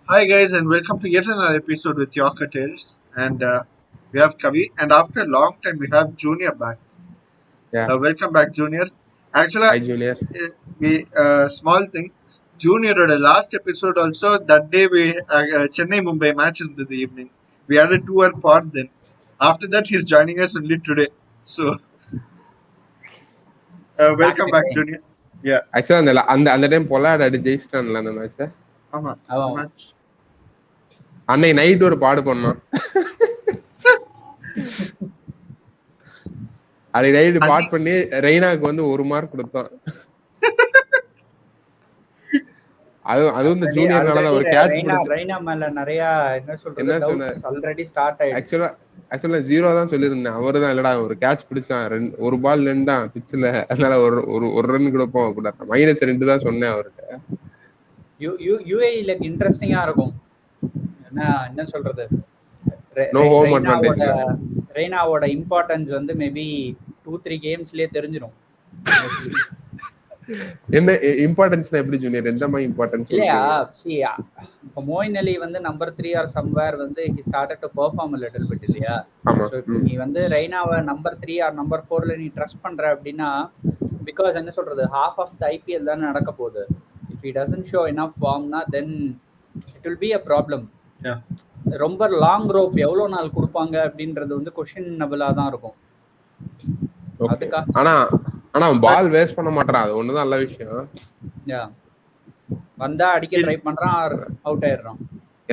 Hi guys, and welcome to yet another episode with your Tales. And we have Kavi, and after a long time we have Junior back. Yeah, Welcome back, Junior. Actually, hi Junior. we small thing. Junior had a last episode also. That day we Chennai Mumbai match in the evening. We had a 2 hour pod then. After that, he's joining us only today. So Back welcome back, again. Junior. Yeah, ஆக்சுவலா அந்த time bollard அடி ஜெயிச்சிட்டான்ல அந்த match. ஆமா Oh, the match. அன்னைக்கு night ஒரு பாடு பண்ணோம். அன்னைக்கு நைட் பாட் பண்ணி ரெய்னாக்கு வந்து 1 மார்க் கொடுத்தோம். அது இந்த ஜூனியர்னால தான் ஒரு கேட்ச் பிடிச்சு. ரெய்னா மேல நிறைய என்ன சொல்றது என்ன டவுட்ஸ் ஆல்ரெடி ஸ்டார்ட் ஆயிடுச்சு. ஆக்சுவலா 0 தான் சொல்லியிருந்தேன். அவரு தான் இல்லடா ஒரு கேட்ச் பிடிச்சான், ஒரு பால் நின்றான் பிச்சில், அதனால ஒரு ரன் கொடுப்போம் அப்படின்னா -2 தான் சொன்னேன் அவர்கிட்ட. யுஏஇல இன்ட்ரெஸ்டிங்கா இருக்கும். என்ன சொல்றது, நோ ஹோம் அட்வான்டேஜ்ல ரெய்னாவோட இம்பார்ட்டன்ஸ் வந்து மேபி 2-3 கேம்ஸ்லயே தெரிஞ்சிடும். என்ன இம்பார்ட்டன்ஸ்னா எப்படி ஜூனியர், எந்த மாதிரி இம்பார்ட்டன்ஸ்? இல்லையா, இப்போ மோயின் அலி வந்து நம்பர் 3 ஆர் சம்வேர் வந்து he started to perform a little bit இல்லையா. ஸோ இப்போ நீ வந்து ரெய்னாவை நம்பர் 3 ஆர் நம்பர் 4ல நீ ட்ரஸ்ட் பண்ற அப்படின்னா, பிகாஸ் என்ன சொல்றது, ஹாஃப் ஆஃப் த ஐபிஎல் தானே நடக்க போகுது. If he doesn't show enough formனா then it will be a problem. ரொம்ப லாங் ரோப் எவ்வளவு நாள் கொடுப்பாங்க அப்படின்றது வந்து கொஸ்டினபிளா தான் இருக்கும். ஆனா பால் வேஸ்ட் பண்ண மாட்டான், அது ஒண்ணுதான் நல்ல விஷயம். வந்தா அடிக்க ட்ரை பண்றான், அவுட் ஆயிடுறான்.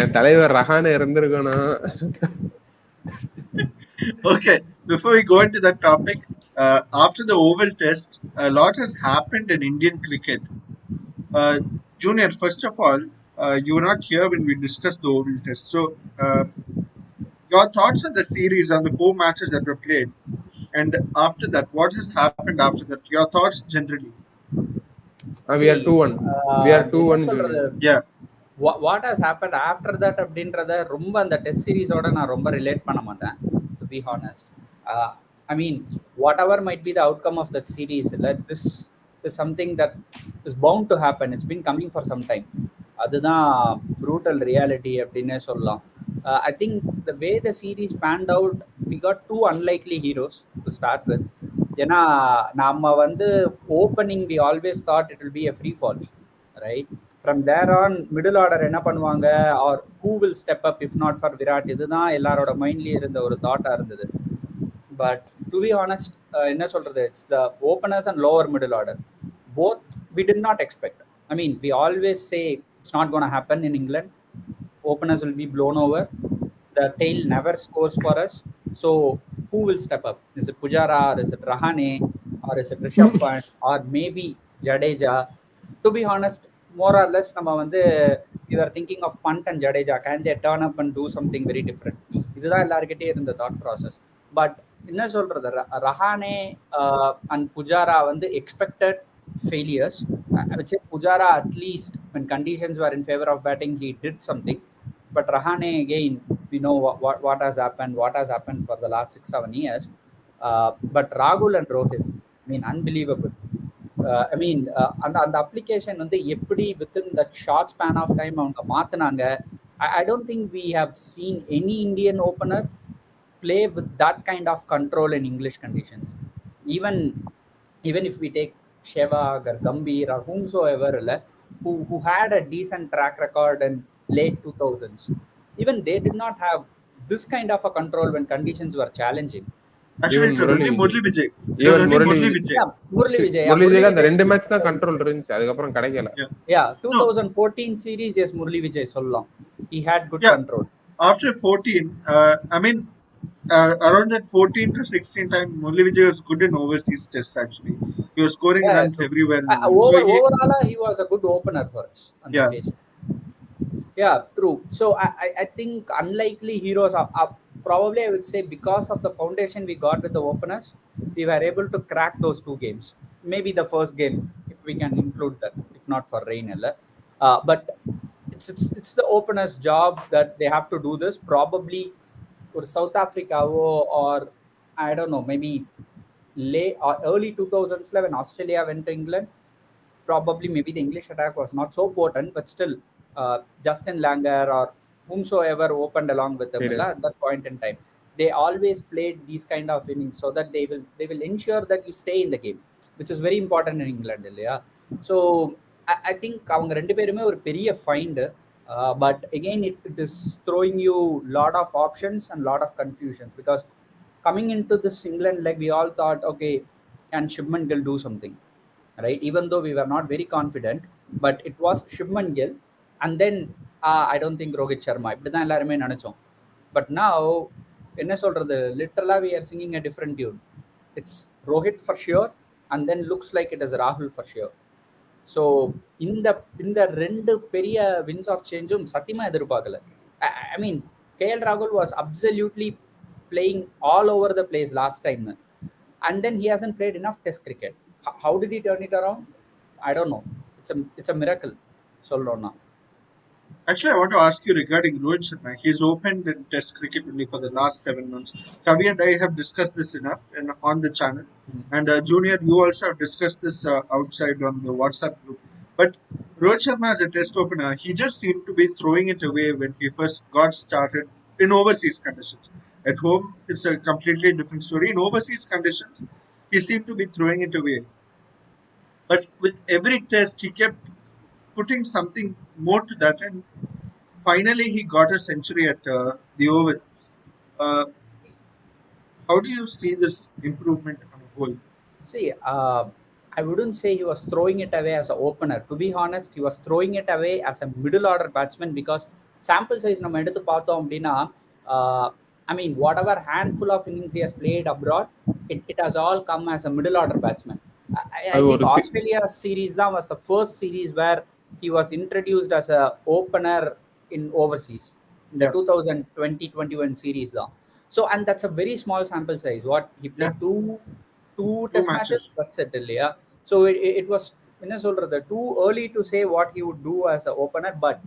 என் தலைவர் ரஹானே இருந்திருக்கணும். Okay, before we go into that topic, after the Oval Test, a lot has happened in Indian cricket. Junior, first of all, you were not here when we discussed the Oval Test. So, your thoughts on the series, on the 4 matches that were played, and after that, what has happened after that? Your thoughts generally. We are 2-1. We are 2-1. Yeah. What has happened after that அப்படின்றத ரொம்ப அந்த test சீரிஸோட நான் ரொம்ப relate பண்ண மாட்டேன், to be honest. I mean, whatever might be the outcome of that series, this is something that is bound to happen. It's been coming for some time. அதுதான் brutal reality அப்படின்னே சொல்லலாம். I think the way the series panned out, we got 2 unlikely heroes to start with. ஏன்னா நம்ம வந்து opening we always thought it will be a free fall, right? From there on, middle order என்ன பண்ணுவாங்க, or who will step up if not for Virat, இதுதான் எல்லாரோட மைண்ட்லயே இருந்த ஒரு தாட்டா இருந்தது. But to be honest, என்ன சொல்றது, it's the openers and lower middle order. Both we did not expect. I mean, we always say it's not going to happen in England. Openers will be blown over. The tail never scores for us. So who will step up? Is it Pujara, or is it Rahane, or is it Rishabh Pant, or maybe Jadeja? To be honest, more or less நம்ம வந்து we were thinking of Pant and Jadeja. Can they turn up and do something very different? இதுதான் எல்லார்கிட்டே இருந்த thought process. But என்ன சொல்றது, Rahane and Pujara வந்து expected failures. I would say Pujara, at least when conditions were in favor of batting, he did something. But Rahane, again, we know what has happened for the last 6-7 years. But Rahul and Rohit, I mean, unbelievable. I mean, அந்த application வந்து எப்படி within that short span of time அவங்க மாத்தினாங்க. I don't think we have seen any Indian opener play with that kind of control in English conditions. Even if we take Sehwag or Gambhir or whomsoever who had a decent track record in late 2000s, even they did not have this kind of a control when conditions were challenging. Actually, it was only Murli Vijay. Murli Vijay அந்த ரெண்டு match தான் control இருந்துச்சு, அதுக்கு அப்புறம் கிடைக்கல. 2014 series, yes, Murli Vijay சொல்லலாம், he had good control. After 14, I mean, around that 14 to 16 time, Murli Vijay was good in overseas tests. Actually, he was scoring runs everywhere. Overall, he was a good opener for us on the face. Yeah, true. So I think unlikely heroes are probably, I would say, because of the foundation we got with the openers, we were able to crack those 2 games. Maybe the first game, if we can include that, if not for rain. But it's the openers' job that they have to do this. Probably for South Africa or I don't know, maybe late or early 2000s when Australia went to England, probably maybe the English attack was not so potent, but still Justin Langer or whomsoever opened along with him Hayden. at that point in time, they always played these kind of innings so that they will ensure that you stay in the game, which is very important in England. Yeah. So I think அவங்க ரெண்டு பேருமே ஒரு பெரிய find. But again, it is throwing you lot of options and lot of confusions, because coming into this England, like we all thought, okay, can Shubman Gill do something, right? Even though we were not very confident, but it was Shubman Gill, and then I don't think Rohit Sharma. இப்படிதான் எல்லாருமே நினைச்சோம். But now, என்ன சொல்றது, literally we are singing a different tune. It's Rohit for sure, and then looks like it is Rahul for sure. So இந்த இந்த ரெண்டு பெரிய winds of சேஞ்சும் சத்தியமாக எதிர்பார்க்கல. ஐ மீன் கேஎல் ராகுல் was absolutely playing all over the place last time, and then he hasn't played enough test cricket. How did he turn it around? I don't know. It's a miracle சொல்லணும்னா. Actually, I want to ask you regarding Rohit Sharma. He's opened in Test cricket only for the last 7 months. Kavi and I have discussed this enough on the channel. And Junior, you also have discussed this outside on the WhatsApp group. But Rohit Sharma as a Test opener, he just seemed to be throwing it away when he first got started in overseas conditions. At home, it's a completely different story. In overseas conditions, he seemed to be throwing it away. But with every Test, he kept putting something more to that, and finally he got a century at the Oval. Uh, how do you see this improvement on a whole? See, I wouldn't say he was throwing it away as an opener. To be honest, he was throwing it away as a middle order batsman, because sample size நம்ம எடுத்து பார்த்தோம் அப்படின்னா, I mean, whatever handful of innings he has played abroad, it has all come as a middle order batsman. I think Australia series தான் was the first series where he was introduced as a opener in overseas, in the 2020-21 series தான். So, and that's a very small sample size. What he played two test matches. That's it, yeah. So it was too early to say what he would do as an opener. But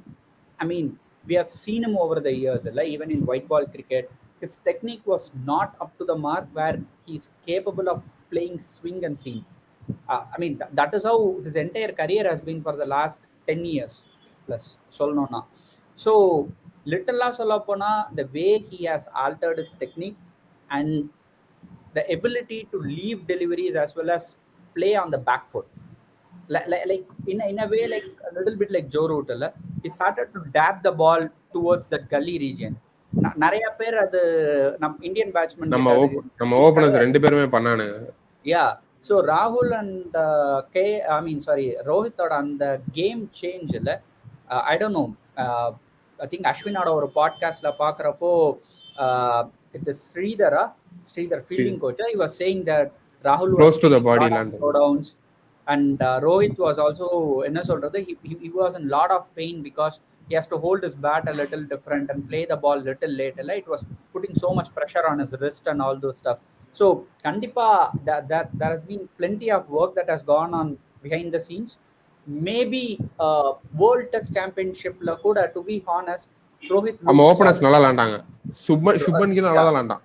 I mean, we have seen him over the years, like even in white ball cricket, his technique was not up to the mark where he's capable of playing swing and seam. I mean, that is how his entire career has been for the last 10 years plus. So literally sollapona, the way he has altered his technique and the ability to leave deliveries as well as play on the back foot, like in a way, like a little bit like Joe Root, he started to dab the ball towards that gully region. நிறைய பேர் அது நம் Indian batsman நம்ம openers ரெண்டு பேருமே பண்ணானுங்க. Yeah, so Rahul and ரோஹித்தோட அந்த game change இல்ல, I don't know, I think அஸ்வினோட ஒரு பாட்காஸ்ட்ல பாக்குறப்போ, it is Sridhar fielding coach, he was saying that Rahul was close to the body downs, and Rohit was also என்ன சொல்றது, he was in lot of pain because he has to hold his bat a little different and play the ball little later. It was putting so much pressure on his wrist and all those stuff. So kandipa that there has been plenty of work that has gone on behind the scenes. Maybe World Test Championship la kuda, to be honest, Rohit நம்ம openers நல்லா விளையாண்டாங்க. சுப்மன் கில் நல்லா விளையாண்டான்.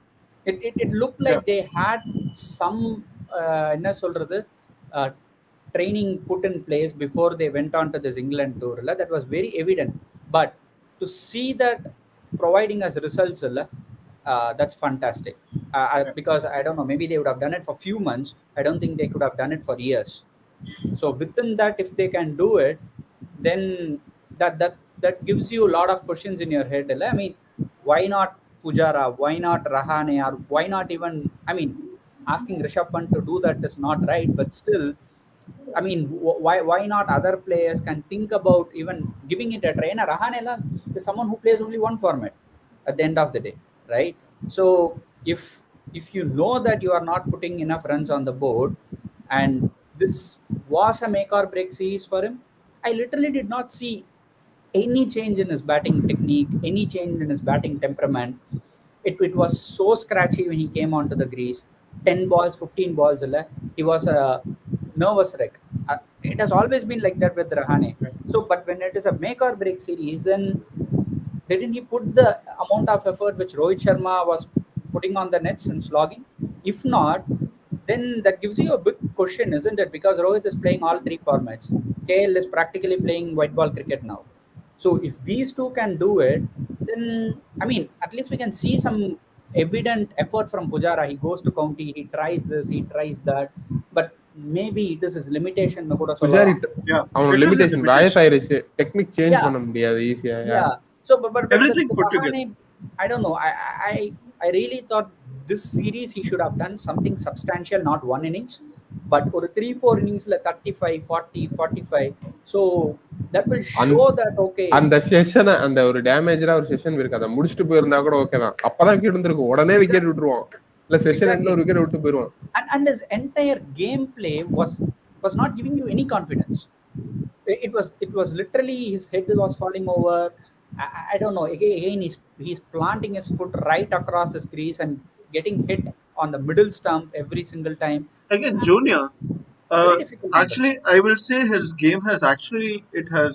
It looked like they had some என்ன சொல்றது, training put in place before they went on to this England tour. That was very evident. But to see that providing us results, that's fantastic. Because I don't know, maybe they would have done it for few months. I don't think they could have done it for years. So within that, if they can do it, then that gives you a lot of questions in your head. I mean, why not Pujara? Why not Rahane? Or why not even, I mean, asking Rishabh Pant to do that is not right, but still, I mean, why not other players can think about even giving it a try? Rahane is someone who plays only one format at the end of the day, right? So if you know that you are not putting enough runs on the board, and this was a make or break series for him, I literally did not see any change in his batting technique, any change in his batting temperament. It was so scratchy when he came onto the crease. 10 balls, 15 balls, he was a nervous wreck. It has always been like that with Rahane. So, but when it is a make or break series, then didn't he put the amount of effort which Rohit Sharma was putting on the nets and slogging? If not, then that gives you a big question, isn't it? Because Rohit is playing all three formats. KL is practically playing white ball cricket now. So if these two can do it, then I mean, at least we can see some evident effort from Pujara. He goes to county, he tries this, he tries that, but maybe it is his limitation. Nakuda புஜாரி sollalam. Yeah, அவனோட it is a limitation limitation. வயசாயிருச்சு, technique change Yeah, பண்ண முடியாது ஈஸியா. yeah. So, but Everything the put together. Rahane, I don't know. I really thought this series he should have done something substantial, not one innings, but or 3 4 innings like 35, 40, 45. So that will show that okay. அந்த செஷனை, அந்த ஒரு டேமேஜா ஒரு session இருக்கு, அதை முடிச்சுட்டு போயிருந்தா கூட okay தான். அப்பதான் விக்கெட் இருந்திருக்கும், உடனே விக்கெட் Exactly, விட்டுருவான். இல்ல செஷன் எண்ட்ல exactly. ஒரு விக்கெட் விட்டு போயிருவான். And his entire gameplay was not giving you any confidence. It was literally his head was falling over. I don't know. Again, he's planting his foot right across his crease and getting hit on the middle stump every single time. Again, Junior. Very difficult to Actually, understand. I will say his game has actually it has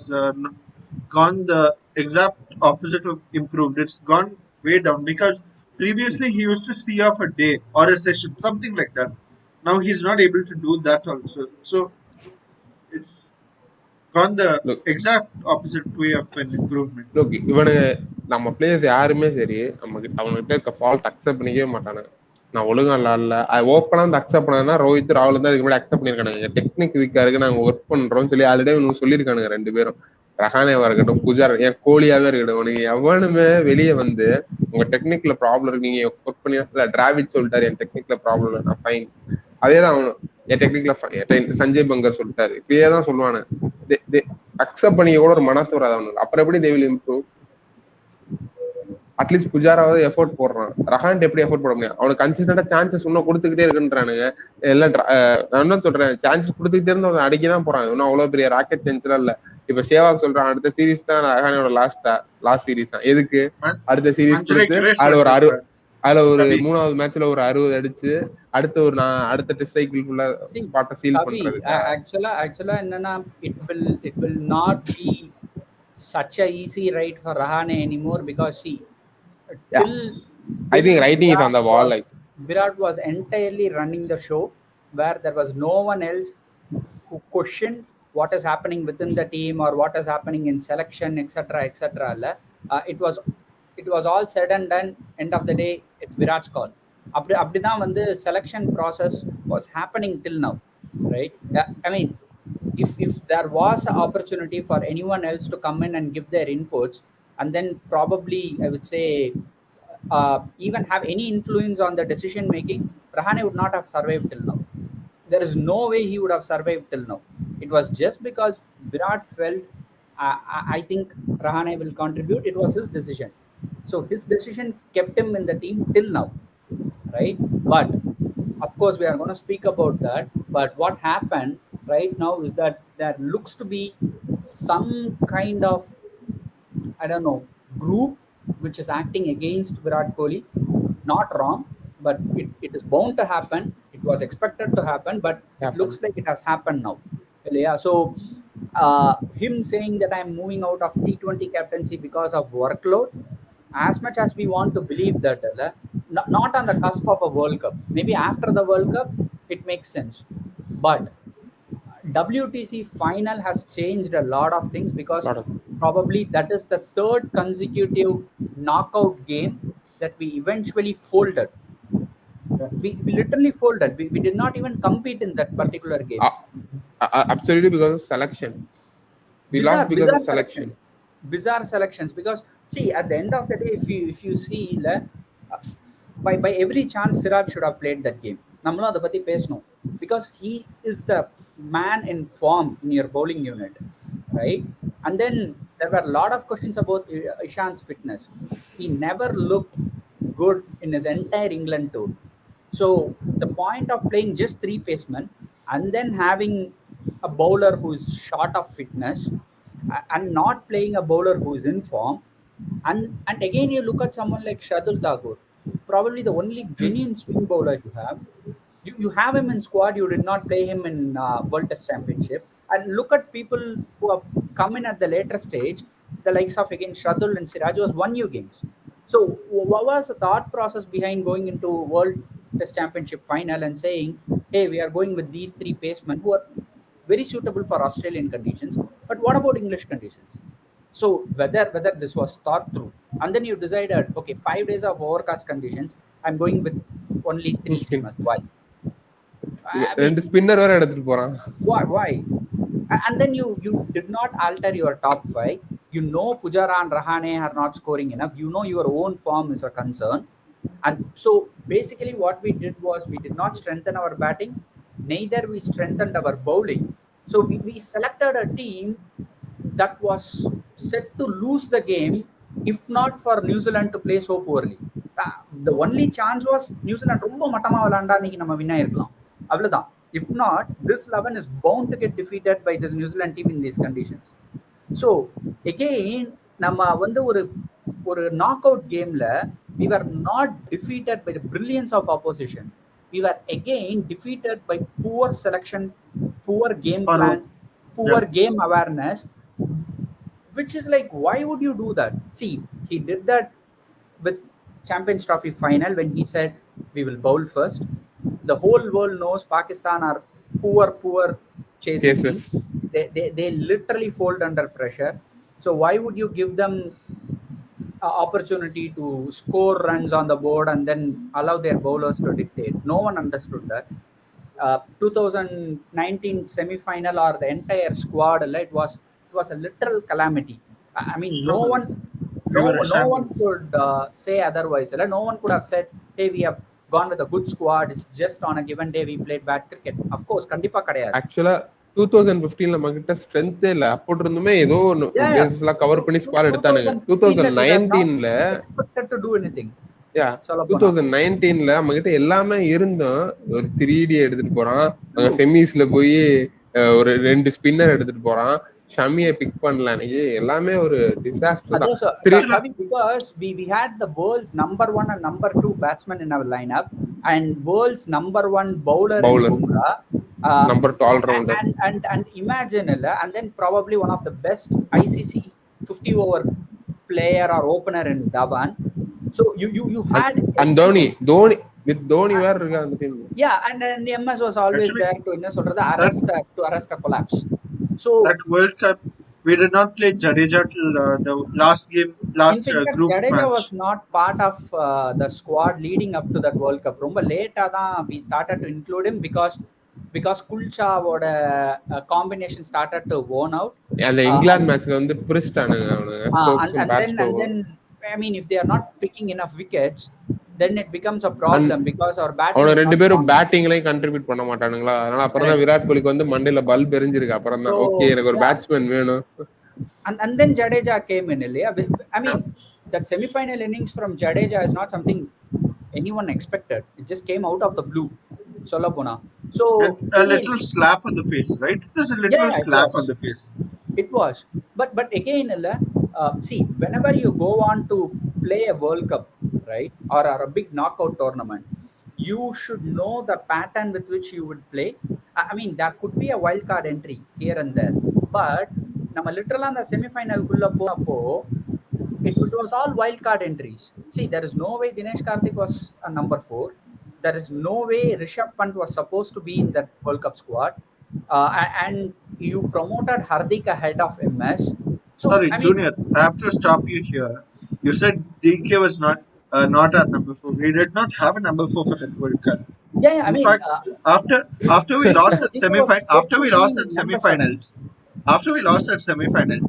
gone the exact opposite of improved. It's gone way down because previously he used to see off a day or a session, something like that. Now he's not able to do that also. So it's gone the Look, exact opposite way of an improvement. look, இவனுங்க நம்ம players யாருமே சரி, நம்ம அவங்ககிட்ட இருக்க fault accept பண்ணிக்கவே மாட்டானுங்க. நான் ஒழுங்கா இல்ல ஓப்பனா வந்து அக்செப்ட் பண்ணா ரோஹித் ராகுல் தான் இதுக்கு முன்னாடி அக்செப்ட் பண்ணிருக்கானுங்க. டெக்னிக் வீக்கா இருக்கு, நாங்க ஒர்க் பண்றோம்னு சொல்லி ஆல்ரெடி இவனுக்கு சொல்லியிருக்கானுங்க ரெண்டு பேரும். ரஹானேவா இருக்கட்டும், புஜார், ஏன் கோலியாவே இருக்கட்டும், உனக்கு எவனுமே வெளியே வந்து உங்க டெக்னிக்ல ப்ராப்ளம் இருக்கு, நீங்க ஒர்க் பண்ணி டிராவிட் சொல்லிட்டாரு என் டெக்னிக்ல ப்ராப்ளம் இல்லை, நான் ஃபைன். அதேதான் அவனும் என் டெக்னிக்ல சஞ்சய் பங்கர் சொல்லிட்டாரு, இப்படியே தான் சொல்லுவானு. அக்செப்ட் பண்ணிக்க கூட ஒரு மனசு வராது அவனுக்கு. அப்புறம் எப்படி தே வில் இம்ப்ரூவ்? அட்லீஸ்ட் புஜாராவது எஃபோர்ட் போடுறான், ரஹான்ட் எப்படி எஃபோர்ட் போட முடியும்? அவனுக்கு கன்சிஸ்டன்டா சான்சஸ் இன்னும் கொடுத்துக்கிட்டே இருக்குன்றானுங்க எல்லாம். நான் என்ன சொல்றேன், சான்சஸ் கொடுத்துக்கிட்டே இருந்து அவன் அடிக்கதான் போறான். இன்னும் அவ்வளவு பெரிய ராக்கெட் சென்ஸ்லாம் இல்ல. இப்ப சேவாக் சொல்றான் அடுத்த சீரீஸ் தான் ரஹானோட லாஸ்ட் சீரீஸ் தான். எதுக்கு அடுத்த சீரீஸ் கொடுத்து அதுல ஒரு 3வது மேட்ச்ல ஒரு 60 அடிச்சு அடுத்த டெஸ்ட் சைக்கிள் ஃபுல்லா ஸ்பாட்ட சீல் பண்றது. Actually என்னன்னா it will not be such a easy ride for Rahane anymore because till I think writing is on the wall. Like Virat was entirely running the show, where there was no one else who questioned what is happening within the team or what is happening in selection, etc., etc. It was all said and done. End of the day, it's Virat's call. அப்படிதான் வந்து selection process was happening till now, right? I mean, if there was an opportunity for anyone else to come in and give their inputs, and then probably I would say even have any influence on the decision making, Rahane would not have survived till now. There is no way he would have survived till now. It was just because Virat felt I think Rahane will contribute. It was his decision. So his decision kept him in the team till now, right? But of course we are going to speak about that. But what happened right now is that there looks to be some kind of, I don't know, group which is acting against Virat Kohli. Not wrong, but it is bound to happen. It was expected to happen, but it looks like it has happened now. Yeah. So him saying that I'm moving out of T20 captaincy because of workload, as much as we want to believe that, not on the cusp of a World Cup. Maybe after the World Cup, it makes sense. But WTC final has changed a lot of things because probably that is the third consecutive knockout game that we eventually folded. We literally folded. We did not even compete in that particular game. Absolutely, because of selection. We lost because of selection. Bizarre selections. Because see, at the end of the day, if you see, by every chance, Siraj should have played that game. Namla the pati pesno, because he is the man in form in your bowling unit, right? And then there were a lot of questions about Ishan's fitness. He never looked good in his entire England tour. So the point of playing just 3 pacemen and then having a bowler who is short of fitness and not playing a bowler who is in form, and again you look at someone like Shardul Thakur, probably the only genuine swing bowler you have. You have him in squad. You did not play him in World Test Championship. And look at people who have come in at the later stage. The likes of again Shardul and Siraj was won you games. So what was the thought process behind going into World Test Championship final and saying, "Hey, we are going with these 3 pacemen who are very suitable for Australian conditions, but what about English conditions?" So whether this was thought through, and then you decided, okay, 5 days of overcast conditions, I'm going with only three spin seamers. Why? I mean, ரெண்டு spinner வேற எடுத்துட்டு போறான். why? And then you did not alter your top five. You know Pujara and Rahane are not scoring enough. You know your own form is a concern. And so basically what we did was we did not strengthen our batting, neither we strengthened our bowling. So we selected a team that was set to lose the game if not for New Zealand to play so poorly. The only chance was New Zealand ரொம்ப மட்டமா விளையாண்டா இன்னைக்கு நம்ம win ஆயிருக்கலாம், அவ்வளவுதான். If not, this 11 is bound to get defeated by this New Zealand team in these conditions. So again, நம்ம வந்து ஒரு knock out கேம்ல we were not defeated by the brilliance of opposition. We were again defeated by poor selection, poor game plan, poor game awareness, which is like, why would you do that? See, he did that with Champions Trophy final when he said we will bowl first. The whole world knows Pakistan are poor chasing team. They literally fold under pressure. So why would you give them opportunity to score runs on the board and then allow their bowlers to dictate? No one understood that. 2019 semi-final or the entire squad, it was a literal calamity. I mean, no one could say otherwise. No one could have said, hey, we have gone with a good squad, it's just on a given day we played bad cricket. Of course, கண்டிப்பா கிடையாது. ஆக்சுவலா 2015 நம்ம கிட்ட ஸ்ட்ரென்த்தே இல்ல, அப்போ இருந்துமே ஏதோ ஒன்னு பேஸ்லாம் கவர் பண்ணி ஸ்குவாட் எடுத்தானுங்க. 2019ல expected to do anything. 2019ல நம்ம கிட்ட எல்லாமே இருந்தோம். ஒரு 3D எடுத்துட்டு போறான், அங்க செமிஸ்ல போய் ஒரு 2 ஸ்பின்னர் எடுத்துட்டு போறான், ஷமியை பிக் பண்ணலாம். எல்லாமே ஒரு டிசாஸ்டர் தான். Because we had the world's number 1 and number 2 batsmen in our lineup and world's number 1 bowler in Bumrah, number 2 all rounder, and imagine, and then probably one of the best ICC 50 over player or opener in Dhawan. So you had and Dhoni with Dhoni where irukka and team. Yeah, and MS was always actually, there to enna solradha arrest a collapse. So that World Cup we did not play Jadeja till the last game, group Jadeja match. was not part of the squad leading up to that World Cup. Romba late we started to include him because Kulcha oda combination started to worn out. Yeah, the England match la vandu puristaanga avanga. And then I mean, if they are not picking enough wickets, then it becomes a problem because our batting அவன ரெண்டு பேரும் பேட்டிங்லயே contribute பண்ண மாட்டானுங்களா, அதனால அப்புறம் தான் விராட் கோலிக்கு வந்து மண்டையில bulb எரிஞ்சிருக்கு. அப்புறம் தான் ஓகே எனக்கு ஒரு பேட்ஸ்மேன் வேணும். And then Jadeja came in. I mean, that semi-final innings from Jadeja is not something anyone expected. It just came out of the blue. Solapona. So a little slap on the face, right? It was a little slap on the face. It was, but again, see, whenever you go on to play a World Cup, right, or a big knockout tournament, you should know the pattern with which you would play. I mean, there could be a wild card entry here and there, but nama literally on the semi-final kulla po it was all wild card entries. See, there is no way Dinesh Karthik was a number 4. There is no way Rishabh Pant was supposed to be in that World Cup squad. And you promoted Hardik ahead of MS. So, sorry, Junior, I have to stop you here. You said DK was not our number 4. We did not have a number 4 for that World Cup. Yeah, I in mean, fact, after we lost that semi-final,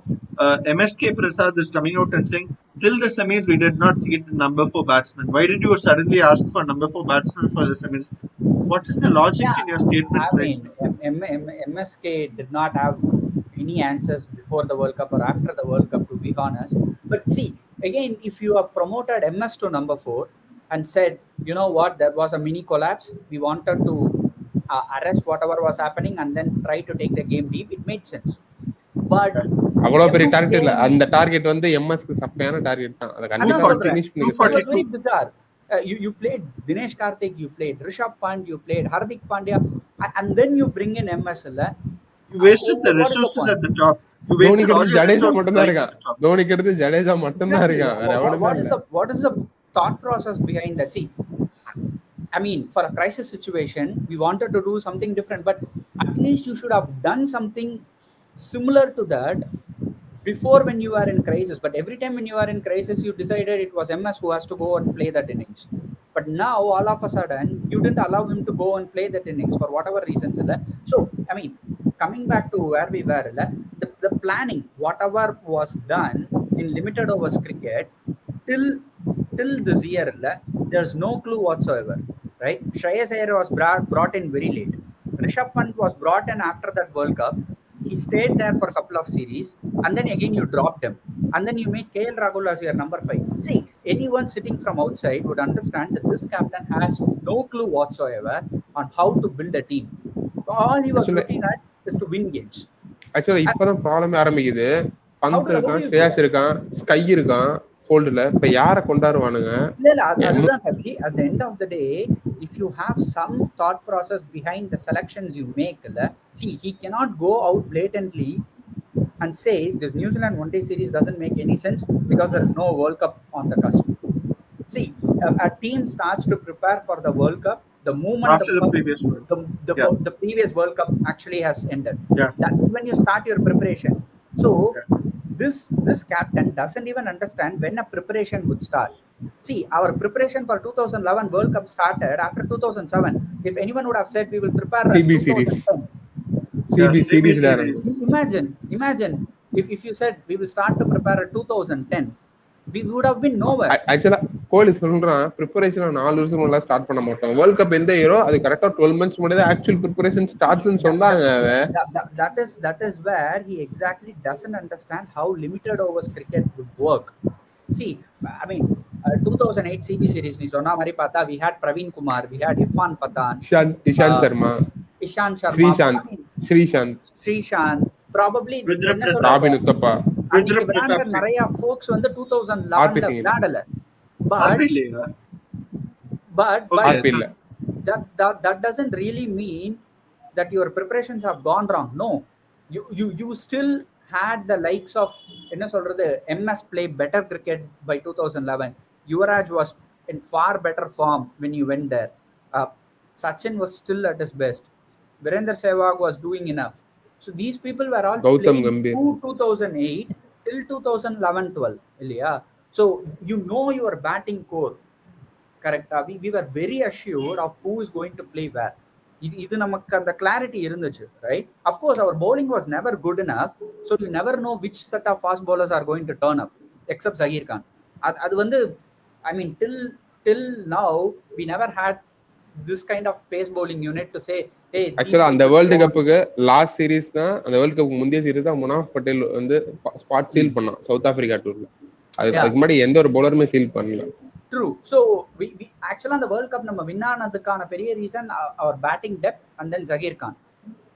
MSK Prasad is coming out and saying, till the semis we did not get number 4 batsman. Why did you suddenly ask for number 4 batsman for the semis? What is the logic in your statement? I mean, MSK did not have any answers before the World Cup or after the World Cup, to be honest. But see, again, if you have promoted MS to number 4 and said, you know what, there was a mini collapse, we wanted to arrest whatever was happening and then try to take the game deep, it made sense. But அவ்வளவு பெரிய target இல்ல, அந்த target வந்து MS க்கு சப்பையான target தான். அத கண்டிப்பா finish பண்ணிருக்காங்க. It was very bizarre. You played Dinesh Karthik, you played Rishabh Pant, you played Hardik Pandya, and then you bring in MS. You wasted the resources at the top. You wasted all your resources at the top. தோனிக்கு அடுத்து ஜடேஜா மட்டும் தான் இருக்கான். வேற எவனுமே இல்ல. What is the thought process behind that? See, I mean, for a crisis situation, we wanted to do something different, but at least you should have done something similar to that before when you are in crisis, but every time when you are in crisis, you decided it was MS who has to go and play that innings. But now all of a sudden, you didn't allow him to go and play that innings for whatever reasons. So, I mean, coming back to where we were, the planning, whatever was done in limited overs cricket till this year, there's no clue whatsoever, right? Shreyas Iyer was brought in very late. Rishabh Pant was brought in after that World Cup. He stayed there for a couple of series, and then again you dropped him, and then you made KL Rahul as your number 5. See, anyone sitting from outside would understand that this captain has no clue whatsoever on how to build a team. All he was actually looking at is to win games. ஆக்சுவலா Uh, இப்பதான் ப்ராப்ளமே ஆரம்பிக்குது. Bandh how do இருக்கான், you do Shreyas that? இருக்கான், sky இருக்கான் ஃபோல்டுல. இப்ப யாரை கொண்டாடுவானுங்க? இல்ல அதுதான் கவி. At the end of the day, if you have some thought process behind the selections you make, see, he cannot go out blatantly and say this New Zealand one day series doesn't make any sense because there is no World Cup on the cusp. See, a team starts to prepare for the World Cup the moment After the previous one. Yeah. the previous World Cup actually has ended. Yeah. That's when you start your preparation. So Yeah. this captain doesn't even understand when a preparation would start. See, our preparation for 2011 World Cup started after 2007. If anyone would have said we will prepare at CB series 2010, Yeah. CB CB சீரிஸ்ல series. imagine if you said we will start to prepare at 2010, we would have been nowhere. ஆக்சுவலா கோலி சொல்றான் preparation 4 வருஷம் முன்னாடி start பண்ண மாட்டோம். World cup எந்த hero அது கரெக்டா 12 months முன்னாடி ஆக்சுவல் ப்ரிப்பரேஷன் ஸ்டார்ட்ஸ்னு சொன்னாங்க. That is where he exactly doesn't understand how limited overs cricket would work. See, I mean, 2008 CB series நீ சொன்ன மாதிரி பார்த்தா we had Praveen Kumar, we had Irfan Pathan, Ishant Sharma, Ishan Sharma, Srishant, probably Rudra என்ன Pratap. சொல்றது? Robin Uthappa, அன்னைக்கு Rudra விளையாண்ட Pratap Singh. நிறைய folks வந்து 2011 RP Singh. விளையாடல. But Arpillera. Okay. ஆர்பி இல்ல. that doesn't really mean that your preparations have gone wrong. No, you still had the likes of என்ன சொல்றது MS play better cricket by 2011. Yuvraj was in far better form when you went there. Sachin was still at his best. Virender Sehwag was doing enough. So these people were all Gautam playing Gambhir. through 2008 till 2011-12. இல்லையா? So you know your batting core. Correct. We were very assured of who is going to play where. இது நமக்கு அந்த clarity இருந்துச்சு, right? Of course அவர் bowling was never good enough, so you never know which set of fast bowlers are going to turn up, except Zahir Khan. அது வந்து, I mean, till now we never had this kind of pace bowling unit to say, hey, ஆக்சுவலா அந்த world கப்புக்கு last series தான், அந்த world கப்புக்கு முந்தைய series தான் முனாஃப் பட்டேல் வந்து ஸ்பாட் சீல் பண்ணான் சவுத் ஆப்பிரிக்கா டூர்ல. அதுக்கு முன்னாடி எந்த ஒரு பவுலருமே சீல் பண்ணல. ட்ரூ. ஸோ we ஆக்சுவலாக அந்த வேர்ல்ட் கப் நம்ம வின் ஆனதுக்கான பெரிய ரீசன் அவர் batting depth and then Zaheer Khan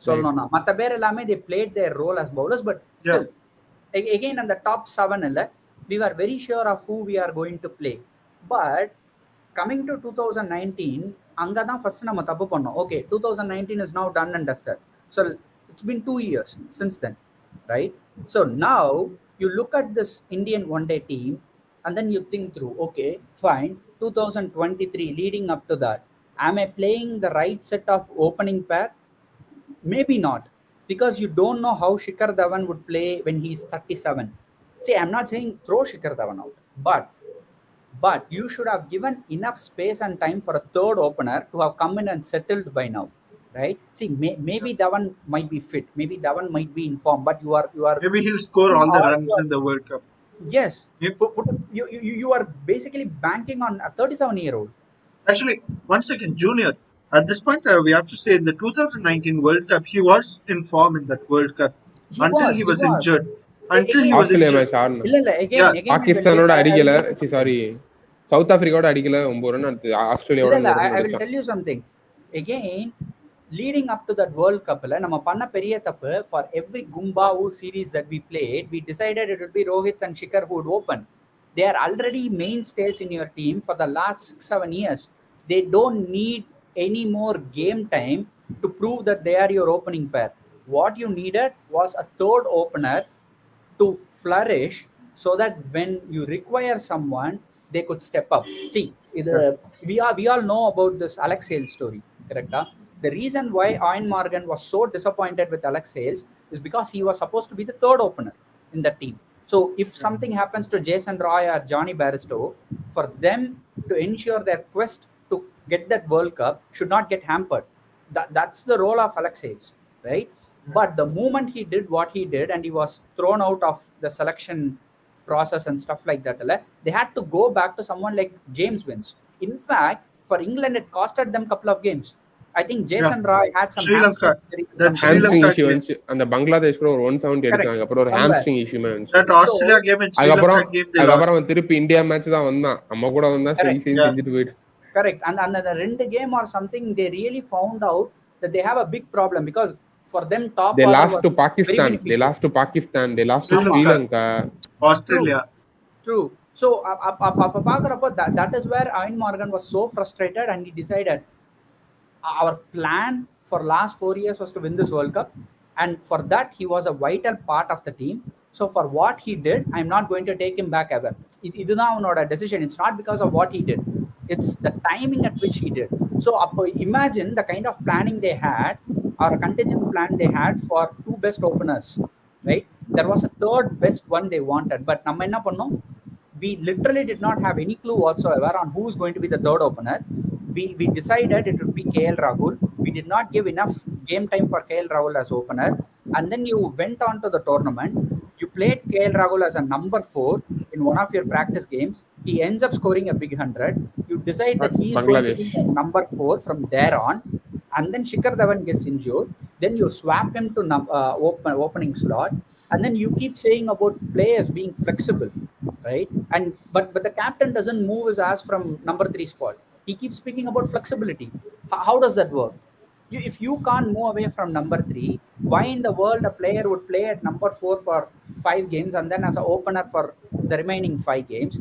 சொல்லணும்னா. மற்ற பேர் எல்லாமே they played their role as bowlers, but still again அந்த டாப் 7 இல்லை, we were very sure of who we are going to play. But coming to 2019, அங்கே தான் ஃபர்ஸ்ட் நம்ம தப்பு பண்ணோம். Okay, 2019 is now done and dusted. So it's been 2 years since then, right? So now you look at this Indian one-day team and then you think through, okay, fine, 2023 leading up to that, am I playing the right set of opening pair? Maybe not, because you don't know how Shikhar Dhawan would play when he's 37. See, I'm not saying throw Shikhar Dhawan out, but you should have given enough space and time for a third opener to have come in and settled by now, right? See, maybe Dhawan might be fit, maybe Dhawan might be in form, but you are Maybe he'll score all the runs in the World Cup. yes. Yep. You are basically banking on a 37-year-old. Actually, one second, Junior. At this point, we have to say in the 2019 World Cup, he was in form in that World Cup until he was injured. Until he was Australia injured. Match ஆடணும். இல்ல again பாகிஸ்தானோட அடிக்கல, sorry south ஆப்பிரிக்காவோட அடிக்கல 9 run அடுத்து ஆஸ்திரேலியாவோட I will tell you something. Again, leading up to that World Cup, நம்ம பண்ண பெரிய தப்பு, for every Gumbau series that we played, we decided it would be Rohit and Shikhar who would open. They are already mainstays in your team for the last 6-7 years. They don't need any more game time to prove that they are your opening pair. What you needed was a third opener to flourish so that when you require someone, they could step up. See, we all know about this Alex Hales story, correct? The reason why Ian Morgan was so disappointed with Alex Hales is because he was supposed to be the third opener. in the team. So if something happens to Jason Roy or Johnny Barristo, for them to ensure their quest to get that World Cup should not get hampered. That's the role of Alexeis, right? But the moment he did what he did and he was thrown out of the selection process and stuff like that, they had to go back to someone like James Vince. In fact, for England, it costed them a couple of games. I think Yeah. Jason Roy had some Sri hamstring Lanka. injury, That Sri something. Hamstring Lanka issue game. வந்துச்சு. அந்த பங்களாதேஷ் கூட ஒரு 170 Correct. எடுத்தாங்க. அப்புறம் ஒரு Somewhere. Hamstring இஷ்யூமே வந்துச்சு. That Australia game and Sri அதுக்கப்புறம் Lanka game they அதுக்கப்புறம் lost. அவன் திருப்பி இந்தியா மேட்ச் தான் வந்தான். நம்ம கூட வந்தா சரி Correct. சரி Yeah. செஞ்சுட்டு போயிட்டு. Correct. And the Rende game or something, they really found out that they have a big problem because for them top They order lost was to very Pakistan. They beneficial. lost to Pakistan. They lost to Sri Sri Lanka. Lanka. True. Australia. True. So that is where Ian Morgan was so frustrated and he decided our plan for last 4 years was to win this World Cup, and for that he was a vital part of the team. So for what he did, I'm not going to take him back ever. இதுதான் அவனோட decision. It's not because of what he did. It's the timing at which he did. So imagine the kind of planning they had, or a contingent plan they had for two best openers, right? There was a third best one they wanted, but நம்ம என்ன பண்ணோம்? We literally did not have any clue whatsoever on who is going to be the third opener. We decided it would be KL Rahul. We did not give enough game time for KL Rahul as opener. And then you went on to the tournament. You played KL Rahul as a number 4 in one of your practice games. He ends up scoring a big 100. You decide that he is going to be the number 4 from there on. And then Shikhar Dhawan gets injured. Then you swap him to opening slot. And then you keep saying about players being flexible, right? And but the captain doesn't move his ass from number 3 spot. He keeps speaking about flexibility. How does that work? If you can't move away from number 3, why in the world a player would play at number 4 for 5 games and then as an opener for the remaining 5 games?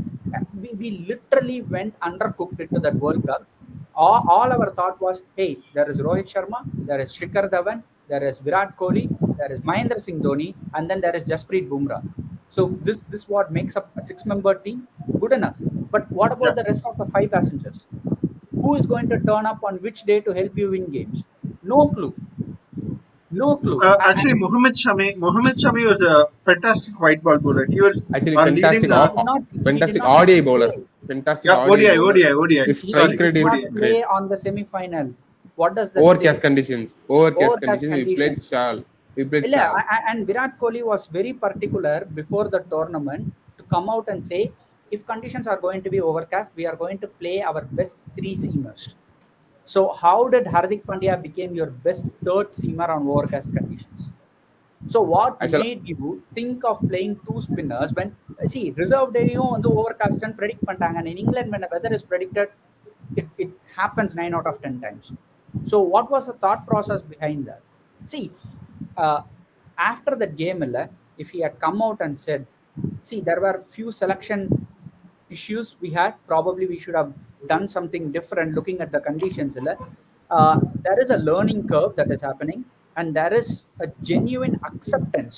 We literally went undercooked into that World Cup. All our thought was, hey, there is Rohit Sharma, there is Shikhar Dhawan, there is Virat Kohli, there is Mahendra Singh Dhoni, and then there is Jasprit Bumrah. So this what makes up a 6-member team. Good enough. But what about the rest of the 5 passengers? Who is going to turn up on which day to help you win games? No clue. No clue. Actually, Mohammad Shami was a fantastic white ball bowler. He was Actually, our fantastic, leading. fantastic ODI bowler. Fantastic Yeah, ODI. He Strike did rate is not play great. on the semi-final. What does that Overcast say? conditions. Overcast Overcast conditions. We played conditions. Shal. We played Yeah, Shal. and Virat Kohli was very particular before the tournament to come out and say, if conditions are going to be overcast, we are going to play our best 3 seamers. So how did Hardik Pandya become your best third seamer on overcast conditions? So what Actually, made you think of playing 2 spinners when, see, reserve dayயும் வந்து overcast and predict பண்ணிட்டாங்க. And in England, when the weather is predicted, it happens 9 out of 10 times. So what was the thought process behind that? See, uh, after that game, if he had come out and said, see, there were few selection issues we had, probably we should have done something different looking at the conditions. There is a learning curve that is happening, and there is a genuine acceptance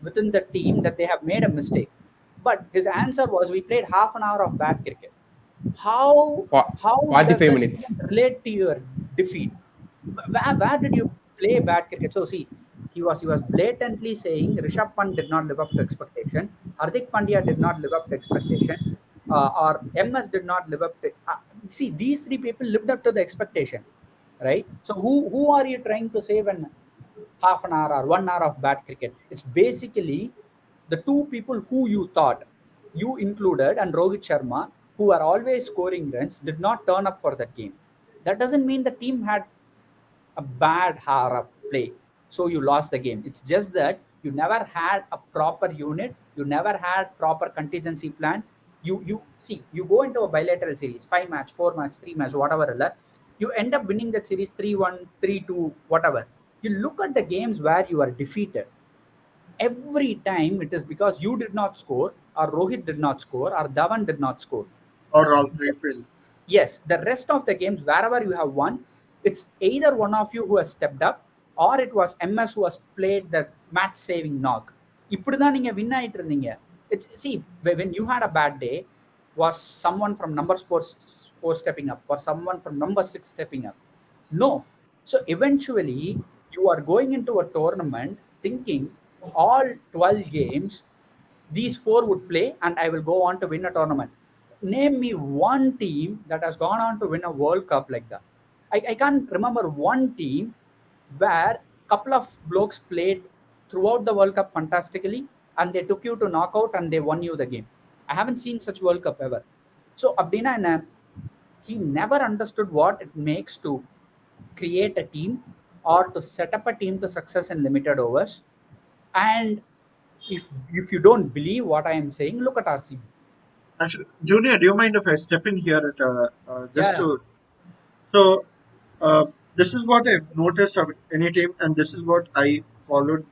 within the team that they have made a mistake. But his answer was, we played half an hour of bad cricket. How does 45 that minutes. relate to your defeat? Where did you play bad cricket? So see, he was blatantly saying Rishabh Pant did not live up to expectation, Hardik Pandya did not live up to expectation, or MS did not live up to. See, these 3 people lived up to the expectation, right? So who are you trying to save in half an hour or 1 hour of bad cricket? It's basically the 2 people who you thought, you included, and Rohit Sharma, who are always scoring runs, did not turn up for that game. That doesn't mean the team had a bad hour of play, so you lost the game. It's just that you never had a proper unit, you never had proper contingency plan. You see, you go into a bilateral series, 5 match, 4 match, 3 match, whatever, you end up winning that series 3-1, 3-2, whatever. You look at the games where you are defeated, every time it is because you did not score, or Rohit did not score, or Dhawan did not score, Or all 3 failed. yes. The rest of the games, wherever you have won, it's either one of you who has stepped up, or it was MS who has played the match saving knock. இப்படிதான் நீங்க win ஆயிட்டு இருந்தீங்க. It's, see, when you had a bad day, was someone from number 4 stepping up, or someone from number 6 stepping up? No. So eventually you are going into a tournament thinking all 12 games these four would play, and I will go on to win a tournament. Name me one team that has gone on to win a World Cup like that. I can't remember one team where couple of blokes played throughout the World Cup fantastically, and they took you to knockout and they won you the game. I haven't seen such World Cup ever. So Abdina, he never understood what it makes to create a team or to set up a team to success in limited overs. And if you don't believe what I am saying, look at RCB. Actually, Junior, do you mind if I step in here at just Yeah, to so this is what I've noticed of any team, and this is what I followed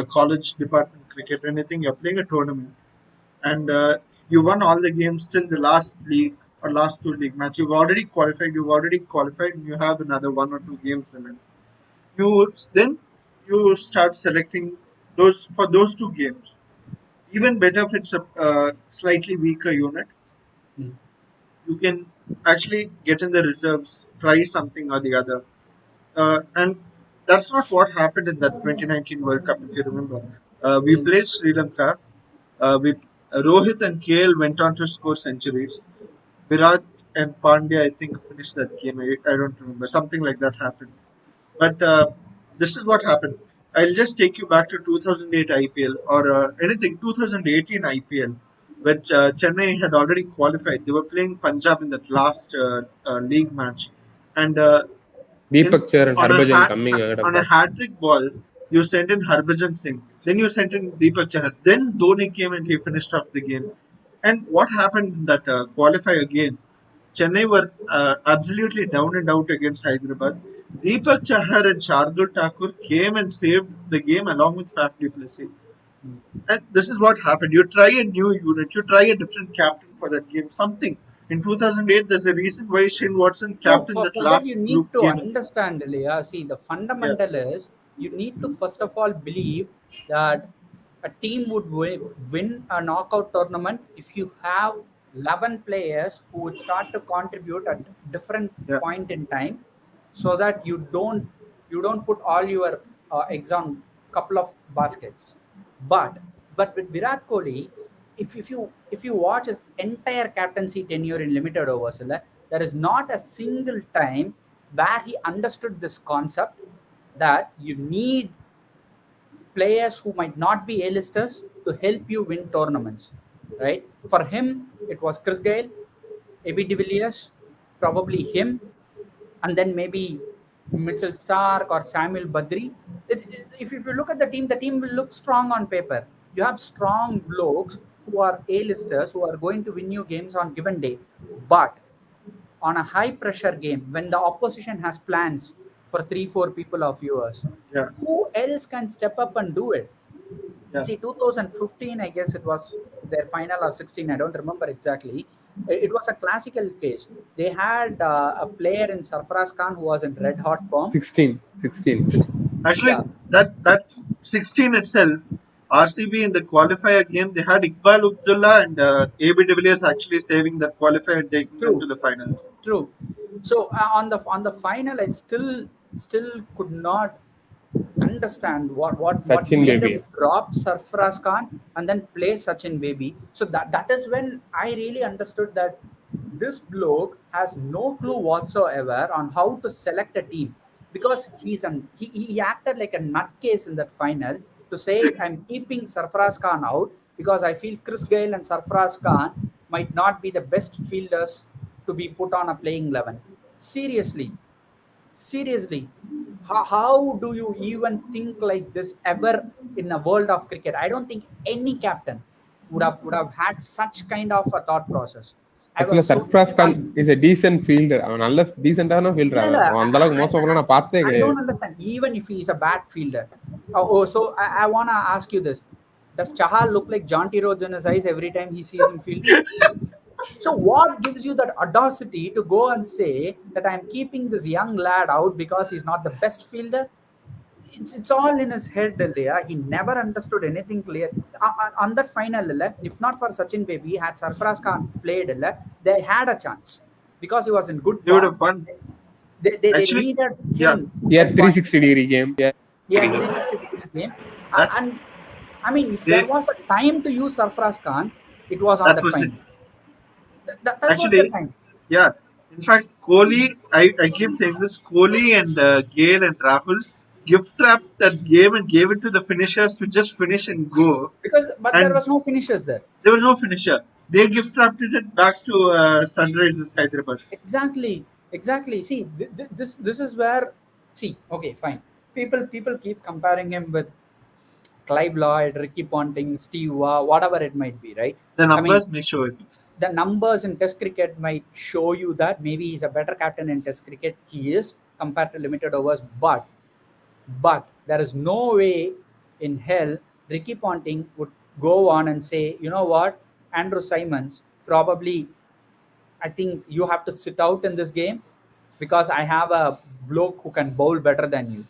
college department cricket. Anything you're playing a tournament, and you won all the games till the last league or last two league match. You've already qualified. You've already qualified, and you have another one or two games in it. You start selecting those for those two games. Even better if it's a slightly weaker unit, mm, you can actually get in the reserves, try something or the other. And that's not what happened in that 2019 World Cup, if you remember. We mm, played Sri Lanka. We Rohit and KL went on to score centuries. Virat and Pandya, I think, finished that game. I don't remember. Something like that happened. But this is what happened. I'll just take you back to 2008 IPL or anything 2018 IPL, which Chennai had already qualified. They were playing Punjab in that last league match, and in Deepak Chair and Harbhajan coming ahead of on a that. hat trick ball, you sent in Harbhajan Singh. Then you sent in Deepak Chahar. Then Dhoni came and he finished off the game. And what happened in that qualify again? Chennai were absolutely down and out against Hyderabad. Deepak Chahar and Shardul Thakur came and saved the game along with Faf du Plessis. mm. And this is what happened. You try a new unit, you try a different captain for that game. Something. In 2008, there's a reason why Shane Watson No, captained that for that you last need group to game. understand, Leah. See, the Yeah, fundamental is you need to first of all believe that a team would win a knockout tournament if you have 11 players who would start to contribute at different yeah, point in time, so that you don't put all your eggs on couple of baskets. But with Virat Kohli, if you watch his entire captaincy tenure in limited overs, there is not a single time where he understood this concept that you need players who might not be A-listers to help you win tournaments, right? For him, it was Chris Gayle, AB de Villiers, probably him, and then maybe Mitchell Stark or Samuel Badri. If you look at the team will look strong on paper. You have strong blokes who are A-listers who are going to win you games on given day. But on a high pressure game, when the opposition has plans for 3 4 people of viewers, yeah, who else can step up and do it? yeah. See, 2015, I guess it was their final, or 16, I don't remember exactly. It was a classical case. They had a player in Sarfaraz Khan who was in red hot form. 16, 16. Actually, Yeah, that 16 itself, RCB in the qualifier game, they had Iqbal Abdullah and AB de Villiers actually saving that qualifier and taking them to true, the finals. true. So on the final, I still could not understand what Sachin made him baby. drop Sarfaraz Khan and then play Sachin Baby. So that is when I really understood that this bloke has no clue whatsoever on how to select a team, because he acted like a nutcase in that final to say I'm keeping Sarfaraz Khan out because I feel Chris Gayle and Sarfaraz Khan might not be the best fielders to be put on a playing 11. Seriously, how do you even think like this ever in a world of cricket? I don't think any captain would have had such kind of a thought process. I was Actually, so Sarfraz Khan stunned. is a decent fielder. அவன் நல்ல டீசென்டான fielder. இல்ல, இல்ல, அவன் அந்த அளவுக்கு மோசமா நான் பார்த்தே I கிடையாது. don't understand. Even if he is a bad fielder. So I wanna ask you this: does Chahal look like John T. Rhodes in his eyes every time he sees him fielding? So what gives you that audacity to go and say that I'm keeping this young lad out because he's not the best fielder? It's all in his head, Leah. He never understood anything clear. On that final, if not for Sachin Baby, had Sarfaraz Khan played, they had a chance because he was in good They would form. have won. They Actually, needed yeah, him He at had point. 360-degree game. He had 360 degree game, that and I mean, if there They was a time to use Sarfraz Khan, it was on that that was it. final. That was the Actually, time. yeah. In fact, Kohli, I keep saying this. Kohli and Gale and Rahul gift wrapped that game and gave it to the finishers to just finish and go. But there And was no finishers there. there was no finisher. They gift wrapped it back to Sunrisers Hyderabad. Exactly, exactly. See, this is where, see, okay, fine. People keep comparing him with Clive Lloyd, Ricky Ponting, Steve Waugh, whatever it might be, right? The I mean, numbers may show it. the numbers in Test cricket might show you that maybe he's a better captain in Test cricket. He is compared to limited overs, but there is no way in hell Ricky Ponting would go on and say, you know what, Andrew Simons, probably I think you have to sit out in this game because I have a bloke who can bowl better than you,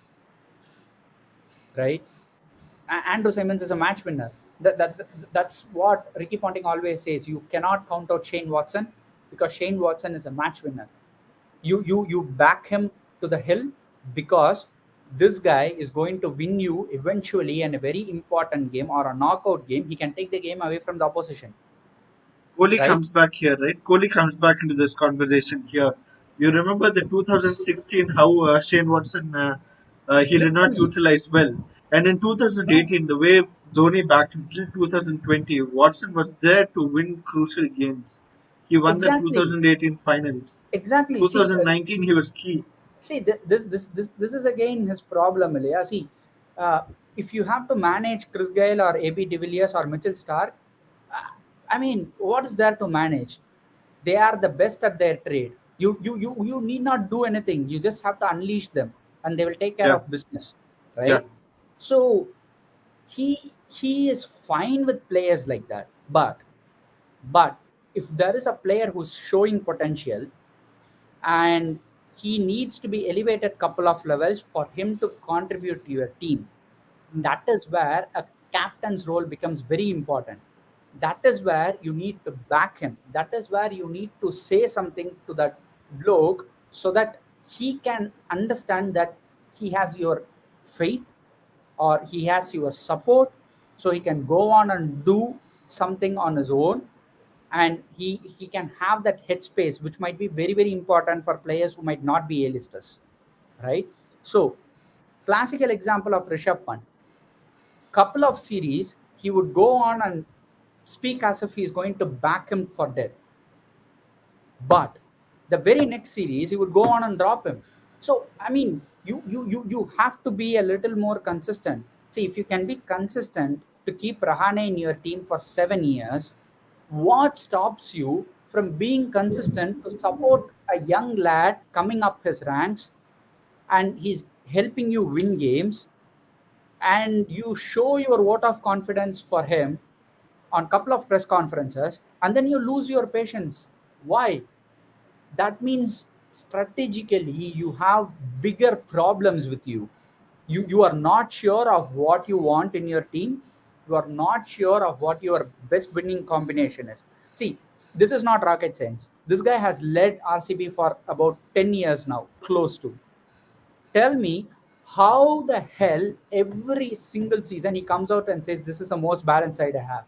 right? Andrew Simons is a match winner. That's what Ricky Ponting always says. You cannot count out Shane Watson because Shane Watson is a match winner. You back him to the hill because this guy is going to win you eventually in a very important game or a knockout game. He can take the game away from the opposition, Kohli right? comes back here, right? Kohli comes back into this conversation here. You remember the 2016 how Shane Watson he did not Literally, utilize well, and in no, 2018 the way Dhoni backed him till 2020, Watson was there to win crucial games. He won the exactly, 2018 finals. exactly. See, 2019 he was key. see, this is again his problem, Ilya. See, uh, if you have to manage Chris Gayle or AB de Villiers or Mitchell Stark, uh, I mean, what is there to manage? They are the best at their trade. You need not do anything. You just have to unleash them, and they will take care Yeah, of business, yeah. right? So he is fine with players like that, but if there is a player who's showing potential and he needs to be elevated couple of levels for him to contribute to your team, that is where a captain's role becomes very important. That is where you need to back him. That is where you need to say something to that bloke so that he can understand that he has your faith or he has your support, so he can go on and do something on his own, and he can have that headspace, which might be very very important for players who might not be A-listers, right? So classical example of Rishabh Pant, couple of series he would go on and speak as if he's going to back him for death, but the very next series he would go on and drop him. So I mean, you have to be a little more consistent. See, if you can be consistent to keep Rahane in your team for 7 years, what stops you from being consistent to support a young lad coming up his ranks and he's helping you win games, and you show your vote of confidence for him on couple of press conferences, and then you lose your patience? Why? That means strategically you have bigger problems with you. You are not sure of what you want in your team. You are not sure of what your best winning combination is. See, this is not rocket science. This guy has led RCB for about 10 years now, close to. Tell me how the hell every single season he comes out and says this is the most balanced side I have?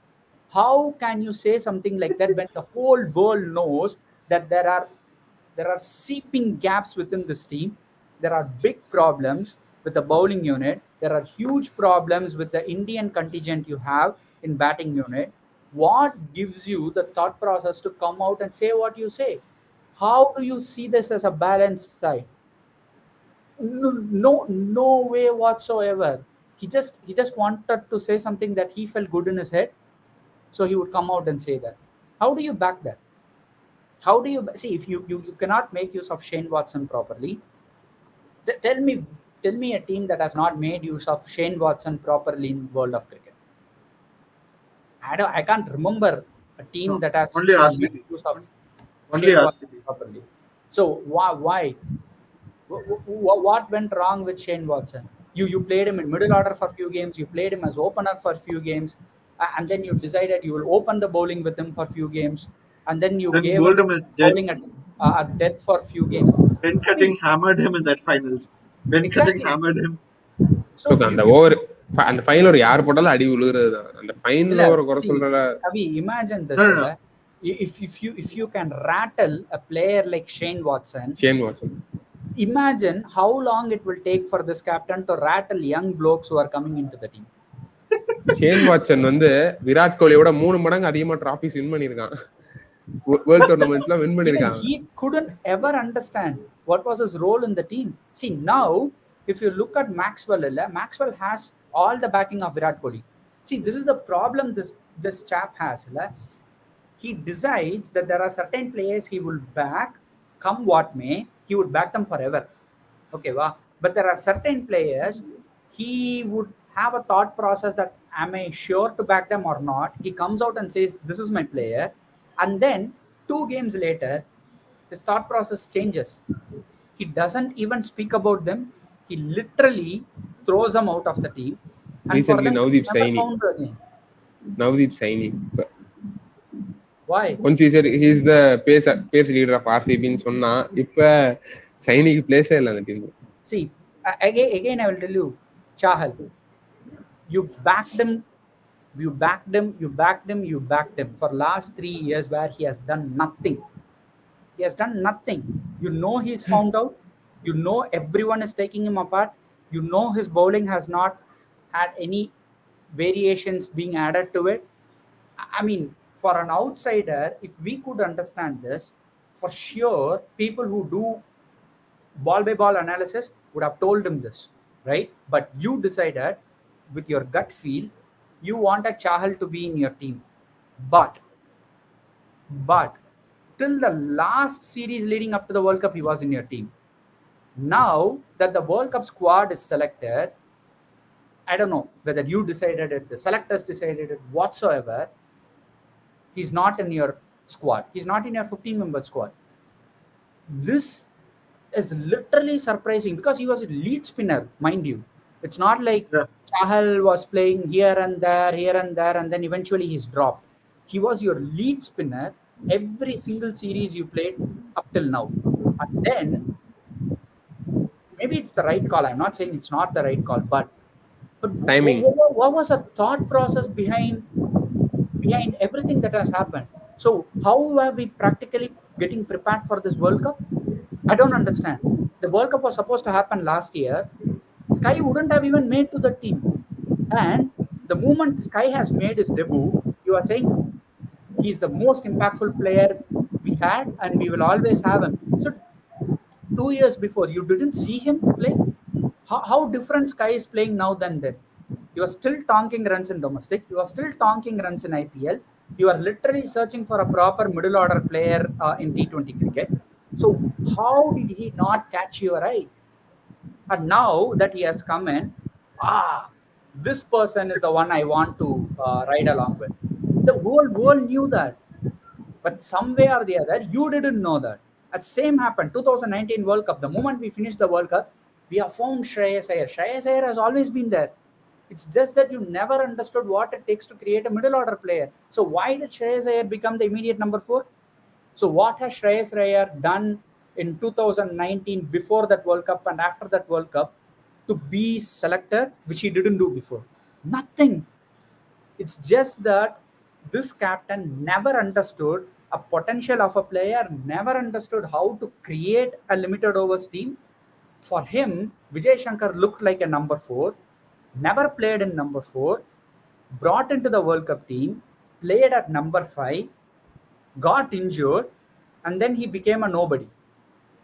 How can you say something like that when the whole world knows that there are seeping gaps within this team? There are big problems with the bowling unit. There are huge problems with the Indian contingent you have in batting unit. What gives you the thought process to come out and say what you say? How do you see this as a balanced side? No way whatsoever. He just wanted to say something that he felt good in his head, so he would come out and say that. How do you back that? How do you see if you cannot make use of Shane Watson properly? Tell me a team that has not made use of Shane Watson properly in world of cricket. I can't remember a team No, that has only made RCB. use of Only Shane Watson RCB. properly. So why? What went wrong with Shane Watson? You played him in middle order for a few games. You played him as opener for a few games, and then you decided you will open the bowling with him for a few games, and then you Then gave him bowled him at death. bowling at death for a few games. Ben I Cutting mean, hammered him in that finals. Ben Cutting exactly. hammered him. So Look, you அந்த you over அந்த final ஒரு யார் போட்டாலும் அடி விழுகிறது தான். அந்த final ஒரு குறை See, சொல்றல. Avi, imagine No, this. no, no. If you can rattle a player like Shane Watson, Shane Watson. imagine how long it will take for this captain to rattle young blokes who are coming into the team. Shane Watson வந்து விராட் கோலியோட 3 மடங்கு அதிகமா trophies win பண்ணிருக்கான். World டூர்னமெண்ட்ஸ்ல win Even பண்ணிருக்காங்க. he couldn't ever understand what was his role in the team. See, now if you look at Maxwell, Maxwell has all the backing of Virat Kohli. See, this is a problem this chap has. He decides that there are certain players he will back, come what may, he would back them forever. Okay, wow. But there are certain players he would have a thought process that am I sure to back them or not. He comes out and says this is my player, and then 2 games later his thought process changes. He doesn't even speak about them. He literally throws them out of the team, and for Recently them Navdeep never Saini. found again. Navdeep Saini. Why? Once he said he is the pace leader of RCB ன்னு சொன்னா இப்ப சைனிக்கு பிளேஸே இல்ல அந்த டீம்ல. See, again I will tell you, Chahal, you backed him, you backed him, you backed him, you backed him for last 3 years where he has done nothing. He has done nothing. You know he's found out. You know everyone is taking him apart. You know his bowling has not had any variations being added to it. I mean, for an outsider, if we could understand this, for sure, people who do ball by ball analysis would have told him this, right? But you decided with your gut feel, you wanted Chahal to be in your team. But till the last series leading up to the World Cup, he was in your team. Now that the World Cup squad is selected, I don't know whether you decided it, the selectors decided it, whatsoever. He's not in your squad. He's not in your 15-member squad. This is literally surprising because he was a lead spinner, mind you. It's not like Yeah. Chahal was playing here and there, and then eventually he's dropped. He was your lead spinner every single series you played up till now. And then maybe it's the right call. I'm not saying it's not the right call, but Timing. what was the thought process behind everything that has happened? So how are we practically getting prepared for this World Cup? I don't understand. The World Cup was supposed to happen last year. Sky wouldn't have even made to the team. And the moment Sky has made his debut, you are saying he's the most impactful player we had and we will always have him. So 2 years before, you didn't see him play? How different Sky is playing now than then? You are still tonking runs in domestic. You are still tonking runs in IPL. You are literally searching for a proper middle order player in T20 cricket. So how did he not catch your eye? And now that he has come in, this person is the one I want to ride along with. The whole world knew that. But some way or the other, you didn't know that. The same happened 2019 World Cup. The moment we finished the World Cup, we have found Shreyas Iyer. Shreyas Iyer has always been there. It's just that you never understood what it takes to create a middle order player. So why did Shreyas Iyer become the immediate number 4? So what has Shreyas Iyer done in 2019 before that World Cup and after that World Cup to be selected, which he didn't do before? Nothing. It's just that this captain never understood a potential of a player, never understood how to create a limited overs team. For him, Vijay Shankar looked like a number 4, never played in number 4, brought into the World Cup team, played at number 5, got injured, and then he became a nobody.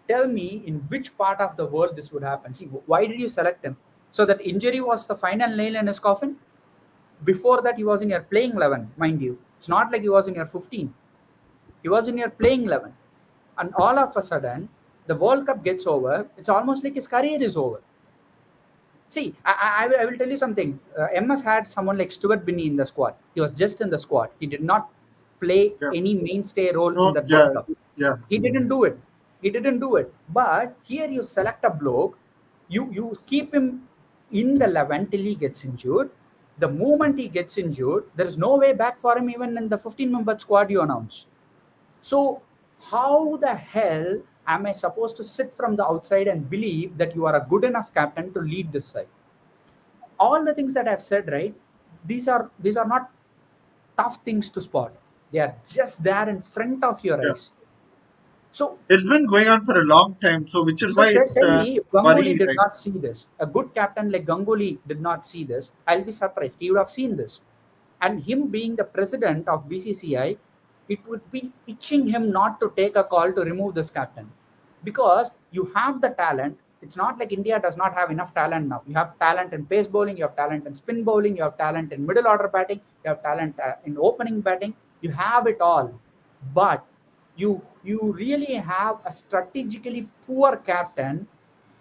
Tell me in which part of the world this would happen. See, why did you select him? So that injury was the final nail in his coffin? Before that, he was in your playing 11, mind you. It's not like he was in your 15. He was in your playing 11. And all of a sudden, the World Cup gets over. It's almost like his career is over. See, I will tell you something. MS had someone like Stuart Binney in the squad. He was just in the squad. He did not play Yeah. any mainstay role No, in the yeah, World Cup. yeah. He didn't do it. He didn't do it. But here you select a bloke, you keep him in the 11 till he gets injured. The moment he gets injured, there is no way back for him even in the 15-member squad you announce. So how the hell am I supposed to sit from the outside and believe that you are a good enough captain to lead this side? all the things that I've said, right? These are not tough things to spot. They are just there in front of your Yeah. eyes. So It's been going on for a long time, so which is so why it's tell me, if Ganguly worrying, did right? not see this, a good captain like Ganguly did not see this, I'll be surprised. He would have seen this. And him being the president of BCCI, it would be itching him not to take a call to remove this captain. Because you have the talent. It's not like India does not have enough talent now. You have talent in pace bowling, you have talent in spin bowling, you have talent in middle order batting, you have talent in opening batting. You have it all. But you really have a strategically poor captain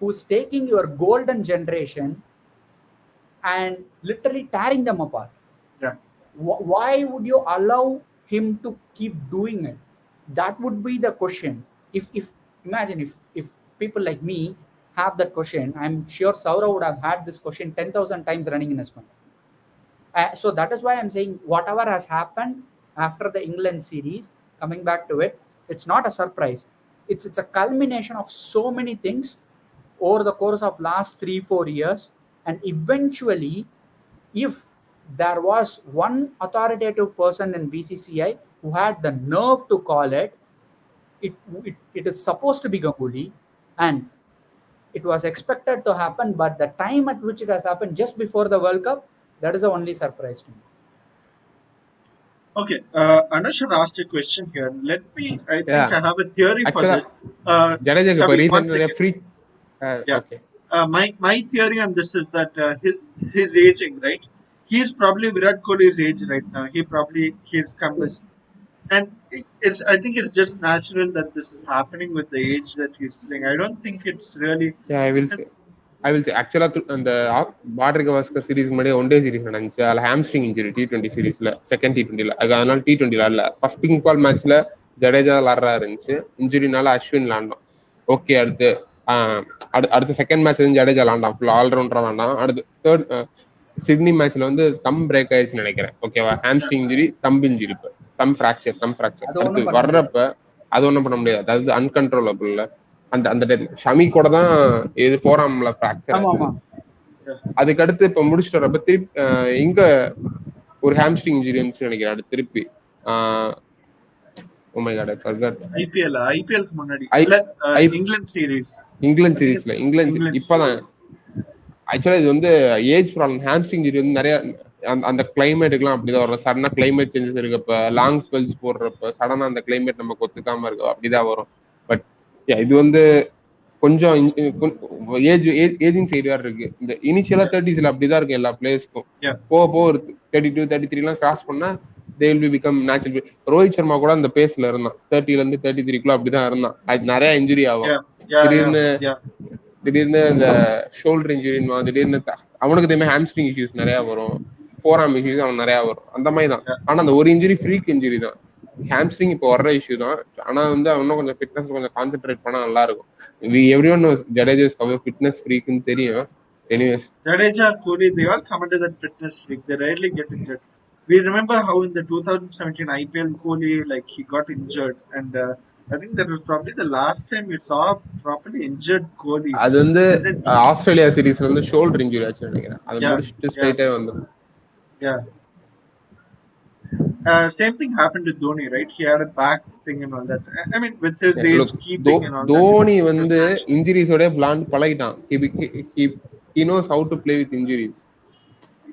who's taking your golden generation and literally tearing them apart. Yeah. Why would you allow him to keep doing it? That would be the question. If imagine if people like me have that question, I'm sure Saurav would have had this question 10,000 times running in his mind. So that is why I'm saying whatever has happened after the England series, coming back to it, it's not a surprise. It's a culmination of so many things over the course of last 3-4 years, and eventually, if there was one authoritative person in BCCI who had the nerve to call it, it is supposed to be Ganguly, and it was expected to happen, but the time at which it has happened just before the World Cup, that is the only surprise to me. Okay, Anusha asked a question here. Let me, I think Yeah, I have a theory for actually, this. Jadejaக்கு இப்போ Kavi, one recent நிறைய second. Free Yeah. Okay. My theory on this is that his aging, right? He's probably Virat Kohli's age right now. He's come with, and it's, I think it's just natural that this is happening with the age that he's playing. I don't think it's really. Yeah, I will say ஆக்சுவலாக அந்த border Gavaskar சீரிஸ்க்கு முன்னாடி one day series நடந்துச்சு. அதில் hamstring injury T20 சீரிஸ்ல second T20ல, அதனால T20 ஆடல. First pink ball மேட்ச்ல ஜடேஜா விளாடுறா இருந்துச்சு, இன்ஜுரினால Ashwin விளாண்டான். Okay, அடுத்த second match வந்து ஜடேஜா விளாண்டான், ஃபுல் ஆல்ரவுண்டரா விளாண்டான். அடுத்து தேர்ட் சிட்னி மேட்ச்ல வந்து தம் பிரேக் ஆயிடுச்சுன்னு நினைக்கிறேன். ஓகேவா, ஹாம்ஸ்ட்ரிங் இன்ஜுரி, தம் இன்ஜுரி, இப்போ தம் ஃபிராக்சர். அது அடுத்து ஒன்றும் பண்ண முடியாது. வர்றப்ப அது ஒன்றும் பண்ண முடியாது, அதாவது அன்கன்ட்ரோலபிள். அந்த அந்த ஷமி கூட தான் இது ஃபோராம்ல ஃபிராக்சர் ஆமா ஆச்சு. ஆமா. அதுக்கடுத்து இப்ப முடிச்சுட்டு வரப்ப திருப்பி இங்க ஒரு ஹாம்ஸ்ட்ரிங் இன்ஜுரி இருந்துச்சு நினைக்கிறேன். அடுத்து திருப்பி oh my God, I forgot. ஐபிஎல்க்கு முன்னாடி இல்ல, England series. England I think it's சீரிஸ்ல, இங்கிலாந்து England இப்பதான். series. ஆக்சுவலா இது வந்து ஏஜ் ப்ராப்ளம். ஹாம்ஸ்ட்ரிங் இன்ஜுரி வந்து நிறைய அந்த கிளைமேட்டுக்குலாம் அப்படிதான் வரும். சடனா கிளைமேட் சேஞ்சஸ் இருக்கப்ப, லாங் ஸ்பெல்ஸ் போடுறப்ப சடனா அந்த கிளைமேட் நமக்கு ஒத்துக்காம இருக்கும், அப்படிதான் வரும். பட் இது வந்து கொஞ்சம் ஏஜிங் சைடு வேற இருக்கு. இந்த இனிஷியலா 30s அப்படிதான் இருக்கும் எல்லா பிளேயர்ஸ்க்கும். Yeah. போக போக ஒரு 32 33 எல்லாம் கிராஸ் பண்ணா they will be become natural. Rohit Sharma கூட அந்த பேஸ்ல இருந்தான், 30ல இருந்து 33க்குள்ள அப்படிதான் இருந்தான். அது நிறைய இன்ஜுரி ஆகும். Yeah. Yeah. திடீர்னு Yeah. திடீர்னு இந்த ஷோல்டர் இன்ஜுரின்னு, திடீர்னு அவனுக்கு இதே ஹாம்ஸ்ட்ரிங் இஷ்யூஸ் நிறைய வரும், ஃபோராம் இஷ்யூஸ் அவன் நிறைய வரும், அந்த மாதிரி தான். Yeah. ஆனா அந்த ஒரு இன்ஜுரி ஃப்ரீக் இன்ஜுரி தான். ஹாம்ஸ்ட்ரிங் இப்போ வர்ற இஷ்யூ தான். ஆனா வந்து இன்னும் கொஞ்சம் ஃபிட்னஸ் கொஞ்சம் கான்சென்ட்ரேட் பண்ணா நல்லா இருக்கும். Everyone knows Jadeja is a fitness freak ன்னு தெரியும். Anyways, Jadeja, Kohli, they all come under that fitness freak. They rarely get injured. We remember how in the 2017 IPL, Kohli, like, he got injured, and I think that was probably the last time we saw a properly injured Kohli. அது வந்து And then Australia சீரீஸ்ல வந்து shoulder injury ஆச்சு நினைக்கிறேன். அதை Yeah. முடிச்சுட்டு ஸ்ட்ரைட்டே வந்துடும். Yeah. Same thing happened with Dhoni, right? He had a back thing and all that. I mean, with his age keeping and all that. Dhoni it was வந்து natural. இன்ஜுரிஸோட விளாண்டு பழகிட்டான். he knows how to play with injuries.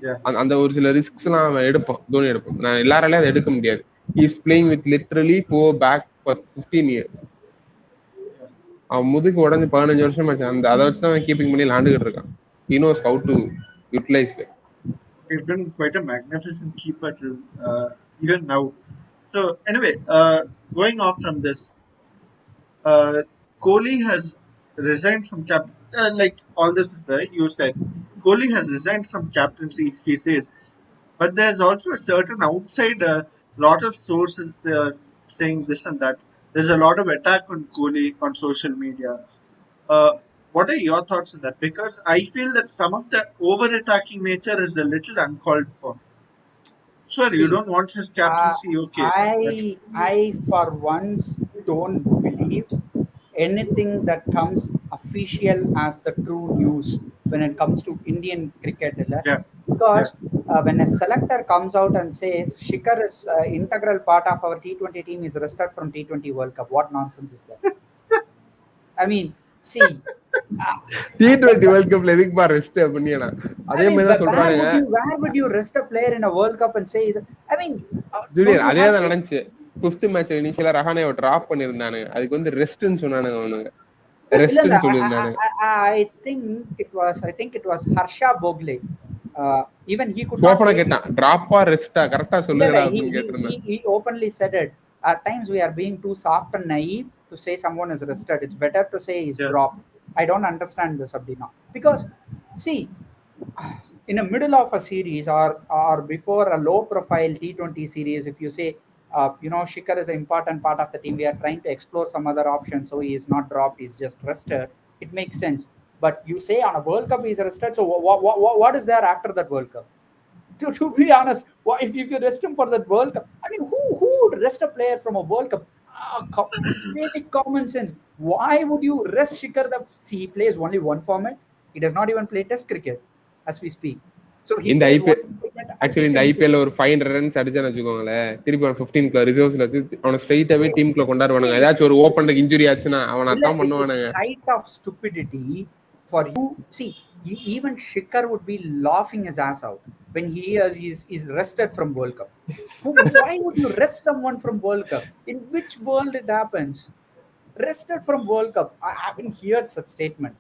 Yeah. அந்த ஒரு சில risks எல்லாம் அவன் எடுப்பான், தோனி எடுப்பான். நான் எல்லாராலையும் அதை எடுக்க முடியாது. he is playing with literally go back for 15 years. அவன் முதுகு உடஞ்சு 15 வருஷம் ஆச்சு. அந்த அதை வச்சு தான் கீப்பிங் பண்ணி விளாண்டுகிட்டு இருக்கான். he knows how to utilize it. He's been quite a magnificent keeper till even now. So anyway, going off from this, Kohli has resigned from like all this is there. You said Kohli has resigned from captaincy. He says, but there's also a certain outside lot of sources saying this and that. There's a lot of attack on Kohli on social media. What are your thoughts on that? Because I feel that some of the over-attacking nature is a little uncalled for. Sure, you See, don't want his captaincy, okay. But I for once don't believe anything that comes official as the true news when it comes to Indian cricket, Yeah, yeah. because when a selector comes out and says Shikhar is integral part of our T20 team is rested from T20 World Cup, what nonsense is that? I mean, see, uh, T20 world கப்ல எதுக்குப்பா rest பண்ணியா? I அதே mean, மாதிரி தான் சொல்றானுங்க. where would you rest a player in a World Cup and say? I mean, don't junior you அதே have தான் to? நடந்துச்சு. 5th மேட்ச் இனிஷியலா ரஹானேவை டிராப் பண்ணிருந்தானுங்க. அதுக்கு வந்து ரெஸ்ட்னு சொன்னானுங்க அவனுங்க. இல்ல இல்ல ரெஸ்ட்னு சொல்லியிருந்தானுங்க. I think it was Harsha Bogle. Even he could not Shobana take it. கேட்டான் டிராப்பா ரெஸ்டா கரெக்டா இல்ல, சொல்லுங்கடா அப்படின்னு கேட்டிருந்தேன். he openly said it. At times we are being too soft and naive to say someone is rested. It's better to say he's Yeah. dropped. I don't understand this Abdina. Because see, in the middle of a series or before a low profile T20 series, if you say Shikhar is an important part of the team, we are trying to explore some other options, so he is not dropped, he's just rested, it makes sense. But you say on a World Cup he's rested, so what is there after that World Cup? To be honest, if you rest him for that World Cup, I mean, who would rest a player from a World Cup? This is basic common sense. Why would you rest Shikhar? See, he plays only one format. He does not even play Test cricket as we speak. So he இந்த plays one IPL cricket and actually இந்த T20 IPL cricket. ஒரு 500 runs அடிச்சான்னு வச்சுக்கோங்களேன், திருப்பி அவன் 15 ரிசர்வ்ஸ்ல அவனை ஸ்ட்ரைட்டாவே டீமுக்குள்ள கொண்டாடுவானுங்க. See, ஏதாச்சும் ஒரு ஓப்பனருக்கு injury ஆச்சுன்னா அவன் அதான் it's பண்ணுவானுங்க. height of stupidity for you. See, even Shikhar would be laughing his ass out when he is rested from World Cup. Why would you rest someone from World Cup? In which world it happens? Rested from World Cup. I haven't heard such statement.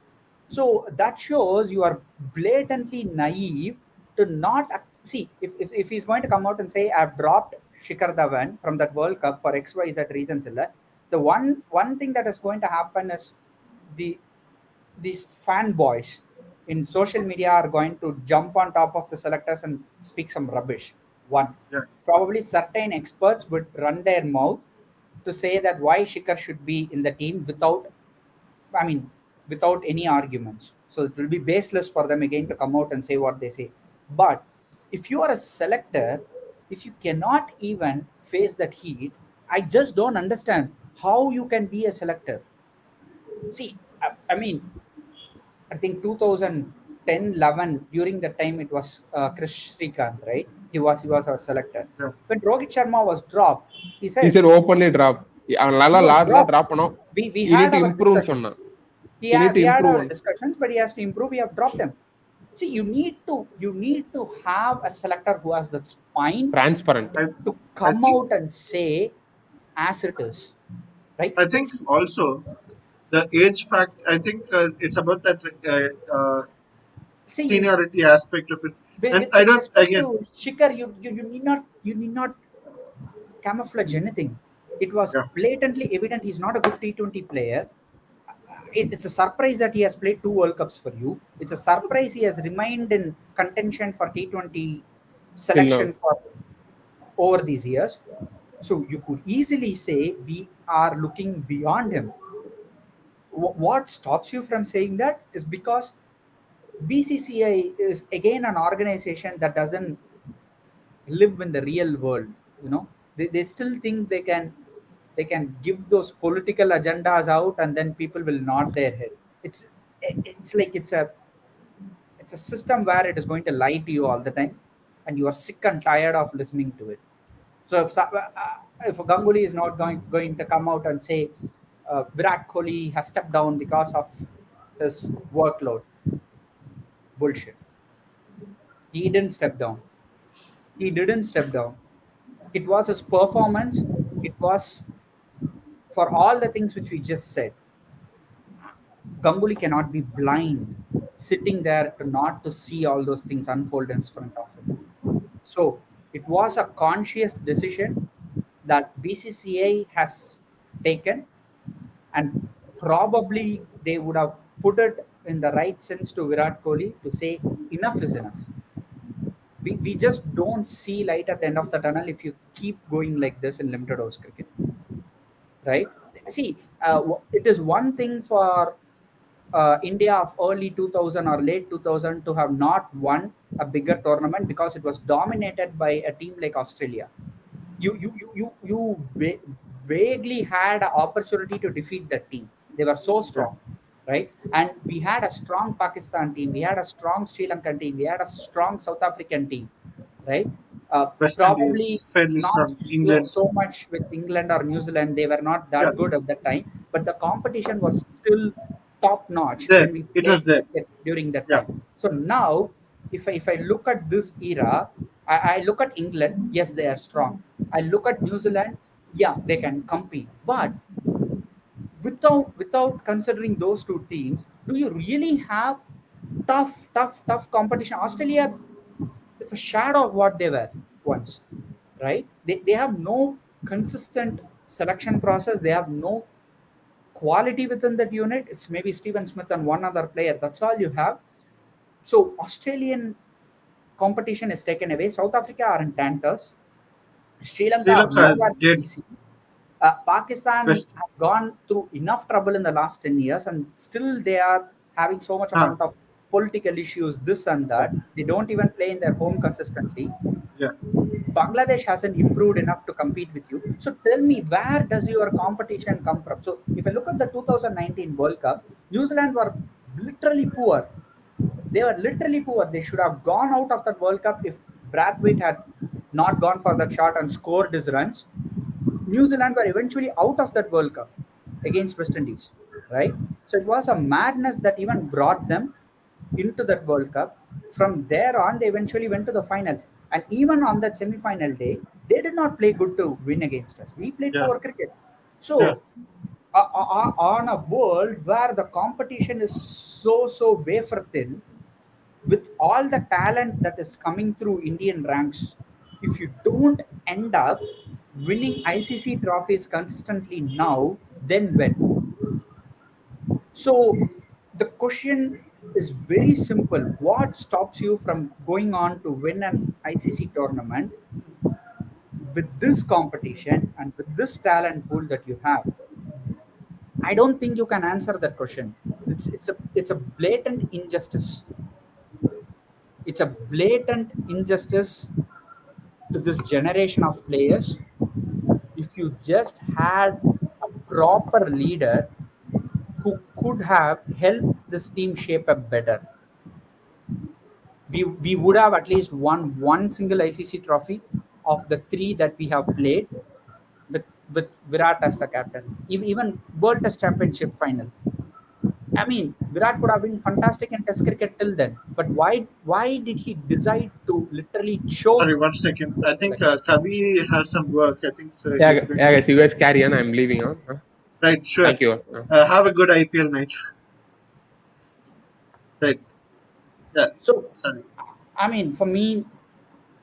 So that shows you are blatantly naive to not see if he's going to come out and say I've dropped Shikhar Dhawan from that World Cup for XYZ reasons. The one thing that is going to happen is the these fanboys in social media are going to jump on top of the selectors and speak some rubbish. One, Yeah. probably certain experts would run their mouth to say that why Shikhar should be in the team I mean, without any arguments. So it will be baseless for them again to come out and say what they say. But if you are a selector, if you cannot even face that heat, I just don't understand how you can be a selector. See, I mean, I think 2010, 11, during that time it was Krish Srikanth, right? He was our selector. Yeah. When Rohit Sharma was dropped, he He said said openly drop. அவன் he நல்லா was லார்ட்ல dropped. Drop பண்ணோம். We You need had to our improve discussions. சொன்னான். You need to We had improve our on. discussions, but he has to improve. We have dropped him. See, you need to have a selector who has that spine Transparent. I, to I come think out and say as it is, right? I think See, also the age fact. I think it's about that see, seniority aspect of it. And I with don't respect to again. Shikhar, you need not camouflage anything. It was Yeah. blatantly evident he's not a good T20 player. It's a surprise that he has played 2 World Cups for you. It's a surprise he has remained in contention for T20 Till now. selection for over these years. So you could easily say we are looking beyond him. What stops you from saying that is because BCCI is again an organization that doesn't live in the real world. They still think they can give those political agendas out and then people will nod their head. It's like it's a system where it is going to lie to you all the time and you are sick and tired of listening to it. So if Ganguly is not going to come out and say Virat Kohli has stepped down because of his workload, bullshit. He didn't step down he didn't step down It was his performance. It was for all the things which we just said. Ganguly cannot be blind, sitting there to not to see all those things unfold in front of him. So it was a conscious decision that BCCI has taken, and probably they would have put it in the right sense to Virat Kohli to say enough is enough. We just don't see light at the end of the tunnel if you keep going like this in limited overs cricket, right? See, it is one thing for India of early 2000 or late 2000 to have not won a bigger tournament because it was dominated by a team like Australia. You vaguely had an opportunity to defeat that team. They were so Yeah. strong. right? And we had a strong Pakistan team, we had a strong Sri Lankan team, we had a strong South African team, right? West Probably Indies fairly not strong. so, England, so much with England or New Zealand. They were not yeah, that good at that time, but the competition was still top notch there. when we It was played there. cricket during that Yeah, time. So now, if I look at this era, I look at England. Yes, they are strong. I look at New Zealand. Yeah, they can compete, but without considering those two teams, do you really have tough competition? Australia is a shadow of what they were once, right? They have no consistent selection process. They have no quality within that unit. It's maybe Steven Smith and one other player. That's all you have. So Australian competition is taken away. South Africa are in Tanters. Sri Lanka Sri are Lanka is nowhere dead. easy. Pakistan West, have gone through enough trouble in the last 10 years, and still they are having so much huh? amount of political issues, this and Yeah, that. They don't even play in their home consistently. yeah. Bangladesh hasn't improved enough to compete with you. So tell me, where does your competition come from? So if I look at the 2019 World Cup, New Zealand were literally poor. They were literally poor. They should have gone out of that World Cup if Brathwaite had not gone for that shot and scored his runs. New Zealand were eventually out of that World Cup against West Indies, right? So it was a madness that even brought them into that World Cup. From there on, they eventually went to the final. And even on that semi-final day, they did not play good to win against us. We played Yeah, poor cricket. yeah. So on a world where the competition is so wafer thin, with all the talent that is coming through Indian ranks, if you don't end up winning ICC trophies consistently now, then when? So the question is very simple. What stops you from going on to win an ICC tournament with this competition and with this talent pool that you have? I don't think you can answer that question. It's a blatant injustice. It's a blatant injustice to this generation of players. If you just had a proper leader who could have helped this team shape up better, we would have at least won one single ICC trophy of the three that we have played with Virat as the captain. Even World Test Championship final. I mean, Virat could have been fantastic in Test cricket till then, but why did he decide to literally Sorry, choke one second. the I think selection? Kavi has some work. I think so Yeah, he's going yeah, to. guys, you guys carry on. I'm leaving on. Right, sure. Thank you. Have a good IPL night. Right. Yeah. So, Sorry. I mean, for me,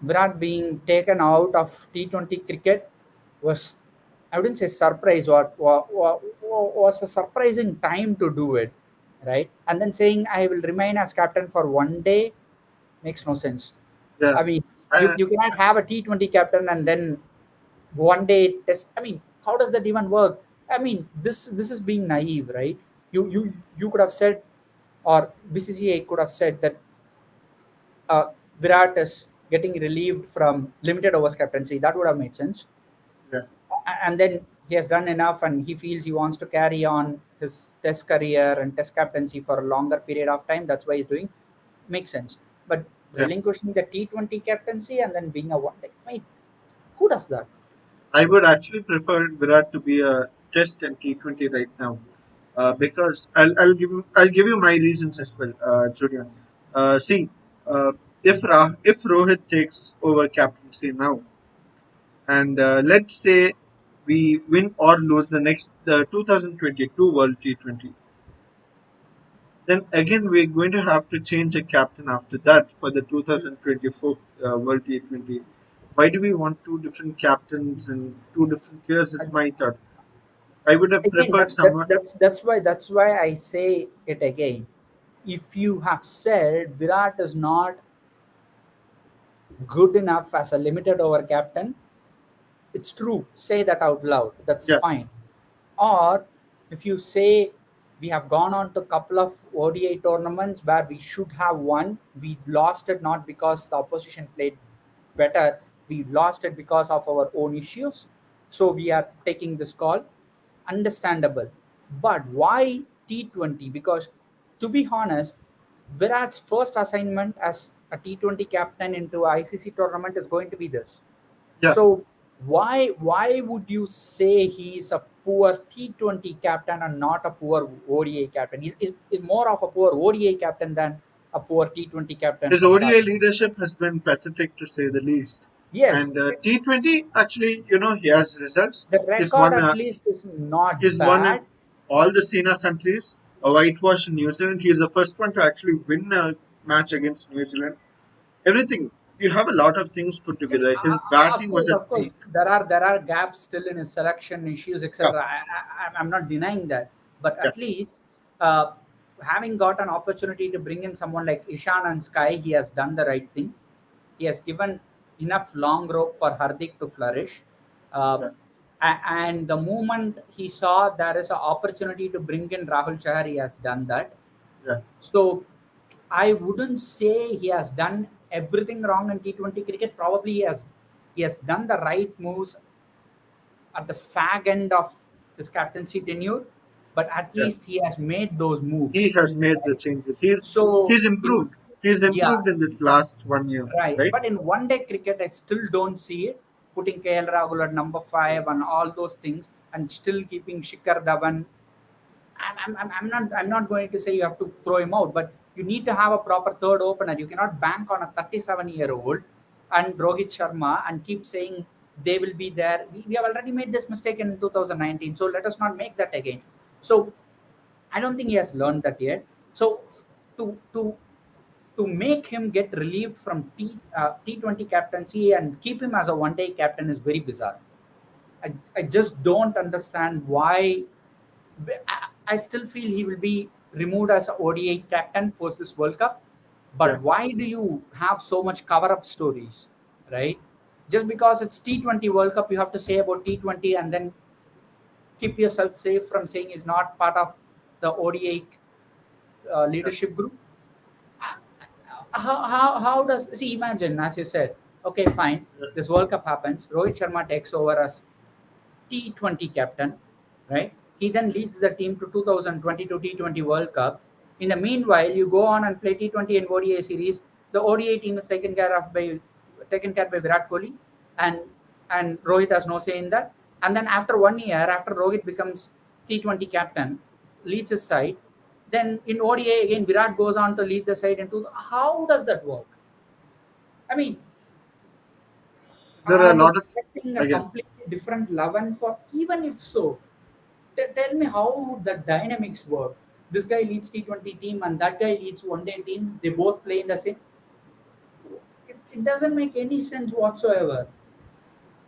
Virat being taken out of T20 cricket was, I wouldn't say surprise, was a surprising time to do it, right? And then saying I will remain as captain for one day makes no sense. Yeah. I mean, you, I, you cannot have a T20 captain and then one day test. I mean, how does that even work? I mean, this is being naive, right? You could have said, or BCCI could have said that Virat is getting relieved from limited overs captaincy. That would have made sense. yeah. And then he has done enough and he feels he wants to carry on his test career and test captaincy for a longer period of time. That's why he's doing. Makes sense. But Yeah. relinquishing the T20 captaincy and then being a one day. I mean, who does that? I would actually prefer Virat to be a Test and T20 right now, because I'll give you my reasons as well, Julian. See, uh, if Rohit takes over captaincy now, and let's say we win or lose the 2022 World T20, then again we're going to have to change a captain after that for the 2024 World T20. Why do we want two different captains and two different players? Is my thought. I would have Again, preferred someone. that's why I say it again. If you have said Virat is not good enough as a limited over captain, it's true. Say that out loud. That's Yeah, fine. Or if you say we have gone on to a couple of ODI tournaments where we should have won, we lost it not because the opposition played better, we lost it because of our own issues. So we are taking this call. Understandable. But why T20, because to be honest, Virat's first assignment as a T20 captain into ICC tournament is going to be this. Yeah. So why would you say he's a poor T20 captain and not a poor ODI captain? He's more of a poor ODI captain than a poor T20 captain His for ODI starting. leadership has been pathetic to say the least. Yes, And T20, actually, he has results. the He's record won. at least is not He's won bad. in all the SENA countries. A whitewash in New Zealand. He's the first one to actually win a match against New Zealand. Everything. You have a lot of things put See, together. His batting was at of course, peak. there are gaps still in his selection issues, Yeah, etc. I'm not denying that, but yeah, at least uh, having got an opportunity to bring in someone like Ishan and Sky, he has done the right thing. He has given enough long rope for Hardik to flourish. Uh, yeah, and the moment he saw there is an opportunity to bring in Rahul Chahar, he has done that. yeah, So I wouldn't say he has done everything wrong in T20 cricket. Probably he has done the right moves at the fag end of his captaincy tenure, but at yeah. least he has made those He moves. has made the Right? changes. He's So he's in improved. He's yeah, improved in this last 1 year, right. right? But in one day cricket, I still don't see it. Putting KL Rahul at number five and all those things, and still keeping Shikhar Dhawan. I'm not going to say you have to throw him out, but you need to have a proper third opener. You cannot bank on a 37-year-old and Rohit Sharma and keep saying they will be there. We have already made this mistake in 2019, so let us not make that again. So I don't think he has learned that yet. So to to to make him get relieved from T20 captaincy and keep him as a one-day captain is very bizarre. I just don't understand why. I still feel he will be removed as a ODI captain post this World Cup. Yeah. But why do you have so much cover-up stories, right? Just because it's T20 World Cup, you have to say about T20 and then keep yourself safe from saying he's not part of the ODI Yeah. leadership group. How does, see, imagine, as you said, okay, fine, Yeah. this World Cup happens, Rohit Sharma takes over as T20 captain, right? He then leads the team to 2022 T20 World Cup. In the meanwhile, you go on and play T20 and ODI series. The ODI team is taken care by Virat Kohli, and Rohit has no say in that. And then after 1 year, after Rohit becomes T20 captain, leads his side, then in ODI again Virat goes on to lead the side into. How does that work? I mean, There are are a we lot of expecting a again. completely different 11 for, even if so, tell me how would the dynamics work? This guy leads T20 team and that guy leads one day team. They both play in the same. It doesn't make any sense whatsoever.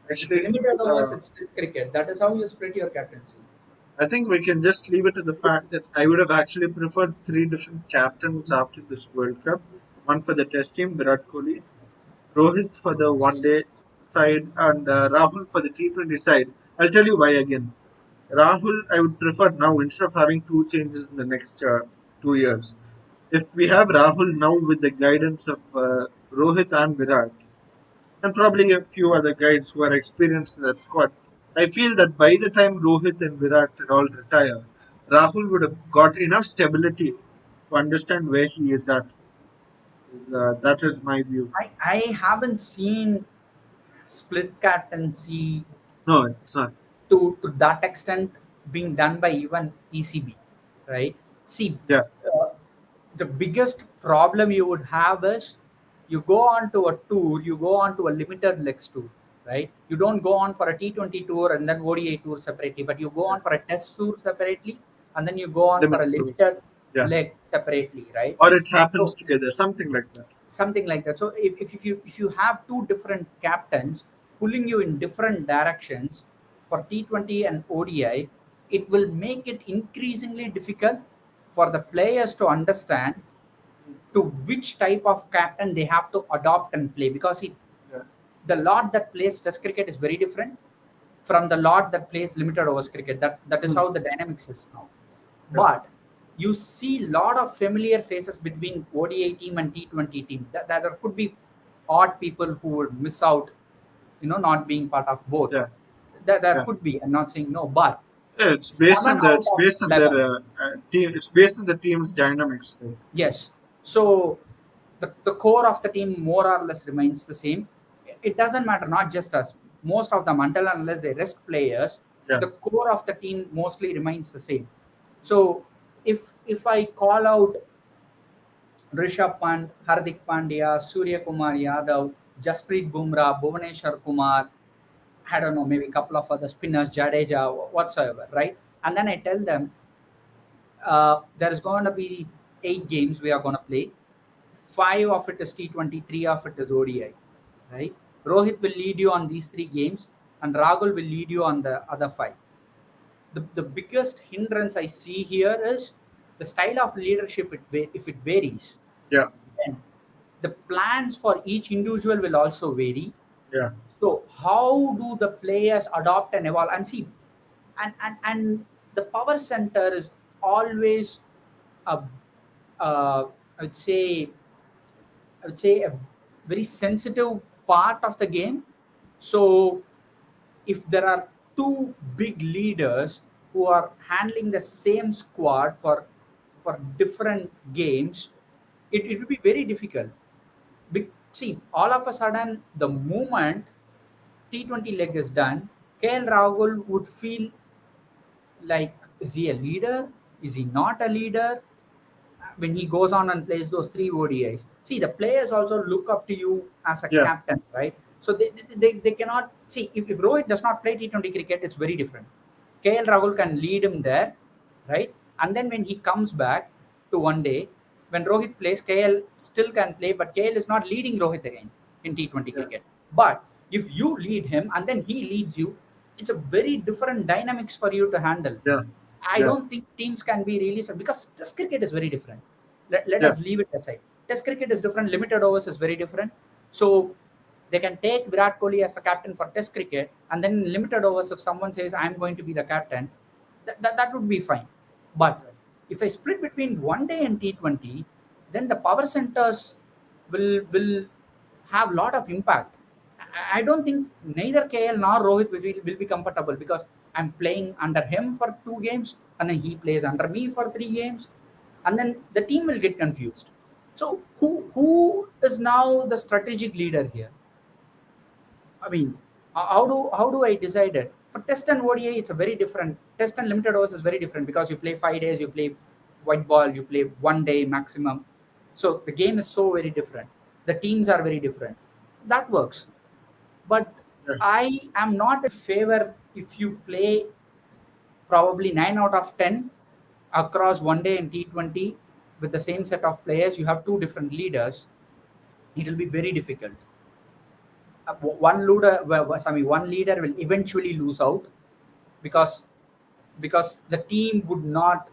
It's Actually, limited overs. uh, It's Test cricket. That is how you split your captaincy. I think we can just leave it to the fact that I would have actually preferred three different captains after this World Cup. One for the Test team, Virat Kohli, Rohit for the one day side, and Rahul for the T20 side. I'll tell you why again. Rahul, I would prefer now instead of having two changes in the next 2 years. If we have Rahul now with the guidance of Rohit and Virat, and probably a few other guys who are experienced in that squad, I feel that by the time Rohit and Virat and all retire, Rahul would have got enough stability to understand where he is at. That is my view. I haven't seen split captaincy No, it's not. to that extent being done by even ECB, right? See, Yeah, uh, the biggest problem you would have is you go on to a tour, you go on to a limited legs tour, right? You don't go on for a T20 tour and then ODI tour separately, but you go yeah. on for a test tour separately and then you go on for a Limit rules. limited Yeah. leg separately, right? Or it happens So together, something like that. something like that. So if you have two different captains pulling you in different directions for T20 and ODI, it will make it increasingly difficult for the players to understand to which type of captain they have to adopt and play, because Yeah. the lot that plays test cricket is very different from the lot that plays limited overs cricket. That is Hmm. how the dynamics is now. Yeah. But you see a lot of familiar faces between ODI team and T20 team. That there could be odd people who would miss out, not being part of both. Yeah. There Yeah. could be. I'm not saying no, but Yeah, Seven out it's of based on their 11. team. It's based on the team's dynamics. Right? Yes. So the core of the team more or less remains the same. It doesn't matter, not just us. Most of them, until and unless they rest players, Yeah, the core of the team mostly remains the same. So if I call out Rishabh Pant, Hardik Pandya, Surya Kumar Yadav, Jasprit Bumrah, Bhuvaneshwar Kumar, I don't know, maybe a couple of other spinners, Jadeja, whatsoever, right? And then I tell them there's going to be 8 games we are going to play. 5 of it is T20, 3 of it is ODI, right? Rohit will lead you on these 3 games, and Rahul will lead you on the other 5. The biggest hindrance I see here is the style of leadership. If it varies, yeah, then the plans for each individual will also vary. yeah, So how do the players adopt and evolve? And see, and the power center is always a, I would say, a very sensitive part of the game. So if there are two big leaders who are handling the same squad for different games, it will be very difficult. See, all of a sudden, the moment T20 leg is done, KL Rahul would feel like, is he a leader? Is he not a leader? When he goes on and plays those 3 ODIs. See, the players also look up to you as a yeah, captain, right? So they cannot see if Rohit does not play T20 cricket, it's very different. KL Rahul can lead him there, right? And then when he comes back to one day, when Rohit plays, KL still can play, but KL is not leading Rohit again in T20 yeah, cricket. But if you lead him and then he leads you, it's a very different dynamics for you to handle. yeah, I yeah, don't think teams can be really because Test cricket is very different. Let yeah, us leave it aside. Test cricket is different. Limited overs is very different. So they can take Virat Kohli as a captain for Test cricket, and then in limited overs, if someone says I'm going to be the captain, that would be fine. But if I split between one day and T20, then the power centers will have a lot of impact. I don't think neither KL nor Rohit will be comfortable because I'm playing under him for 2 games and then he plays under me for 3 games, and then the team will get confused. So who is now the strategic leader here? I mean, how do I decide it? For Test and ODI, it's a very different. Test and limited overs is very different because you play 5 days, you play white ball, you play one day maximum. So the game is so very different. The teams are very different. So that works. But yeah. I am not in favor if you play probably 9 out of 10 across one day and T20 with the same set of players. You have two different leaders. It will be very difficult. One leader will eventually lose out because the team would not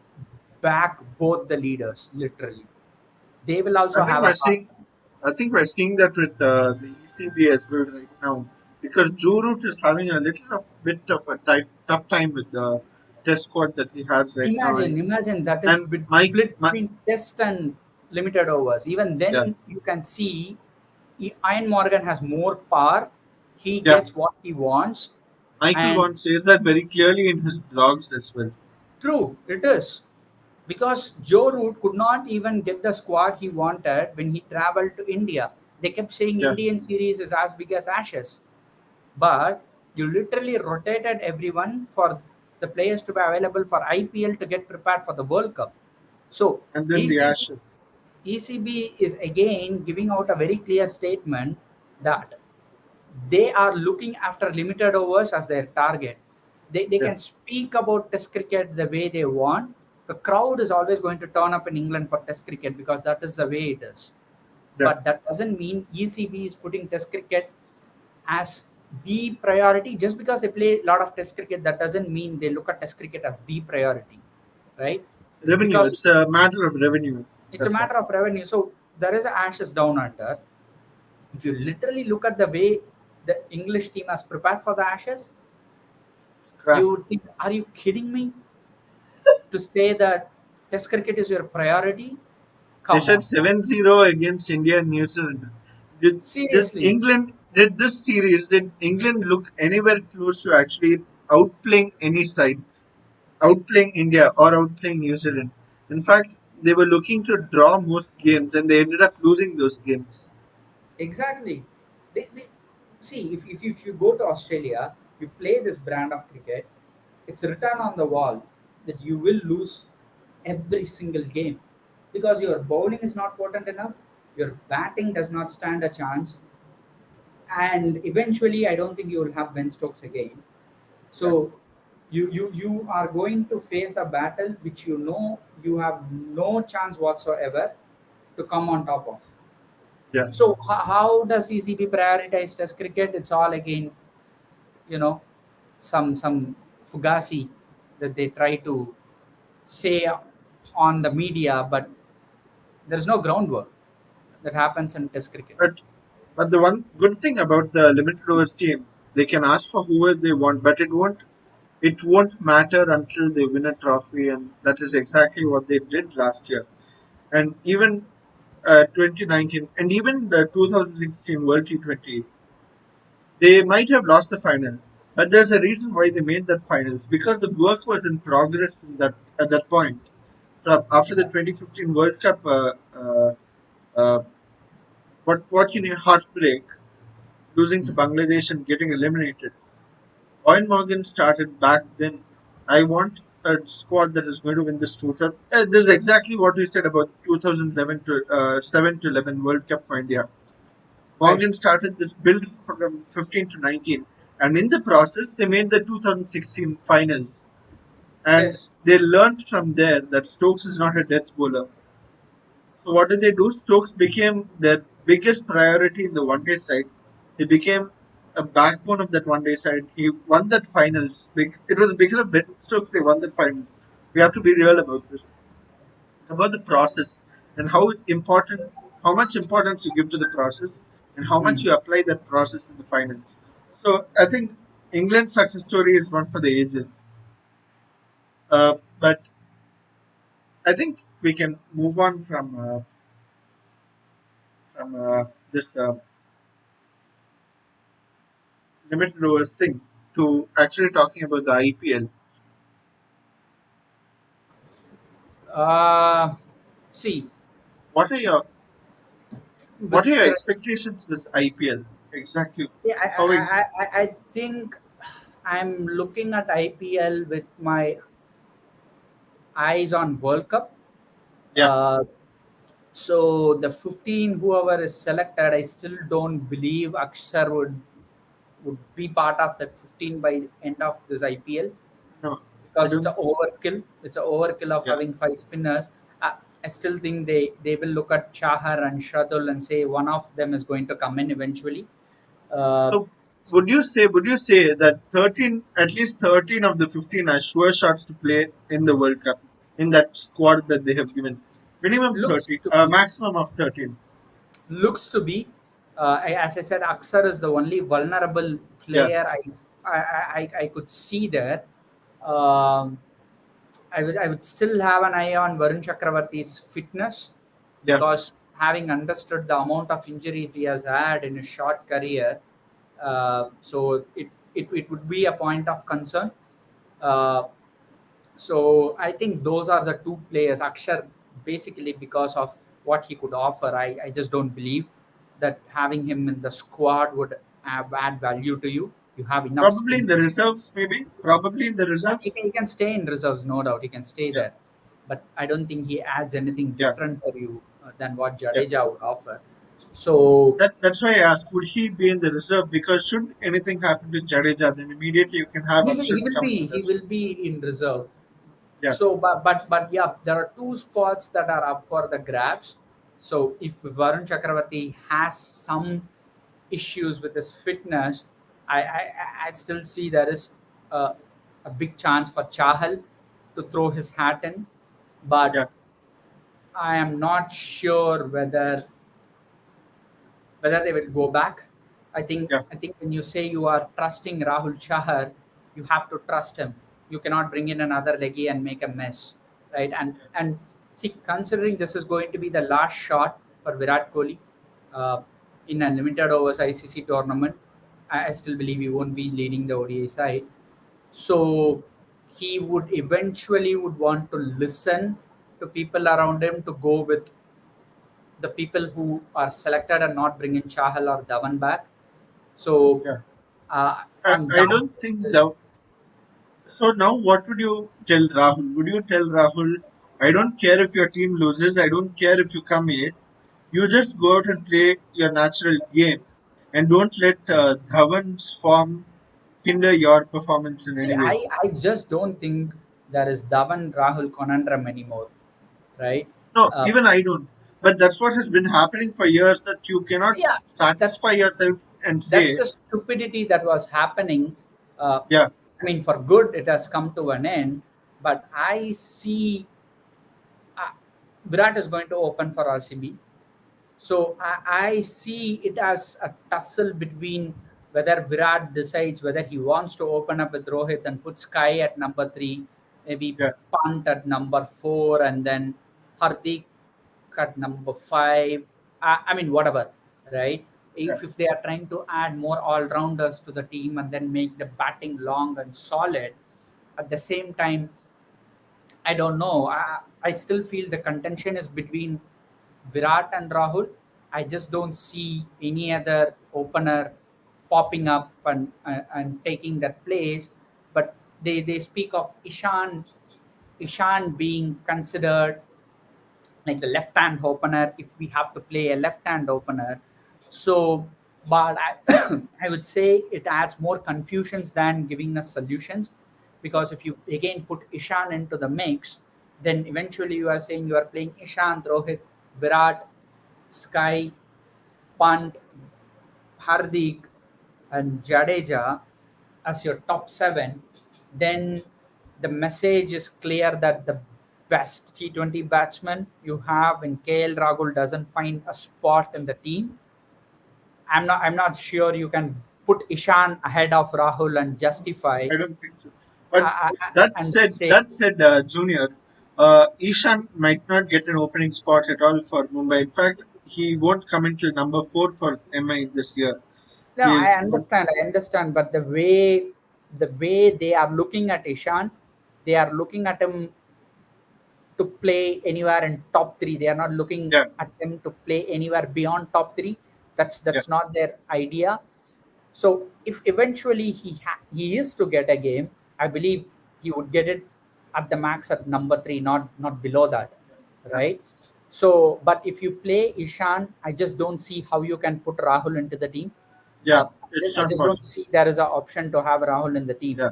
back both the leaders literally. They will I also think have a we're hard seeing, time. I think we're seeing that with the ECB as well right now because Jurut is having a bit of a tough time with the test squad that he has right now, Imagine that is and split between test and limited overs. Even yeah, then, you can see Ian Morgan has more power. He yeah, gets what he wants, Michael and Vaughan says that very clearly in his blogs as well. true it is because Joe Root could not even get the squad he wanted when he traveled to India. They kept saying Yeah, Indian series is as big as Ashes, but you literally rotated everyone for the players to be available for IPL to get prepared for the World Cup. So and then the ECB Ashes. ECB is again giving out a very clear statement that they are looking after limited overs as their target. They Yeah, can speak about Test cricket the way they want. The crowd is always going to turn up in England for Test cricket because that is the way it is. yeah. But that doesn't mean ECB is putting Test cricket as the priority. Just because they play a lot of Test cricket, that doesn't mean they look at Test cricket as the priority, right? Revenue. Because It's a matter of revenue. it's a That's all. matter of revenue. So there is a Ashes down under. If you literally look at the way the English team has prepared for the Ashes, Crap. you would think, are you kidding me? To say that Test cricket is your priority? They Come said on. 7-0 against India and New Zealand. Seriously. Did this series, did England look anywhere close to actually outplaying any side? outplaying India or outplaying New Zealand. In fact, they were looking to draw most games and they ended up losing those games. Exactly. They see if you go to Australia, you play this brand of cricket, it's written on the wall that you will lose every single game because your bowling is not potent enough, your batting does not stand a chance, and eventually I don't think you will have Ben Stokes again. Yeah, So you are going to face a battle which you know you have no chance whatsoever to come on top of. yeah. So how does ECB prioritize Test cricket? It's all again, you know, some fugazi that they try to say on the media, but there's no groundwork that happens in Test cricket. But but the one good thing about the limited overs team, they can ask for whoever they want, but it won't matter until they win a trophy, and that is exactly what they did last year. And even 2019, and even the 2016 World T20, they might have lost the final, but there's a reason why they made that finals because the work was in progress in that at that point. After the 2015 World Cup, uh, what you need heartbreak, losing to Mm. Bangladesh and getting eliminated. Owen Morgan started back then. I want a squad that is going to win this 2000. This is exactly what we said about 2011 to 7 to 11 World Cup for India. Right. Morgan started this build from 15 to 19, and in the process, they made the 2016 finals. And Yes. they learned from there that Stokes is not a death bowler. So what did they do? Stokes became their biggest priority in the one day side. He became a backbone of that one day side. He won that finals. It was because of Ben Stokes they won that finals. We have to be real about this. About the process and how much importance you give to the process and how much Mm. you apply that process in the final. So I think England's success story is one for the ages. But I think we can move on from this limited overs thing to actually talking about the IPL. Uh, See, What are your with what are your cri- expectations this IPL exactly? see, How I think I'm looking at IPL with my eyes on World Cup. yeah, Uh, so the 15 whoever is selected, I still don't believe Akshar would be part of that 15 by end of this IPL no, I because it's don't. a overkill. It's a overkill of Yeah. having five spinners. I still think they will look at Chahar and Shradul and say one of them is going to come in eventually. Uh, So would you say that 13 at least 13 of the 15 are sure shots to play in the World Cup in that squad that they have given? Minimum looks 30, to be maximum of 13. looks to be as I said, Aksar is the only vulnerable Yeah, player I could see there. Um, I would still have an eye on Varun Chakravarti's fitness yeah. because having understood the amount of injuries he has had in his short career, so it would be a point of concern. Uh, so I think those are the two players. Akshar, basically because of what he could offer, I just don't believe that having him in the squad would add value to you. You have enough Probably in the spinners. reserves, maybe. Probably in the Yeah, reserves. he can stay in reserves, no doubt. He can stay Yeah, there, but I don't think he adds anything yeah, different for you than what yeah. Jadeja would offer. So That's why I asked, would he be in the reserve? Because should anything happen to Jadeja, then immediately you can have he Akshar will come be from he that will squad. be in reserve. Yeah, So, but yeah, there are two spots that are up for the grabs. So if Varun Chakravarti has some issues with his fitness, I still see there is a, a big chance for Chahal to throw his hat in, but yeah, I am not sure whether they will go back. yeah, I think when you say you are trusting Rahul Chahar, you have to trust him. You cannot bring in another leggy and make a mess, right? yeah. And see, considering this is going to be the last shot for Virat Kohli uh, in a limited overs ICC tournament, I still believe he won't be leading the ODI side. So he would eventually would want to listen to people around him to go with the people who are selected and not bringing Chahal or Dhawan back. So Yeah. I'm I down don't think with this. the. So now, what would you tell Rahul? Would you tell Rahul, I don't care if your team loses, I don't care if you come eighth, you just go out and play your natural game, and don't let Dhawan's form hinder your performance in See, any way. I just don't think there is Dhawan Rahul conundrum anymore, right? No, Uh, even I don't. But that's what has been happening for years, that you cannot yeah, that's satisfy yourself and that's say, the stupidity that was happening. Uh, yeah, I mean, for good, it has come to an end. But I see uh, Virat is going to open for RCB. So I see it as a tussle between whether Virat decides whether he wants to open up with Rohit and put Sky at number three, maybe yeah, Pant at number four, and then Hardik at number five. I mean, whatever, right? yeah, If they are trying to add more all rounders to the team and then make the batting long and solid, at the same time, I don't know. I still feel the contention is between Virat and Rahul. I just don't see any other opener popping up and taking that place. But they speak of Ishan being considered like the left hand opener if we have to play a left hand opener. So, but I would say it adds more confusions than giving us solutions, because if you again put Ishan into the mix, then eventually you are saying you are playing Ishan, Rohit, Virat, Sky, Pant, Hardik, and Jadeja as your top seven, then the message is clear that the best T20 batsman you have in KL Rahul doesn't find a spot in the team. I'm not sure you can put Ishan ahead of Rahul and justify I don't think so. But and say, that said, Junior, Ishan might not get an opening spot at all for Mumbai. In fact, he won't come until number four for MI this year. no, He I is, understand, but the way they are looking at Ishan, they are looking at him to play anywhere in top three. They are not looking yeah, at him to play anywhere beyond top three. yeah, That's not their idea. So if eventually he is to get a game, I believe he would get it at the max at number three, not below that, yeah, right? So, but if you play Ishan, I just don't see how you can put Rahul into the team. yeah. Just, It's I not just don't possible. see there is an option to have Rahul in the team. Yeah,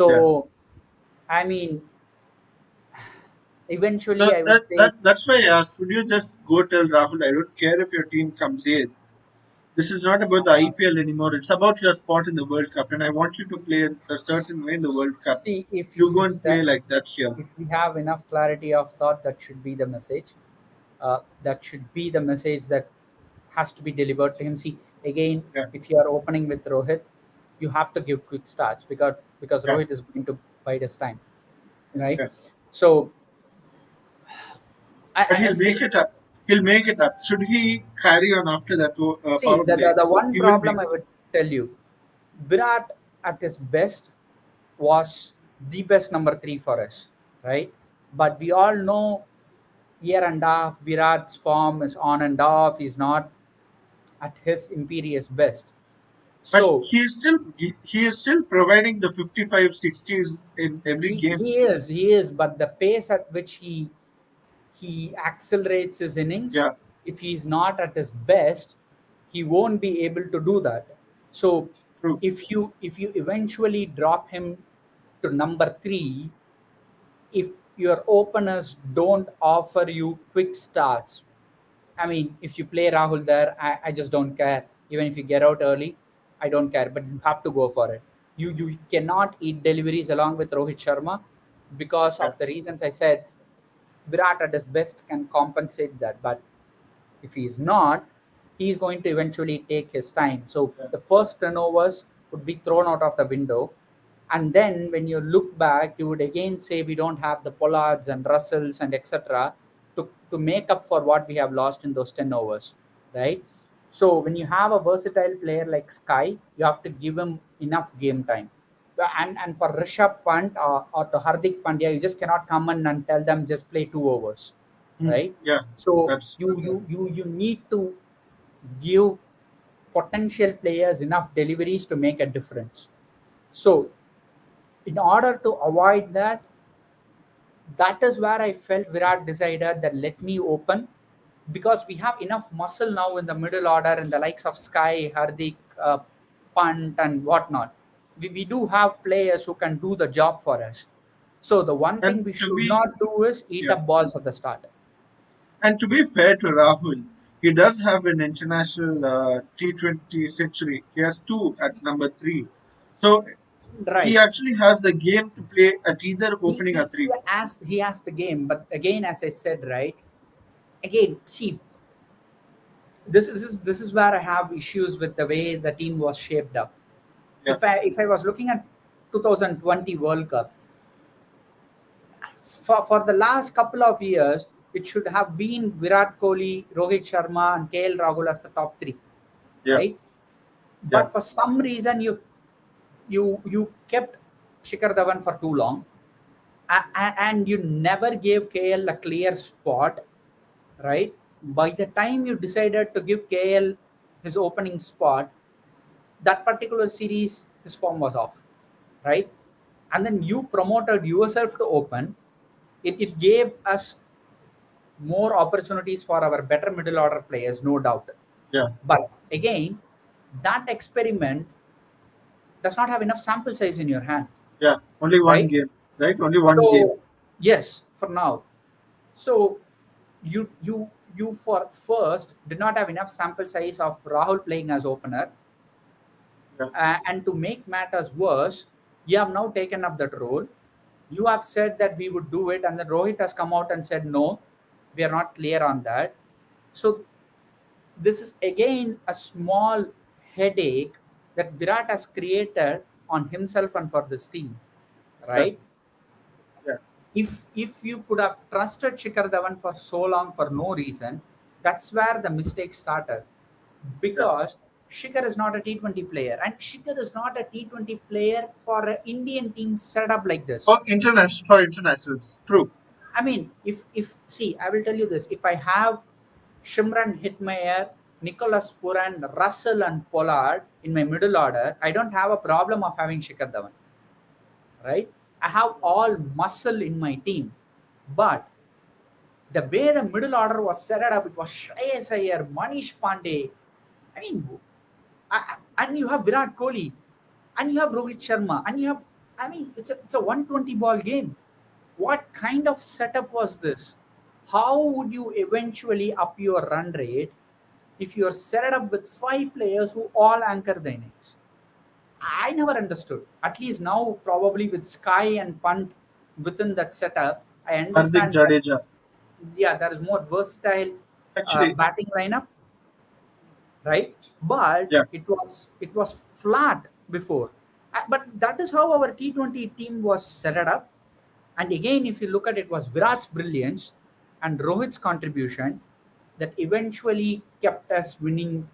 yeah. So, I mean, eventually, So I would say, that's why I asked. Would you just go tell Rahul, I don't care if your team comes eighth. This is not about the uh, IPL anymore. It's about your spot in the World Cup, and I want you to play a certain way in the World Cup. see if You if go if and play that like that here. if we have enough clarity of thought, that should be the message. That should be the message that has to be delivered to him. See, again, Yeah, if you are opening with Rohit, you have to give quick starts because yeah, Rohit is going to bide his time, right? yeah. So But I he'll still make it up. He'll make it up. Should he carry on after that see power play? the one He will problem make I it. would tell you, Virat at his best was the best number three for us, right? But we all know year and a half, Virat's form is on and off. He's not at his imperious best. But So he is still providing the 55 60s in every game. he is, but the pace at which he accelerates his innings, Yeah, if he's not at his best, he won't be able to do that. So true. if you eventually drop him to number three, if your openers don't offer you quick starts, I mean, if you play Rahul there, I just don't care. Even if you get out early, I don't care. But you have to go for it. You cannot eat deliveries along with Rohit Sharma because Yeah, of the reasons I said. Virat at his best can compensate that, but if he's not, he's going to eventually take his time. So yeah, the first 10 overs would be thrown out of the window. And then when you look back, you would again say we don't have the Pollards and Russells and etc. To make up for what we have lost in those 10 overs, right? So when you have a versatile player like Sky, you have to give him enough game time. And for Rishabh Pant or to Hardik Pandya, you just cannot come in and tell them just play 2 overs, Mm. right? Yeah, So that's you need to give potential players enough deliveries to make a difference. So in order to avoid that, that is where I felt Virat decided that let me open, because we have enough muscle now in the middle order in the likes of Sky, Hardik, Pant, and whatnot. We do have players who can do the job for us. So the one and thing we to should be not do is eat yeah, up balls at the start. and to be fair to Rahul, he does have an international T20 century. He has two at number three, so he Right. actually has the game to play at either He, opening or he, three. he has the game, but again, as I said, right, again, see, this is where I have issues with the way the team was shaped up. Yeah, If I was looking at 2020 World Cup, for the last couple of years, it should have been Virat Kohli, Rohit Sharma, and KL Rahul as the top three, yeah, right? yeah, But for some reason, you kept Shikhar Dhawan for too long, and you never gave KL a clear spot, right? By the time you decided to give KL his opening spot, that particular series his form was off, right? And then you promoted yourself to open. It gave us more opportunities for our better middle order players, no doubt. yeah, But again, that experiment does not have enough sample size in your hand, yeah. Only one right? game, right? Only one game. So yes, for now. So you for first did not have enough sample size of Rahul playing as opener, Yeah, and to make matters worse, you have now taken up that role. You have said that we would do it, and then Rohit has come out and said no, we are not clear on that. So this is again a small headache that Virat has created on himself and for this team, yeah, right? yeah, If you could have trusted Shikhar Dhawan for so long for no reason, that's where the mistake started. yeah. Because Shikhar is not a T20 player, and Shikhar is not a T20 player for an Indian team set up like this. For internationals, true. I mean, if see, I will tell you this: if I have Shimran Hitmayer, Nicholas Puran, Russell, and Pollard in my middle order, I don't have a problem of having Shikhar Dhawan, right? I have all muscle in my team, but the way the middle order was set up, it was Shreyas Iyer, Manish Pandey. I mean, and you have Virat Kohli, and you have Rohit Sharma, and you have, I mean, it's a 120 ball game. What kind of setup was this? How would you eventually up your run rate if you're set up with five players who all anchor the innings? I never understood. At least now, probably with Sky and Punt within that setup, I Hardik understand that Jadeja. yeah, there is more versatile Actually, batting lineup, right? But yeah, it was flat before. But that is how our T20 team was set up. And again, if you look at it, was Virat's brilliance and Rohit's contribution that eventually kept us winning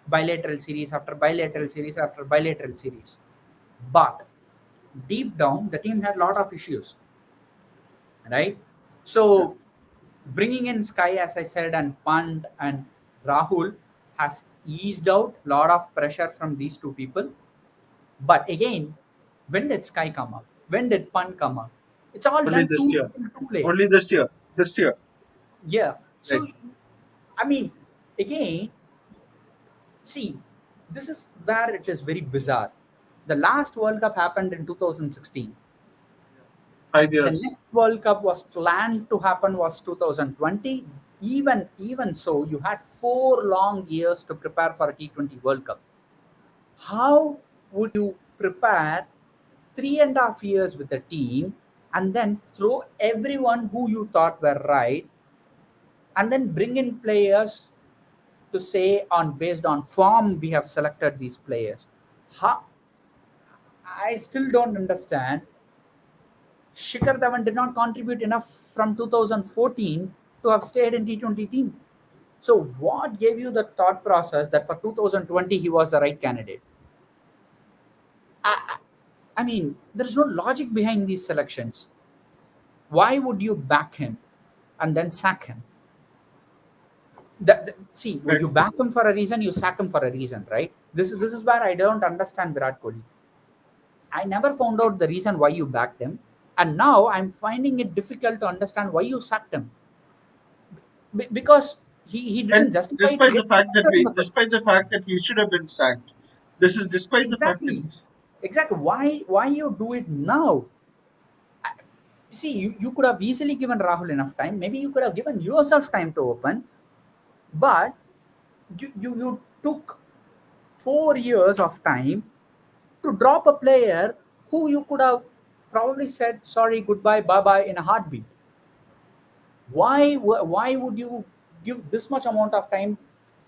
bilateral series after bilateral series after bilateral series. But deep down, the team had a lot of issues, right? yeah. So bringing in Sky, as I said, and Pant and Rahul has eased out a lot of pressure from these two people. But again, when did Sky come up? When did Pant come up? It's all Only done this too year. little too late. Only this year. This year. Yeah. Right. So, I mean, again, see, this is where it is very bizarre. The last World Cup happened in 2016. 5 years. The next World Cup was planned to happen was 2020. Even so, you had 4 long years to prepare for a T20 World Cup. How would you prepare 3.5 years with a team and then throw everyone who you thought were right and then bring in players to say on based on form we have selected these players? How, I still don't understand. Shikhar Dhawan did not contribute enough from 2014 to have stayed in T20 team. So what gave you the thought process that for 2020 he was the right candidate? I mean, there's no logic behind these selections. Why would you back him and then sack him? See, you Right. back him for a reason, you sack him for a reason, right? This is where I don't understand Virat Kohli. I never found out the reason why you backed him, and now I'm finding it difficult to understand why you sacked him. Because he And didn't justify to despite the get fact that selected in the first. despite the fact that he should have been sacked, this is despite the fact that Exactly, exactly. Why you do it now? See, you could have easily given Rahul enough time. Maybe you could have given yourself time to open, but you took 4 years of time to drop a player who you could have probably said sorry, goodbye, bye bye in a heartbeat. Why would you give this much amount of time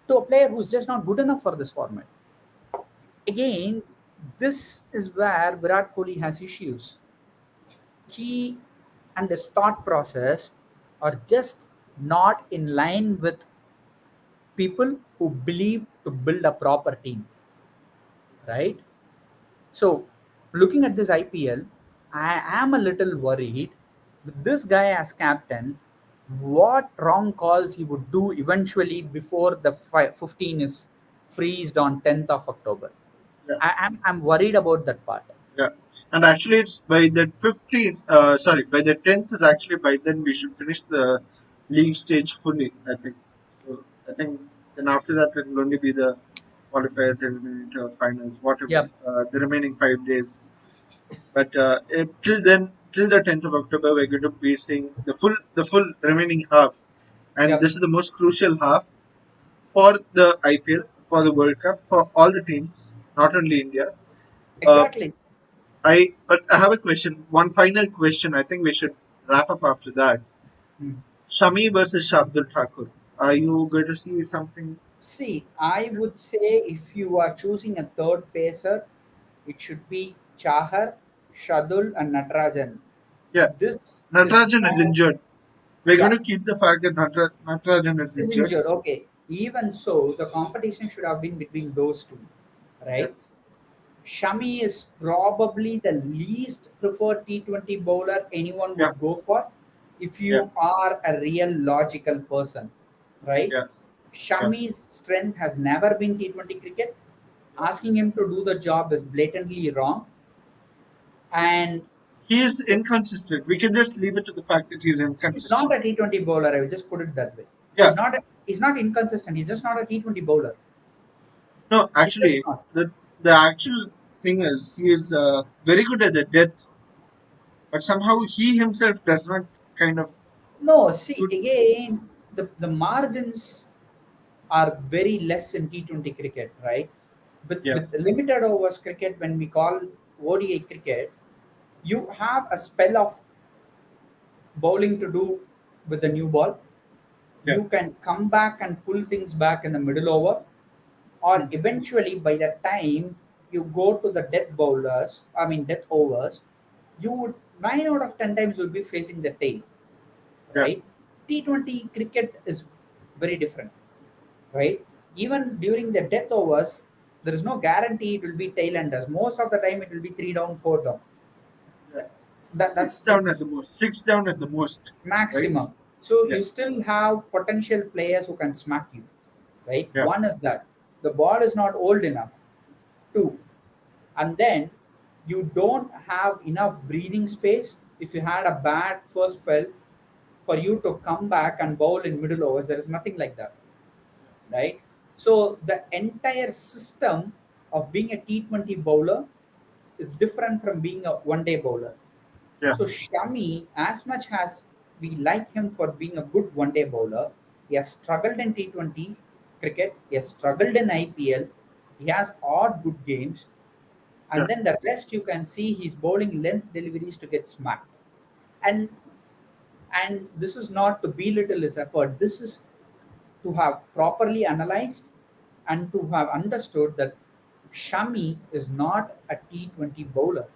to a player who's just not good enough for this format? Again, this is where Virat Kohli has issues. He and his thought process are just not in line with people who believe to build a proper team, right? So, looking at this IPL, I am a little worried with this guy as captain. What wrong calls he would do eventually before the 15 is freezed on 10th of October. yeah, I'm worried about that part. yeah. And actually, it's by the 15th. Sorry, by the 10th is actually by then we should finish the league stage fully. I think. So I think then after that it will only be the qualifiers, eliminator, finals, whatever. Yep, The remaining 5 days. But till then, till the 10th of October, we're going to be seeing the full remaining half, and yep, this is the most crucial half for the IPL, for the World Cup, for all the teams, not only India. Uh, exactly. but I have a question. One final question. I think we should wrap up after that. Hmm. Shami versus Shabdul Thakur. Are you going to see something? See, I would say if you are choosing a third pacer, it should be Chahar, Shadul, and Natarajan. Yeah, This is Natarajan is no, injured. We're going yeah, to keep the fact that Natarajan is is injured. injured. Okay. Even so, the competition should have been between those two, Yeah, right? Shami is probably the least preferred T20 bowler anyone yeah, would go for if yeah, you are a real logical person, right? yeah, yeah, Shami's strength has never been T20 cricket. yeah. Asking him to do the job is blatantly wrong. And He is inconsistent. We can just leave it to the fact that he's he's not inconsistent. a T20 bowler. I will just put it that way. Yeah, He's not inconsistent. He's just not a T20 bowler. no, He's just actually, not. the actual thing is he is very good at the depth, but somehow he himself does not kind of No, see put. again, the margins are very less in T20 cricket, right? Yeah, With limited overs cricket, when we call ODI cricket, you have a spell of bowling to do with the new ball. yeah, You can come back and pull things back in the middle over, or mm, eventually by the time you go to the death bowlers, I mean death overs, you would 9 out of 10 times you'll be facing the tail, yeah, right? T20 cricket is very different, right? Even during the death overs, there is no guarantee it will be tail enders. Most of the time, it will be three down, four down. yeah. That's Six down at that's the most. Six down at the most. Right? maximum. So Yeah, you still have potential players who can smack you, right? yeah, One is that the ball is not old enough. Two, and then you don't have enough breathing space. If you had a bad first spell, for you to come back and bowl in middle overs, there is nothing like that, right? So the entire system of being a T20 bowler is different from being a one day bowler. yeah, So Shami, as much as we like him for being a good one day bowler, he has struggled in T20 cricket, he has struggled in IPL, he has odd good games, yeah. and then the rest you can see he's bowling length deliveries to get smacked. And this is not to belittle his effort. This is to have properly analyzed and to have understood that Shami is not a T20 bowler.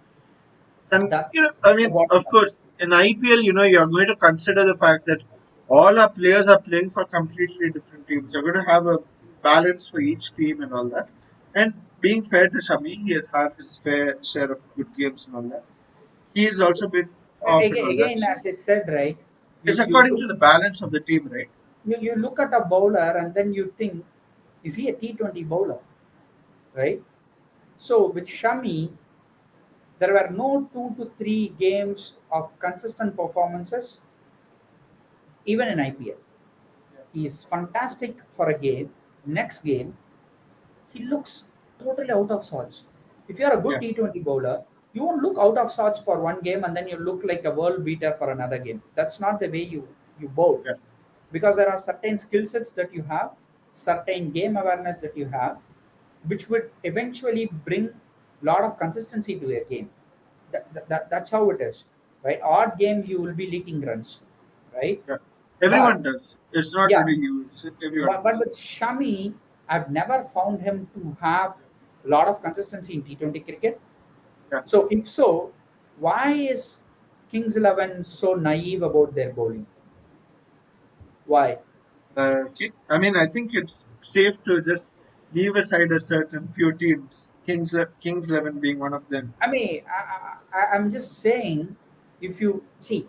And That's I the mean, bottom of line. course, in IPL, you're going to consider the fact that all our players are playing for completely different teams. You're going to have a balance for each team and all that. And being fair to Shami, he has had his fair share of good games and all that. He has also been off and all that. Again, as I said, right, It's you according look to the balance of the team, right? you look at a bowler and then you think, is he a T20 bowler, right? So with Shami, there were no 2 to 3 games of consistent performances, even in IPL. He's fantastic for a game. Next game, he looks totally out of sorts. If you're a good Yeah, T20 bowler, you won't look out of sorts for one game and then you look like a world beater for another game. That's not the way you bowl, yeah, because there are certain skill sets that you have, certain game awareness that you have, which would eventually bring a lot of consistency to your game. That's how it is, right? Odd games you will be leaking runs, right? yeah. But Everyone does. It's not yeah, only you. Everyone but does. with Shami, I've never found him to have a lot of consistency in T20 cricket. Yeah. So if so, why is Kings 11 so naive about their bowling? Why? I mean, I think it's safe to just leave aside a certain few teams. Kings 11 being one of them. I mean, I'm just saying, if you see,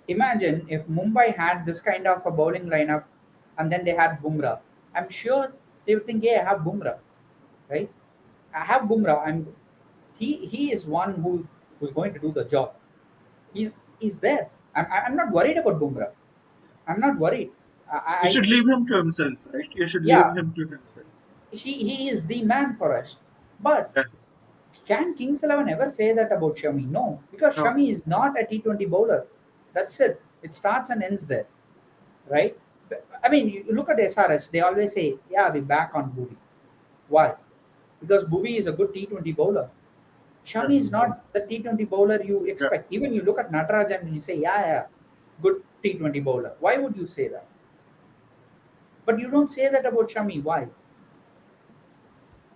imagine if Mumbai had this kind of a bowling lineup and then they had Bumrah. I'm sure they would think, yeah, I have Bumrah, right? I have Bumrah. He is one who's going to do the job. He's there. I'm not worried about Bumrah. I'm not worried. You I should feel, leave him to himself, right? You should leave yeah, him to himself. he is the man for us. But Yeah. can Kings 11 ever say that about Shami? No, because No. Shami is not a T20 bowler. That's it. It starts and ends there, right? I mean, you look at SRH, they always say, yeah, we're back on Bhuvi. Why? Because Bhuvi is a good T20 bowler. Yeah. Shami is not the T20 bowler you Yeah. expect. Even you look at Natarajan and you say, yeah, yeah, good T20 bowler. Why would you say that? But you don't say that about Shami. Why?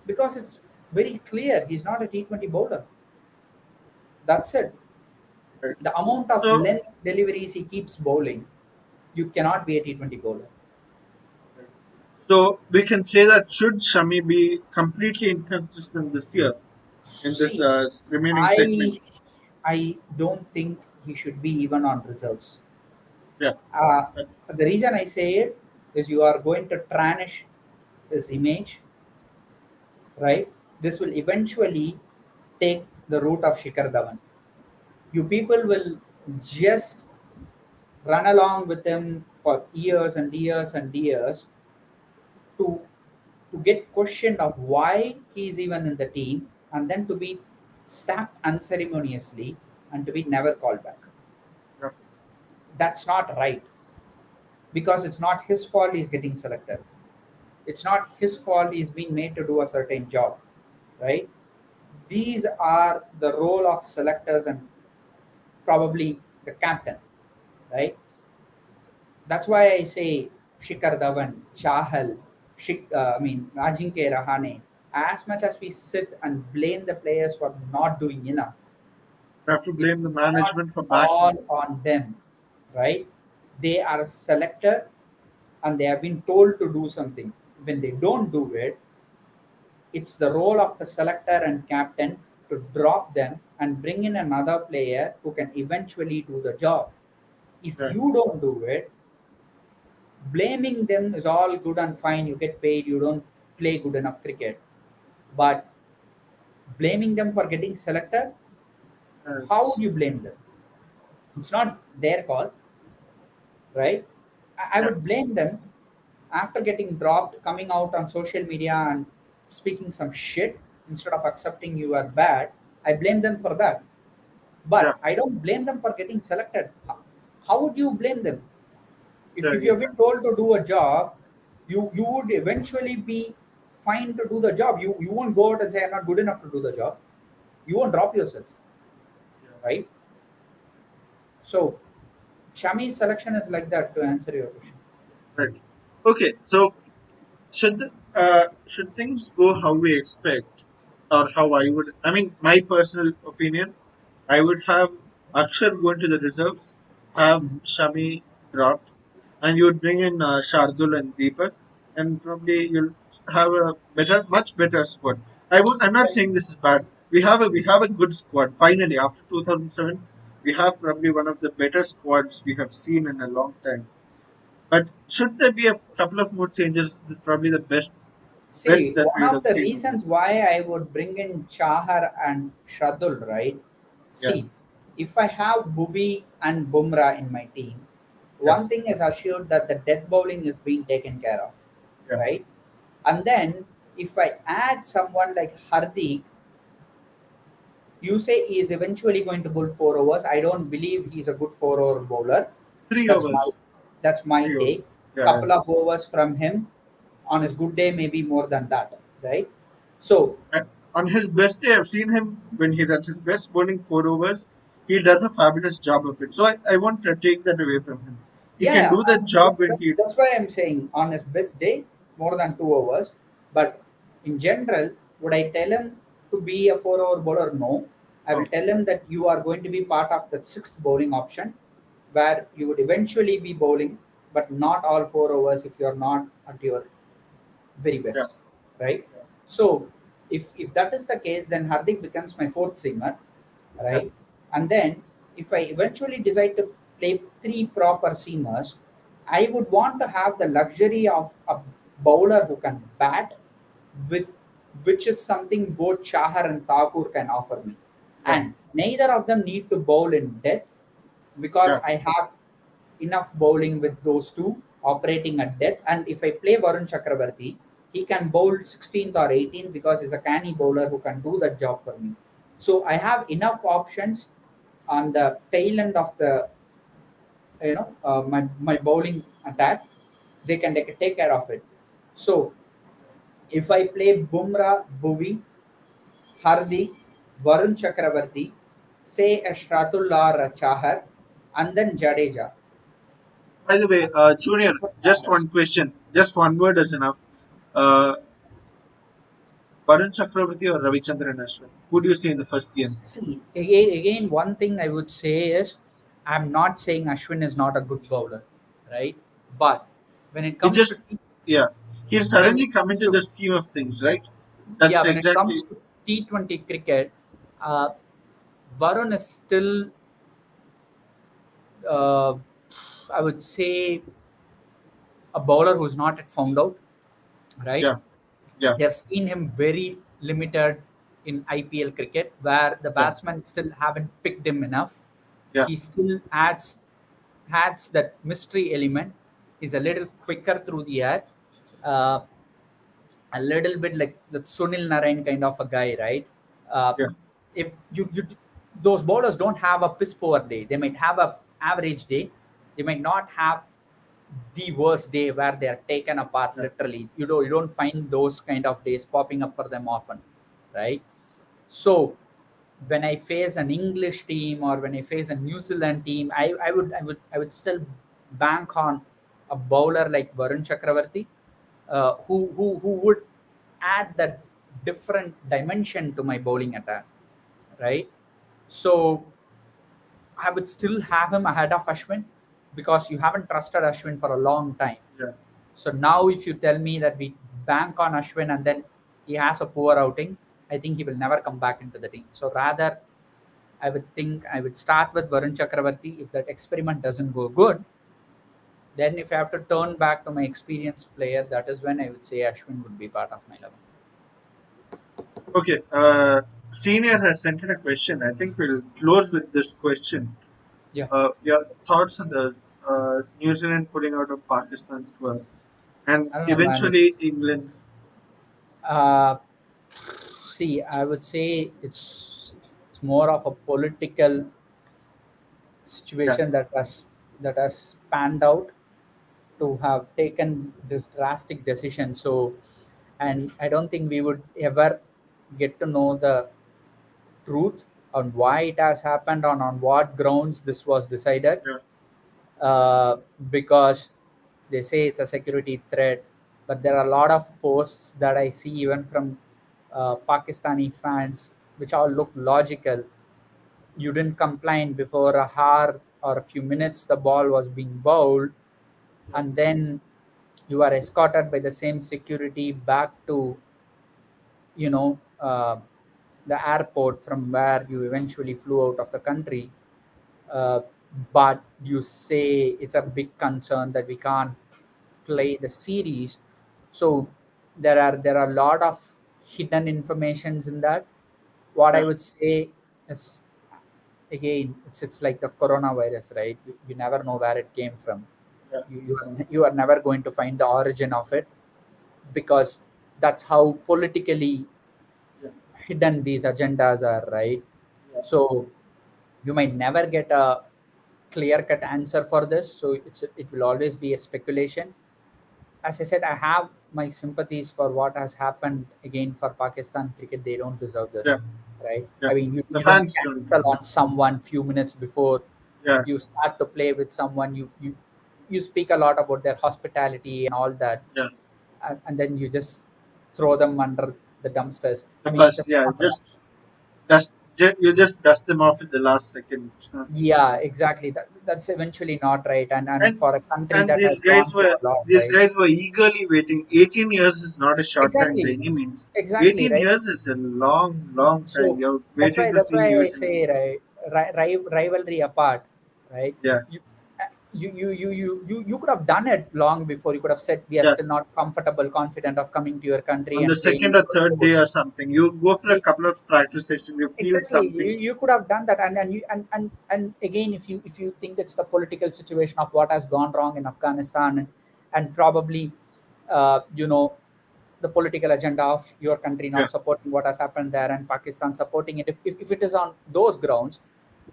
Because it's very clear he's not a T20 bowler. That's it. Right. The amount of So, length deliveries he keeps bowling, you cannot be a T20 bowler. so we can say that should Shami be completely inconsistent this year in this See, remaining segment? I I don't think he should be even on reserves. Yeah. Uh, Right. the reason I say it is you are going to tarnish his image, right? This will eventually take the route of Shikhar Dhawan. You people will just run along with him for years and years and years to to get questioned of why he's even in the team and then to be sacked unceremoniously and to be never called back. Yeah. That's not right, because it's not his fault he's getting selected. It's not his fault he's being made to do a certain job, right? These are the role of selectors and probably the captain, right? That's why I say Shikhar Dhawan, Chahal, Ajinkya Rahane. As much as we sit and blame the players for not doing enough, We have to blame it's the not management for backing all them. on them, right? They are selected and they have been told to do something. When they don't do it, it's the role of the selector and captain to drop them and bring in another player who can eventually do the job. If Right. you don't do it, blaming them is all good and fine. You get paid, you don't play good enough cricket. But blaming them for getting selected, how would Yes. you blame them? It's not their call, right? I Yeah. would blame them after getting dropped, coming out on social media and speaking some shit instead of accepting you are bad. I blame them for that. Yeah. But I don't blame them for getting selected. How would you blame them? Yeah. If Yeah. you've been told to do a job, you would eventually be fine to do the job. You won't go out and say I'm not good enough to do the job. You won't drop yourself, Yeah. right? So Shami's selection is like that, to answer your question. Right. Okay. So should things go how we expect, or how I would? I mean, my personal opinion, I would have Akshar go into the reserves, have Mhm. Shami dropped, and you would bring in Shardul and Deepak, and probably you'll have a much better squad. I'm not saying this is bad. We have a good squad. Finally, after 2007, we have probably one of the better squads we have seen in a long time. But should there be a couple of more changes? This is probably the best See, that one we would of have the seen in reasons this. why I would bring in Chahar and Shardul, right? Yeah, See, if I have Bhuvi and Bumrah in my team, yeah, one thing is assured that the death bowling is being taken care of, yeah. right? And then if I add someone like Hardik, you say he is eventually going to bowl 4 overs. I don't believe he's a good 4 over bowler. Three That's my overs. that's my Three take. overs. Yeah, yeah. Couple of overs from him on his good day, maybe more than that, right? So On his best day, I've seen him when he's at his best bowling 4 overs. He does a fabulous job of it. So I won't take that away from him. He yeah, can yeah, do that job when he. that's why I'm saying on his best day, more than 2 overs. But in general, would I tell him to be a 4 over bowler? No. I will No, tell him that you are going to be part of the sixth bowling option where you would eventually be bowling, but not all 4 overs if you're not at your very yeah, best, right? yeah, So if that is the case, then Hardik becomes my fourth seamer, yeah, right? And then if I eventually decide to play three proper seamers, I would want to have the luxury of a bowler who can bat, with which is something both Chahar and Thakur can offer me. yeah, And neither of them need to bowl in depth because yeah, I have enough bowling with those two operating at depth. And if I play Varun Chakravarti, he can bowl 16th or 18th because he's a canny bowler who can do that job for me. So I have enough options on the tail end of the my bowling attack. They can take care of it. So if I play Bumrah, Bhuvi, Hardik, Varun Chakravarti, say a Shratul or a Chahar, and then Jadeja. By the way, Junior, What just standards? one question. Just one word is enough. Uh, Varun Chakravarti or Ravichandran Ashwin? Who do you see in the first game? See, again, one thing I would say is I'm not saying Ashwin is not a good bowler, right? But when it It comes to just, yeah, he's when it suddenly come comes into to the scheme of things, right? yeah, That's when it comes exactly, to T20 cricket, uh, Varun is still, uh, I would say, a bowler who's not yet found out, right? yeah, yeah, They have seen him very limited in IPL cricket, where the yeah, batsmen still haven't picked him enough. yeah, He still adds that mystery element. He's a little quicker through the air, uh, a little bit like the Sunil Narayan kind of a guy, right? Uh, yeah, if you those bowlers don't have a piss poor day, they might have a average day. They might not have the worst day where they are taken apart yeah, literally. You don't find those kind of days popping up for them often, right? So when I face an English team or when I face a New Zealand team, I would still bank on a bowler like Varun Chakravarti, who would add that different dimension to my bowling attack, right? So I would still have him ahead of Ashwin because you haven't trusted Ashwin for a long time. yeah. So now, if you tell me that we bank on Ashwin and then he has a poor outing, I think he will never come back into the team. So rather, I would think I would start with Varun Chakravarti. If that experiment doesn't go good, then if I have to turn back to my experienced player, that is when I would say Ashwin would be part of my 11. Okay, Senior has sent in a question. I think we'll close with this question. Yeah, Your thoughts on the New Zealand pulling out of Pakistan 12 and I don't know, man. eventually England. Uh, See, I would say it's more of a political Yeah, situation that has panned out to have taken this drastic decision. So, and I don't think we would ever get to know the truth on why it has happened, on what grounds this was decided, yeah, uh, because they say it's a security threat. But there are a lot of posts that I see even from Pakistani fans, which all look logical. You didn't complain before a hour or a few minutes the ball was being bowled, yeah, and then you are escorted by the same security back to you know, the airport from where you eventually flew out of the country, uh, but you say it's a big concern that we can't play the series. So there are a lot of hidden informations in that. What I Yeah, would say is, again, it's like the coronavirus, right? You never know where it came from. yeah, You are never going to find the origin of it, because that's how politically yeah, hidden these agendas are, right? yeah, So you might never get a clear cut answer for this, so it will always be a speculation. As I said, I have my sympathies for what has happened again for Pakistan cricket. They don't deserve this, yeah, right? yeah. I mean, The you don't fans don't cancel deserve. on someone few minutes before Yeah, you start to play with someone. You speak a lot about their hospitality and all that, yeah. and then you just throw them under the dumpsters. The I mean, bus, that's yeah, not right. just you just dust them off at the last second. It's not. Yeah, exactly. That's eventually not right, and And for a country and that has gone through a lot, these right? guys were eagerly waiting. 18 years is not a short time by Exactly, any means. exactly, 18 right. years is a long, long time. So You're that's waiting why to that's see why New I Zealand. say, right, rivalry apart, right? Yeah, You, you could have done it long before. You could have said we are yeah. still not comfortable, confident of coming to your country On the and second playing or your third day or sports. something, you go for a Right? couple of practice sessions. You feel Exactly. something. You could have done that, and again, if you think it's the political situation of what has gone wrong in Afghanistan, and probably, you know, the political agenda of your country Yeah, not supporting what has happened there and Pakistan supporting it. If it is on those grounds,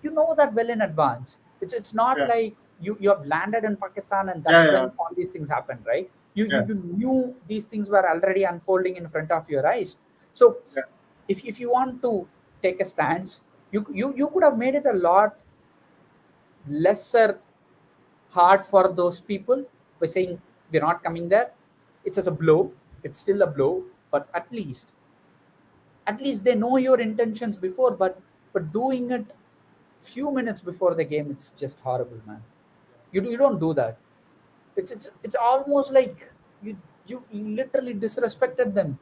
you know that well in advance. It's not yeah, like you have landed in Pakistan and yeah, that's yeah, when all these things happened, right? yeah, You knew these things were already unfolding in front of your eyes. So yeah. if you want to take a stance, you could have made it a lot lesser hard for those people by saying we're not coming there. It's just a blow. It's still a blow, but at least they know your intentions before. But doing it few minutes before the game, it's just horrible, man. You don't do that. It's almost like you literally disrespected them,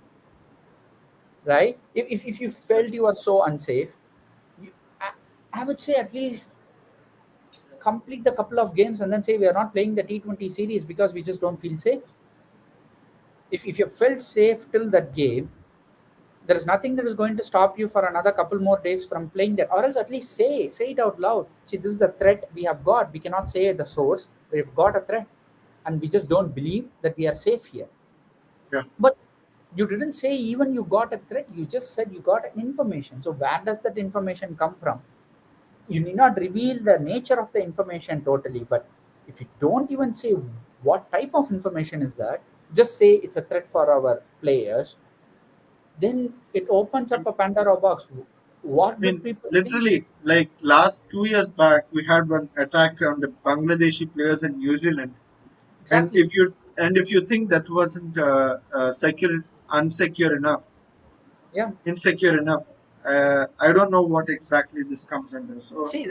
right? If you felt you are so unsafe, you, I, I would say at least complete the couple of games and then say we are not playing the T20 series because we just don't feel safe. If you felt safe till that game, there is nothing that is going to stop you for another couple more days from playing that, or else at least say it out loud. See, this is the threat we have got. We cannot say the source. We've got a threat, and we just don't believe that we are safe here. Yeah. But you didn't say even you got a threat. You just said you got an information. So where does that information come from? You need not reveal the nature of the information totally, but if you don't even say what type of information is that, just say it's a threat for our players, then it opens I up a Pandora box. What will mean, people think? literally, like last 2 years back, we had one attack on the Bangladeshi players in New Zealand. And Exactly. if you think that wasn't secure, unsecure enough, Yeah. insecure enough, I don't know what exactly this comes under. So See,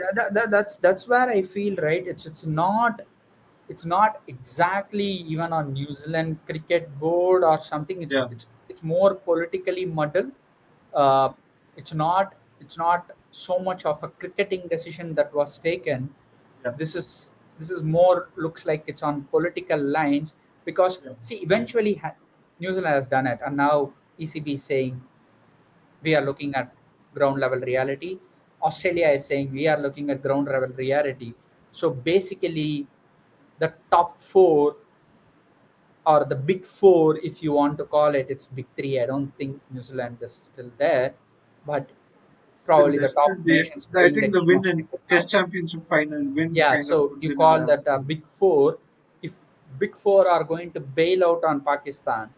that's where I feel, right. It's not exactly even on New Zealand cricket board or something. It's yeah, it's it's more politically muddled. Uh, it's not so much of a cricketing decision that was taken. yeah, This is more looks like it's on political lines, because yeah, see, eventually New Zealand has done it, and now ECB is saying we are looking at ground level reality. Australia is saying we are looking at ground level reality. So basically, the top four, or the big four, if you want to call it, it's big three. I don't think New Zealand is still there, but still probably the there's still top the nations I playing the think the game win of in cricket now. Test Championship final win Yeah, kind of so put you them in call a that a big four. If big four are going to bail out on Pakistan,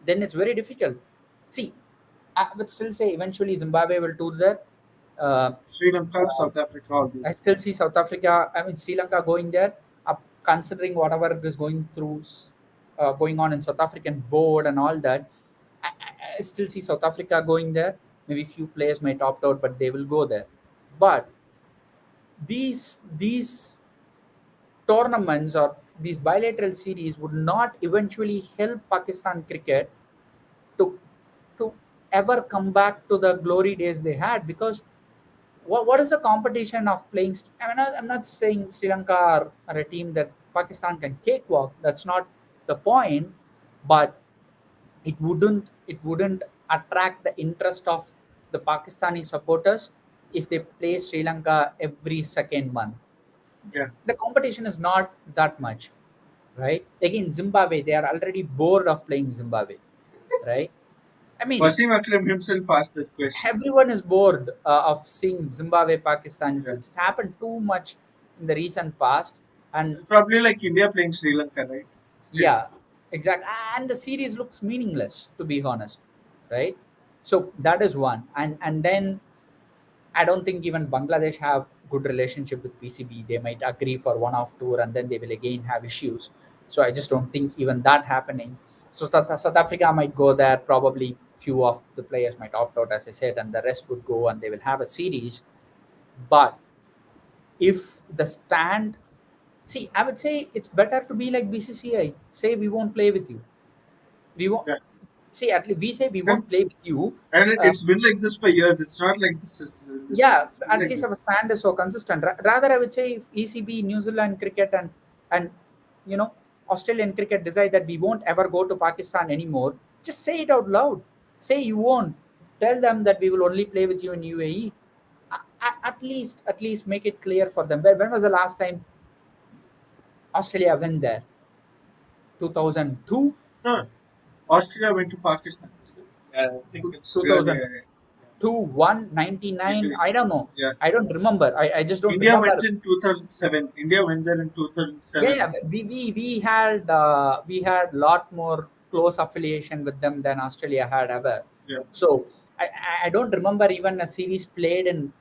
then it's very difficult. See, I would still say eventually Zimbabwe will tour there. Uh, Sri Lanka, uh, South Africa, all I these. still see South Africa. I mean Sri Lanka going there. Considering whatever is going on in South African board and all that, I still see South Africa going there. Maybe few players might opt out, but they will go there. But these tournaments or these bilateral series would not eventually help Pakistan cricket to ever come back to the glory days they had, because what is the competition of playing? I'm not saying Sri Lanka are a team that Pakistan can cakewalk. That's not the point. But it wouldn't attract the interest of the Pakistani supporters if they play Sri Lanka every second month. Yeah. The competition is not that much, right? Again, Zimbabwe, they are already bored of playing Zimbabwe, right? I mean, Wasim Akram himself asked that question. everyone is bored of seeing Zimbabwe, Pakistan. It's, Yeah. it's happened too much in the recent past, and Probably like India playing Sri Lanka, right? Same. yeah, exactly. And the series looks meaningless, to be honest, right? So that is one, and then I don't think even Bangladesh have good relationship with PCB. They might agree for one-off tour and then they will again have issues. So I just don't think even that happening. So South Africa might go there. Probably few of the players might opt out, as I said, and the rest would go and they will have a series. But if the stand, see, I would say it's better to be like BCCI. Say we won't play with you. We won't. Yeah. See, at least we say we And, won't play with you. and Uh, it's been like this for years. It's not like this is this month. yeah, It's been at like least this. our stand is so consistent. Rather, I would say if ECB, New Zealand cricket, and you know Australian cricket decide that we won't ever go to Pakistan anymore, just say it out loud. Say you won't. Tell them that we will only play with you in UAE. At least make it clear for them. When was the last time Australia went there? 2002, No, Australia went to Pakistan. I think it's really 2002, 199. easily. I don't know. Yeah. I don't remember. I just don't India remember. went in 2007. India went there in Yeah, 2007. yeah, we had lot more close affiliation with them than Australia had ever. Yeah. So I don't remember even a series played in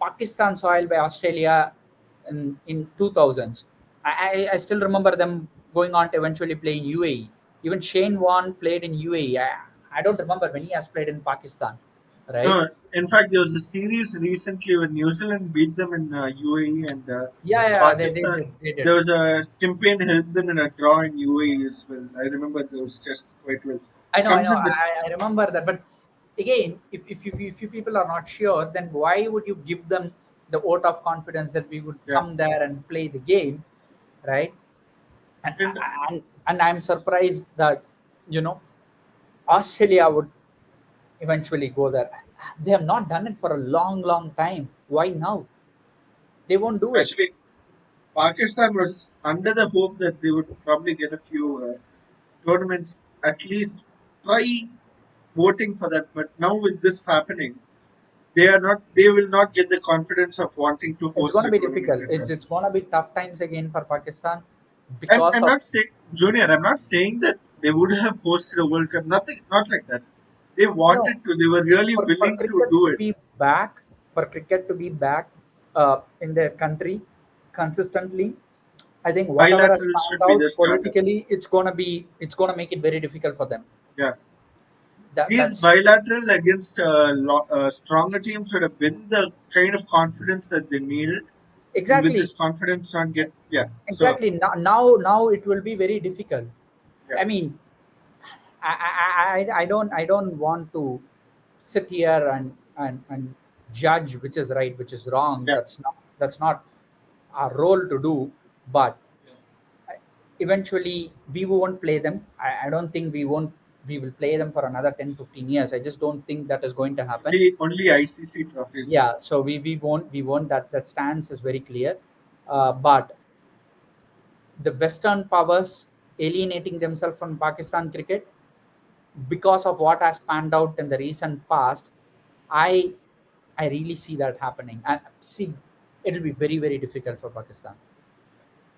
Pakistan soil by Australia in 2000s. I still remember them going on to eventually play in UAE. Even Shane Warne played in UAE. I don't remember when he has played in Pakistan, right? No, in fact, there was a series recently when New Zealand beat them in UAE and Yeah, yeah, they Pakistan. did. They did. There was a campaign helped them in a draw in UAE as well. I remember those just quite well. I Comes know, in the I remember that. But again, if you people are not sure, then why would you give them the vote of confidence that we would yeah, come there and play the game, right? And and and I'm surprised that you know Australia would eventually go there. They have not done it for a long, long time. Why now? They won't do it. actually Pakistan was under the hope that they would probably get a few tournaments at least try voting for that. But now with this happening, they are not. They will not get the confidence of wanting to It's host gonna the be tournament. difficult. It's gonna be tough times again for Pakistan I'm, because I'm of not saying, Junior, I'm not saying that they would have hosted a World Cup. Nothing, not like that. They no. wanted to. They were really For willing to cricket do to it. be back, in their country consistently, I think whatever has Bilateral panned should be out the standard. politically, it's gonna make it very difficult for them. Yeah. These That's bilateral against stronger teams should have been the kind of confidence that they needed. And with exactly this confidence, not get. Yeah. So, exactly now it will be very difficult. yeah. I mean, I don't want to sit here and judge which is right, which is wrong. Yeah. That's not our role to do. But eventually we won't play them. I don't think we will play them for another 10-15 years. I just don't think that is going to happen. Only ICC trophies. Yeah, so we won't. That stance is very clear. But the Western powers alienating themselves from Pakistan cricket because of what has panned out in the recent past, I I really see that happening. And see, it'll be very, very difficult for Pakistan,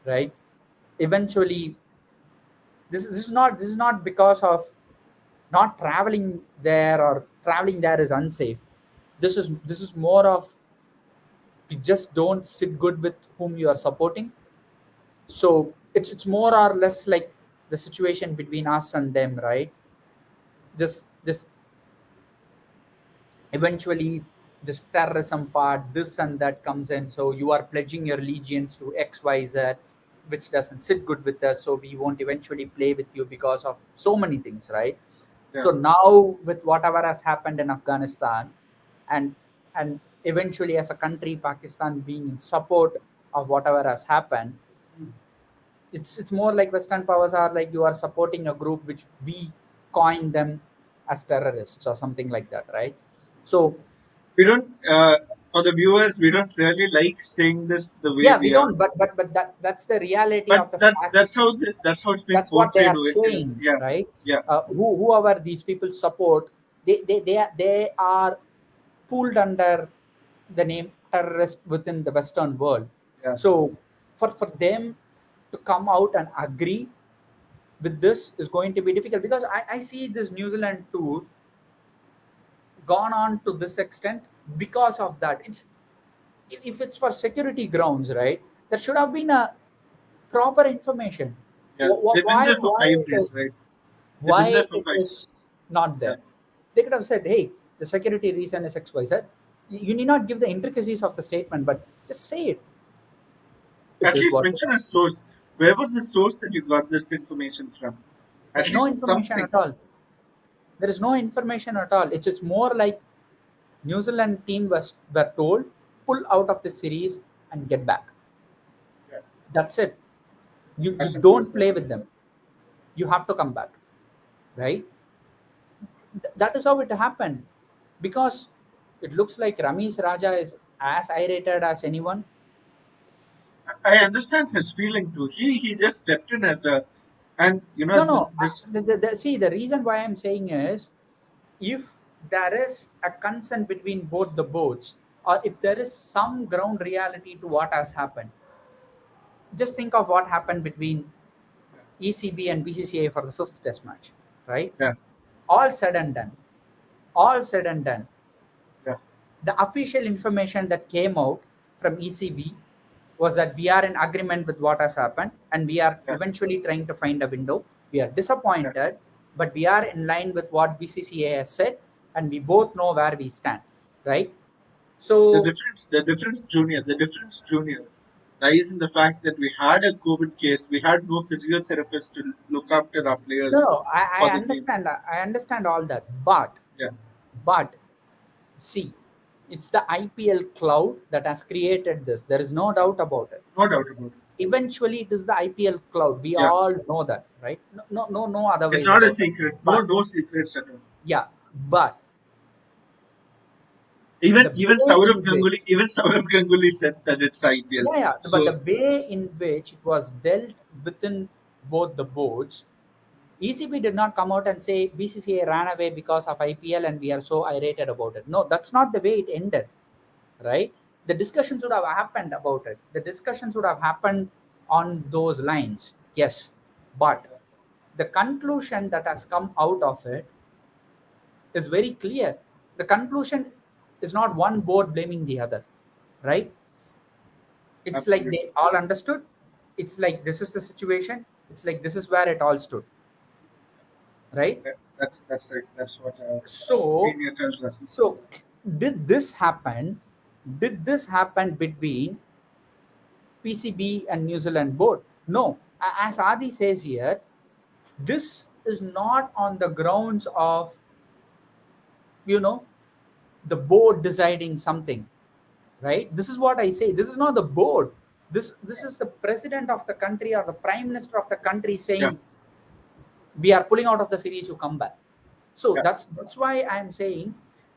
right? Eventually, this is not because of not traveling there, or traveling there is unsafe. This is more of, we just don't sit good with whom you are supporting. So it's more or less like the situation between us and them, right? Just eventually this terrorism part, this and that comes in. So you are pledging your allegiance to XYZ, which doesn't sit good with us, so we won't eventually play with you because of so many things, right? Yeah. So now with whatever has happened in Afghanistan, and and eventually as a country Pakistan being in support of whatever has happened, it's more like Western powers are like you are supporting a group which we coin them as terrorists or something like that, right? So We don't, for the viewers, we don't really like saying this the way yeah, we we are. don't, but that's the reality But of the that's fact. that's how it's been That's what they portrayed are over here. saying, Yeah. right? Yeah. Whoever these people support, they are pulled under the name terrorist within the Western world. Yeah. So for them to come out and agree with this is going to be difficult, because I see this New Zealand tour gone on to this extent because of that. It's, if it's for security grounds, right, there should have been a proper information. Yeah. They've been Why there for why 5 days, right? They've been there why for it five. is not Yeah. there? They could have said, hey, the security reason is XYZ. You need not give the intricacies of the statement, but just say it. It At is least what it mention a is. source. Where was the source that you got this information from? At There's no least information something. at all. There is no information at all. It's more like New Zealand team were told, pull out of the series and get back. Yeah. That's it. You As simple as don't that. play with them. You have to come back, right? That is how it happened, because it looks like Ramesh Raja is as irritated as anyone. I understand his feeling too. He just stepped in as a, and No, no. this. See, the reason why I'm saying is, if there is a consent between both the boards, or if there is some ground reality to what has happened, just think of what happened between ECB and BCCI for the fifth test match, right? Yeah. All said and done. All said and done. Yeah. The official information that came out from ECB was that we are in agreement with what has happened and we are Yeah. eventually trying to find a window. We are Yeah. disappointed, but we are in line with what BCCA has said, and we both know where we stand, right? So The difference, Junior, lies in the fact that we had a COVID case. We had no physiotherapist to look after our no, players no, for I the team. understand. I understand all that, but see, it's the IPL cloud that has created this. There is no doubt about it. No doubt about it. Eventually it is the IPL cloud. We Yeah. all know that, right? No other It's ways not a about it. secret. But No secrets at all. yeah, but Even the way in which, Even Saurav Ganguly said that it's IPL. but the So way in which it was dealt within both the boards, ECB did not come out and say BCCA ran away because of IPL and we are so irritated about it. No, that's not the way it ended, right? The discussions would have happened about it. The discussions would have happened on those lines, yes. But the conclusion that has come out of it is very clear. The conclusion is not one board blaming the other, right? It's like absolutely. they all understood. It's like this is the situation. It's like this is where it all stood, right? That's right. That's what So, senior tells us. so did this happen? Did this happen between PCB and New Zealand board? No. As Adi says here, this is not on the grounds of, you know, the board deciding something, right? This is what I say. This is not the board. This is the president of the country or the prime minister of the country Yeah. saying we are pulling out of the series, you come back. So Yeah. that's why I'm saying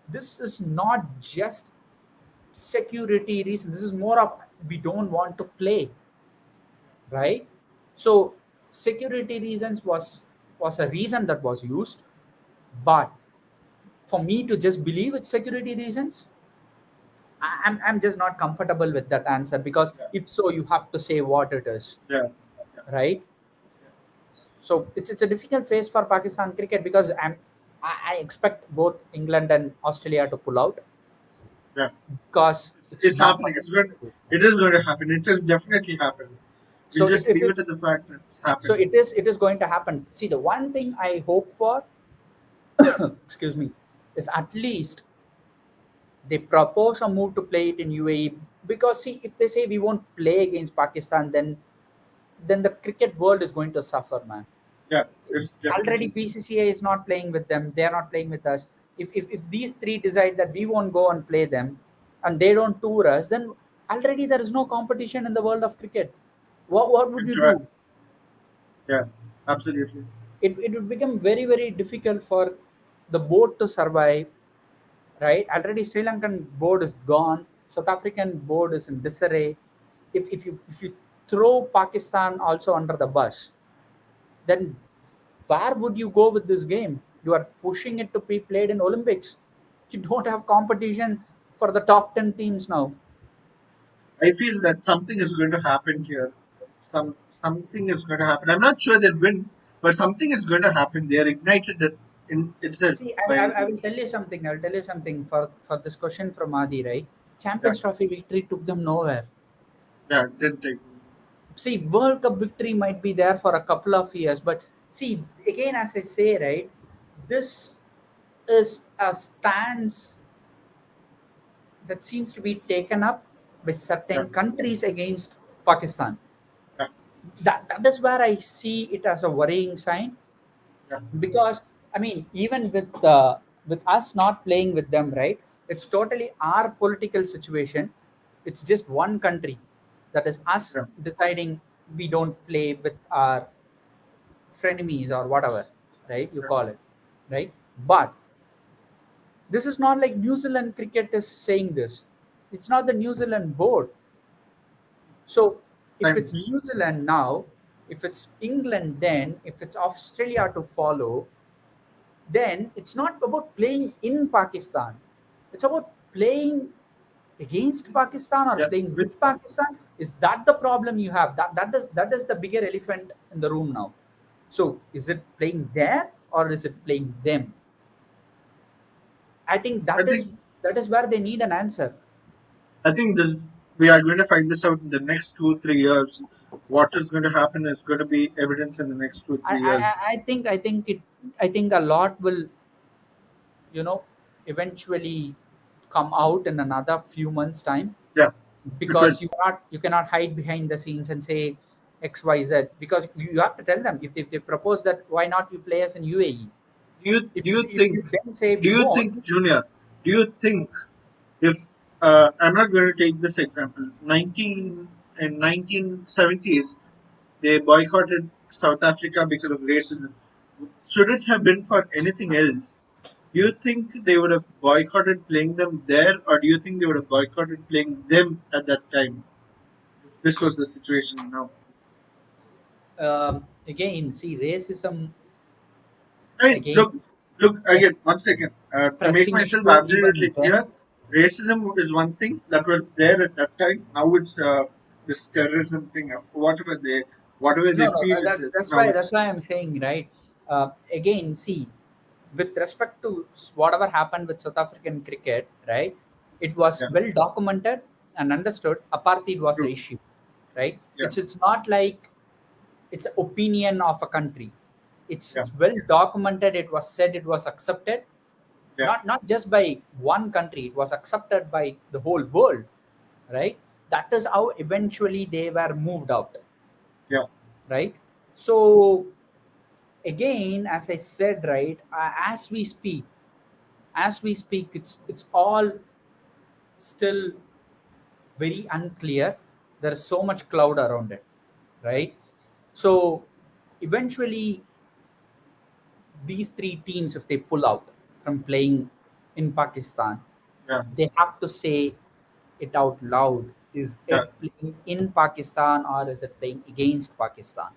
this is not just security reason. This is more of we don't want to play, right? So security reasons was a reason that was used, but for me to just believe it's security reasons, I'm just not comfortable with that answer, because Yeah. if so, you have to say what it is, Yeah. Yeah. right? So it's a difficult phase for Pakistan cricket, because I expect both England and Australia to pull out, Yeah. because it's It's not for happening. them It's good. to do. It is going to happen. It is definitely happening. We'll So just it leave it is, at the fact that it's so happening. it is going to happen. See, the one thing I hope for, excuse me, is at least they propose a move to play it in UAE, because see, if they say we won't play against Pakistan, then the cricket world is going to suffer, man. Yeah, it's Already definitely. BCCA is not playing with them. They are not playing with us. If these three decide that we won't go and play them, and they don't tour us, then already there is no competition in the world of cricket. What would you Interact. do? Yeah, absolutely. It would become very very difficult for the board to survive, right? Already Sri Lankan board is gone. South African board is in disarray. If you throw Pakistan also under the bus, then where would you go with this game? You are pushing it to be played in Olympics. You don't have competition for the top 10 teams now. I feel that something is going to happen here. Something is going to happen. I'm not sure they'll win, but something is going to happen. They are ignited it in itself See, by I will this. tell you something. I will tell you something for this question from Adi, right? Yeah, Champions Trophy victory took them nowhere. yeah, didn't take. See, World Cup victory might be there for a couple of years, but see, again, as I say, right, this is a stance that seems to be taken up by Yeah, certain countries against Pakistan. yeah, That is where I see it as a worrying sign, yeah, because I mean, even with us not playing with them, right? It's totally our political situation. It's just one country, that is us yeah. deciding we don't play with our frenemies or whatever, right? You Yeah. call it, right? But this is not like New Zealand cricket is saying this. It's not the New Zealand board. So if it's Times. New Zealand now, if it's England, then if it's Australia to follow, then it's not about playing in Pakistan. It's about playing against Pakistan or Yeah, playing with with Pakistan. Is that the problem you have? That is the bigger elephant in the room now. So is it playing there or is it playing them? I think I that is think that is where they need an answer. I think this we are going to find this out in the next 2 3 years. What is going to happen is going to be evident in the next two I, three I, years. I think a lot will, you know, eventually come out in another few months time, Yeah, it will. because you cannot hide behind the scenes and say XYZ, because you have to tell them, if they propose that, why not you play us in UAE? Do you If do if, you if think you then say do we you won't. think Junior? Do you think if I'm not going to take this example, 1970s they boycotted South Africa because of racism. Should it have been for anything else? Do you think they would have boycotted playing them there, or do you think they would have boycotted playing them at that time? If this was the situation now. Again, see, racism I is mean, again look again. 1 second. To make pressing myself issue even absolutely clear, then. racism is one thing that was there at that time. Now it's this terrorism thing. Whatever they No, no, feel it that's is. that's Now why that's it's why I'm saying, right. Again, see, with respect to whatever happened with South African cricket, right, it was yeah, well documented and understood. Apartheid was an true. issue, right? Yeah, It's not like it's an opinion of a country. it's yeah, it's well documented. It was said, it was accepted, yeah, not just by one country, it was accepted by the whole world, right? That is how eventually they were moved out, yeah, right? So again, as I said, right, as we speak, it's all still very unclear. There is so much cloud around it, right? So eventually, these three teams, if they pull out from playing in Pakistan, yeah, they have to say it out loud. Is yeah, it playing in Pakistan or is it playing against Pakistan?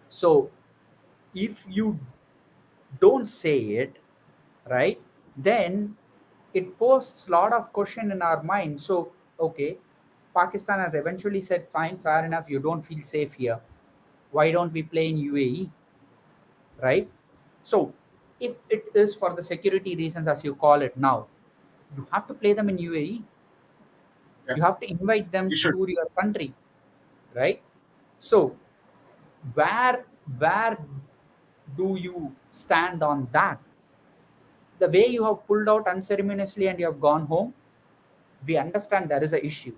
So if you don't say it, right, then it posts a lot of question in our mind. So okay, Pakistan has eventually said, fine, fair enough, you don't feel safe here, why don't we play in UAE, right? So if it is for the security reasons, as you call it now, you have to play them in UAE. yeah. You have to invite them You to should. tour your country, right? So where where do you stand on that? The way you have pulled out unceremoniously and you have gone home, we understand there is an issue.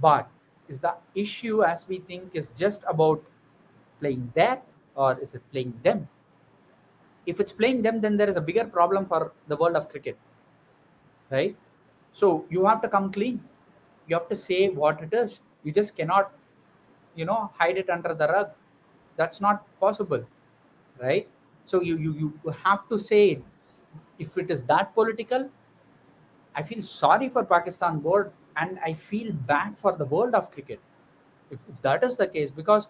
But is the issue, as we think, is just about playing there? or is it playing them? If it's playing them, then there is a bigger problem for the world of cricket, right? So you have to come clean. You have to say what it is. You just cannot, hide it under the rug. That's not possible, right? So you have to say it. If it is that political, I feel sorry for Pakistan board, and I feel bad for the world of cricket. If that is the case, because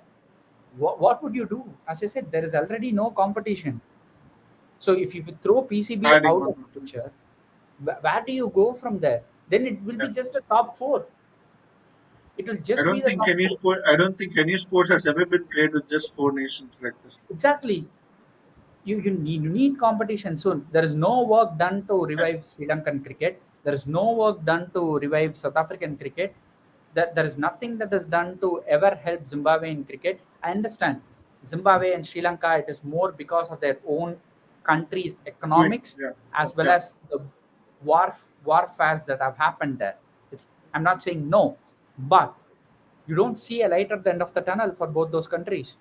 what would you do? As I said, there is already no competition. So if you throw PCB Adding out one of more the thing. picture, where do you go from there? Then it will Yeah. be just the top four. It will I just be don't the think top any four. sport. I don't think any sport has ever been played with just four nations like this. Exactly. You need competition soon. There is no work done to I, revive Sri Lankan cricket. There is no work done to revive South African cricket. That there is nothing that is done to ever help Zimbabwe in cricket. I understand Zimbabwe and Sri Lanka. It is more because of their own country's doing. economics, Yeah. as well Yeah. as the warfares that have happened there. I'm not saying no, but you don't see a light at the end of the tunnel for both those countries.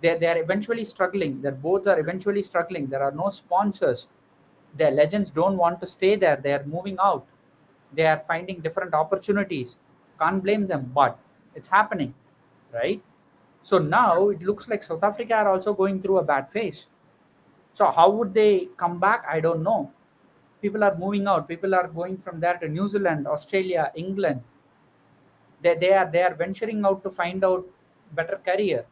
They are eventually struggling. Their boards are eventually struggling. There are no sponsors. Their legends don't want to stay there. They are moving out. They are finding different opportunities. Can't blame them, but it's happening, right? So Yeah. now it looks like South Africa are also going through a bad phase. So how would they come back? I don't know. People are moving out. People are going from there to New Zealand, Australia, England. They are venturing out to find out better career,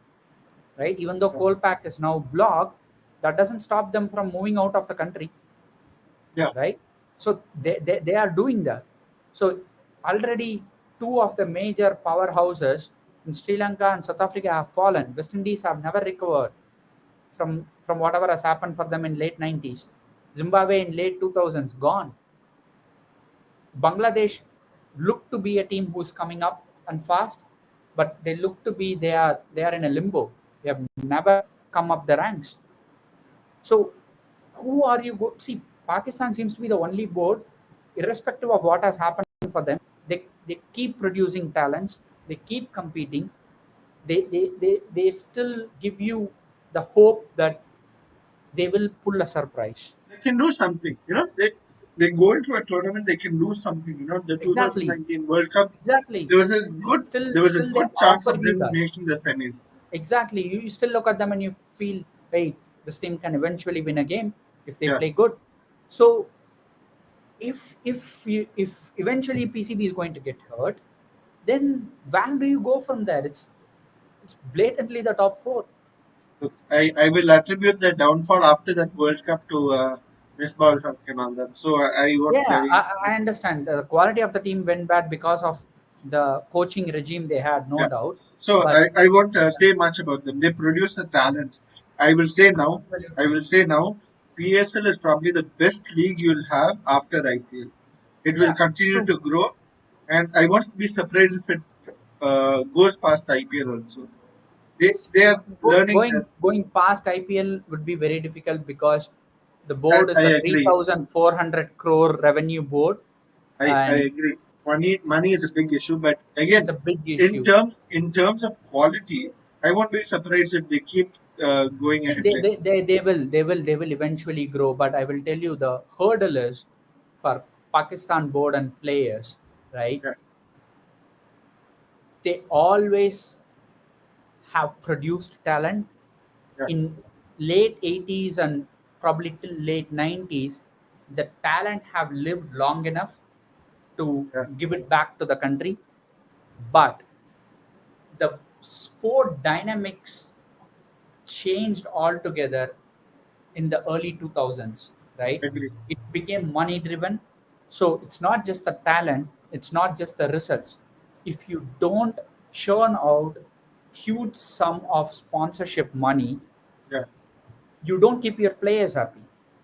right? Even though Yeah. Kolpak is now blocked, that doesn't stop them from moving out of the country, Yeah. right? So they are doing that. So already two of the major powerhouses in Sri Lanka and South Africa have fallen. West Indies have never recovered from whatever has happened for them in late 90s. Zimbabwe in late 2000s gone. Bangladesh look to be a team who's coming up and fast, but they look to be they are in a limbo. They have never come up the ranks. So who are you go see? Pakistan seems to be the only board, irrespective of what has happened for them. They keep producing talents. They keep competing. They still give you the hope that they will pull a surprise. They can do something. They go into a tournament. They can do something. The Exactly, 2019 World Cup. exactly. There was a good. Still, There was a still they good chance offer of you them that. making the semis. Exactly. You still look at them and you feel, hey, this team can eventually win a game if they Yeah. play good. So if eventually PCB is going to get hurt, then where do you go from there? It's blatantly the top four. So I will attribute the downfall after that World Cup to Misbah Haq and all that. So I won't Yeah, carry. I understand the quality of the team went bad because of the coaching regime they had, no Yeah. doubt. So But I won't say much about them. They produce the talents. I will say now. I absolutely, will say now. PSL is probably the best league you'll have after IPL. It will yeah, continue true. to grow, and I won't be surprised if it goes past IPL also. They are learning that. Going past IPL would be very difficult because the board I is a agree. 3,400 crore revenue board, I and agree. Money is a it's big issue, but it's again, a big in issue. terms of quality, I won't be surprised if they keep going See, ahead like this. they will eventually grow, but I will tell you the hurdle is for Pakistan board and players, right? Yeah, They always have produced talent yeah, in late 80s and probably till late 90s. The talent have lived long enough to yeah. give it back to the country, but the sport dynamics changed altogether in the early 2000s, right? Agree. It became money driven. So it's not just the talent, it's not just the results. If you don't churn out huge sum of sponsorship money, Yeah, you don't keep your players happy.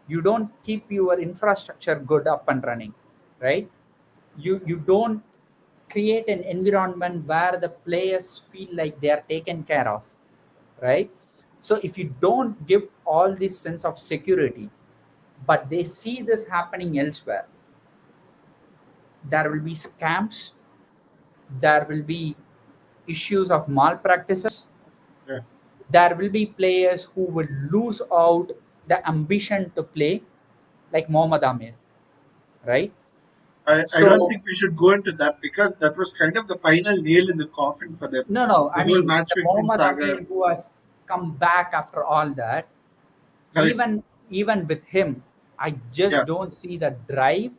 You don't keep your infrastructure good up and running, right? You don't create an environment where the players feel like they are taken care of, right? So if you don't give all this sense of security, but they see this happening elsewhere, there will be scams, there will be issues of malpractices, yeah. there will be players who will lose out the ambition to play, like Mohammad Amir, right? I don't So think we should go into that because that was kind of the final nail in the coffin for them. no, The I whole mean match the fixing Mohammad saga. Amir who has come back after all that, Correct. even with him, I just Yeah. don't see the drive,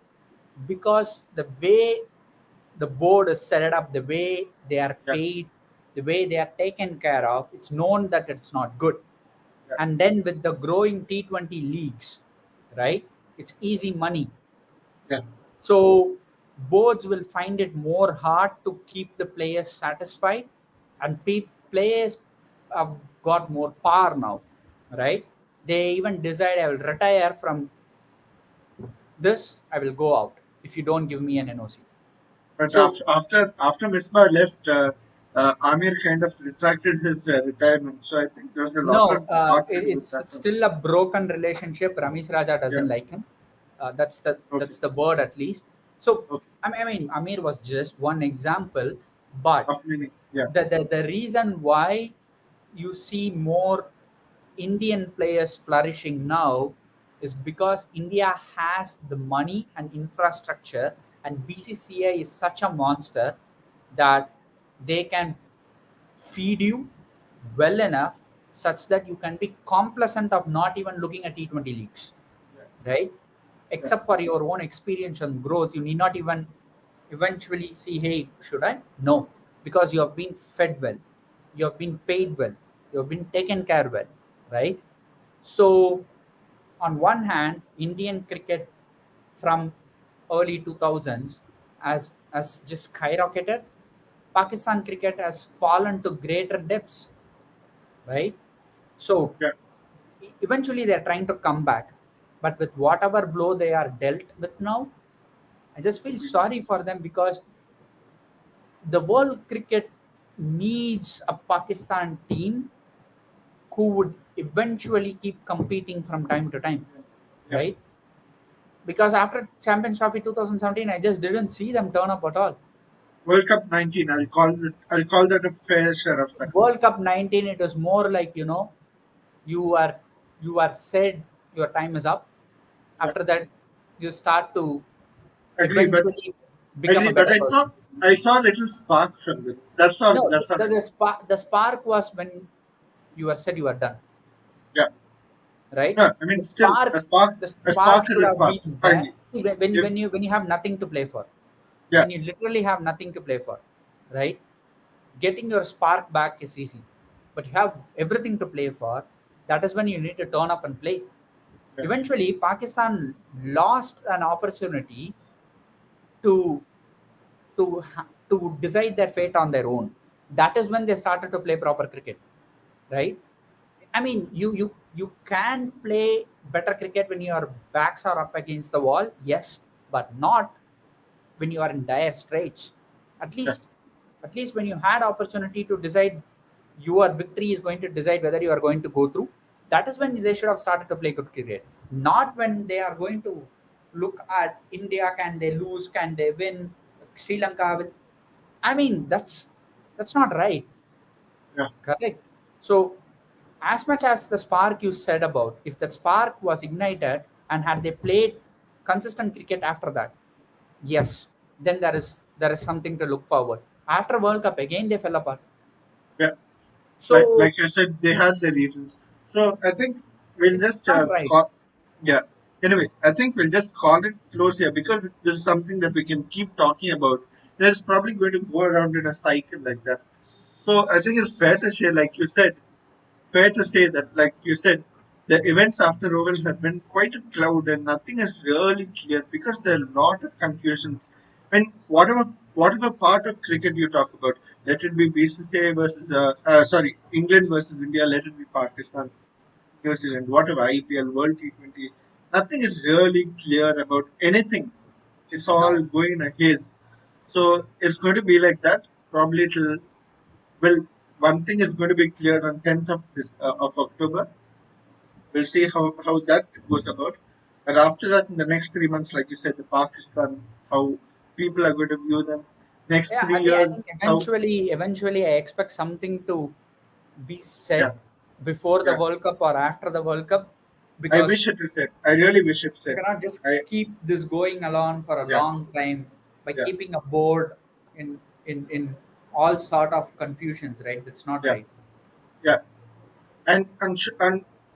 because the way the board is set up, the way they are Yeah. paid, the way they are taken care of, it's known that it's not good. Yeah. And then with the growing T20 leagues, right? It's easy money. Yeah. So boards will find it more hard to keep the players satisfied, and players have got more power now, right? They even decide, I will retire from this, I will go out if you don't give me an NOC. But So after Misbah left, Amir kind of retracted his retirement. So I think there's a lot no, of lot to do with it's that one. still a broken relationship. Ramesh Raja Yeah. doesn't like him. Okay. That's the word at least. So Okay. I mean, Amir was just one example, but Of meaning. Yeah. the reason why you see more Indian players flourishing now is because India has the money and infrastructure, and BCCI is such a monster that they can feed you well enough such that you can be complacent of not even looking at T20 leagues, Yeah. right? Yeah. Except for your own experience and growth, you need not even eventually see, hey, should I? No, because you have been fed well, you have been paid well, you have been taken care well, right? So, on one hand, Indian cricket from early 2000s has just skyrocketed. Pakistan cricket has fallen to greater depths, right? So Yeah. eventually they're trying to come back, but with whatever blow they are dealt with now, I just feel sorry for them, because the world cricket needs a Pakistan team who would eventually keep competing from time to time, Yeah. Yeah. right? Because after Champions Trophy 2017, I just didn't see them turn up at all. World Cup 19. I'll call that a fair share of World success. Cup 19, it was more like, you are you are said your time is up. Yeah. After that, you start to Agree, but eventually become a better I person. saw a little spark from them. That's all. No, That's all I know. the spark was when you are said you are done, Yeah. right? No, I mean The still spark, the a spark spark is should a have spark. been there. Finally. See, If when you have nothing to play for, yeah. when you literally have nothing to play for, right? Getting your spark back is easy, but you have everything to play for. That is when you need to turn up and play. Yes. Eventually, Pakistan lost an opportunity to to decide their fate on their own. That is when they started to play proper cricket, right? I mean, you can play better cricket when your backs are up against the wall, yes, but not when you are in dire straits. At Yeah. least, at least when you had opportunity to decide, your victory is going to decide whether you are going to go through. That is when they should have started to play good cricket. Not when they are going to look at India. Can they lose? Can they win? Sri Lanka will. I mean, that's not right. Yeah. Correct. So, as much as the spark you said about, if that spark was ignited and had they played consistent cricket after that, yes, then there is something to look forward. After World Cup, again they fell apart. Yeah. So Like I said, they had their reasons. So I think we'll it's just not right. call. Yeah. Anyway, I think we'll just call it close here because this is something that we can keep talking about. And it's probably going to go around in a cycle like that. So I think it's fair to share, like you said, fair to say that, like you said, the events after Oval have been quite a cloud and nothing is really clear because there are a lot of confusions. And whatever part of cricket you talk about, let it be BCCI versus sorry, England versus India, let it be Pakistan, New Zealand, whatever, IPL, World T20, nothing is really clear about anything. It's all No, going in a haze. So it's going to be like that. Probably it'll well, one thing is going to be clear on 10th of October. We'll see how that goes about. And after that, in the next 3 months, like you said, the Pakistan, how people are going to view them. Next yeah, three I think years, how eventually I expect something to be yeah, said, before the Yeah. World Cup or after the World Cup, I because wish it was said. I really wish it you said. cannot just I keep this going along for a Yeah, long time by yeah, keeping a board in all sort of confusions, right? That's not yeah, right. yeah. And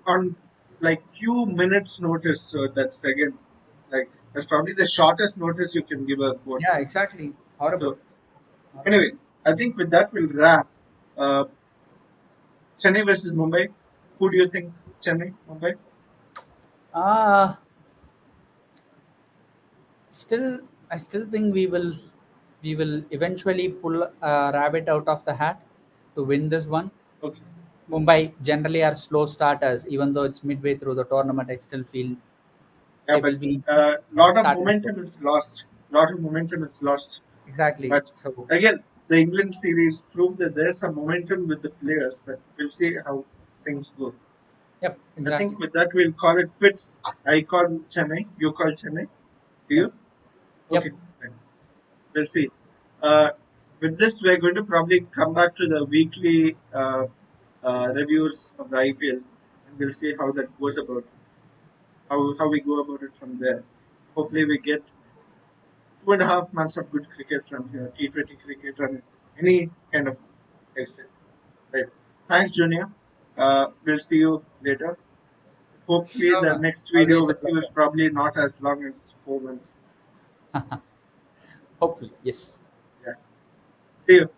on like few minutes notice. So that's again like that's probably the shortest notice you can give a court. Yeah, exactly. Horrible. So Horrible. anyway, I think with that we'll wrap. Uh, Chennai versus Mumbai. Who do you think? Chennai, Mumbai. Ah, still, I still think we will eventually pull a rabbit out of the hat to win this one. Okay. Mumbai generally are slow starters. Even though it's midway through the tournament, I still feel Yeah, they but will be lot of starting slow. momentum is lost. Lot of momentum is lost. Exactly. But So, again, the England series proved that there's some momentum with the players. But we'll see how things go. yep, I exactly. think with that we'll call it quits. I call Chennai. You call Chennai. Do Yep, you? yep. Okay. Fine. We'll see. Uh, with this, we're going to probably come back to the weekly reviews of the IPL, and we'll see how that goes about. How we go about it from there. Hopefully, we get 2.5 months of good cricket from here, T20 cricket and any kind of exit. Right. Thanks, Junior. We'll see you later. Hopefully, Sure, the man. next video Always a with you is pleasure. probably not as long as 4 months. Hopefully, yes. Yeah. See you.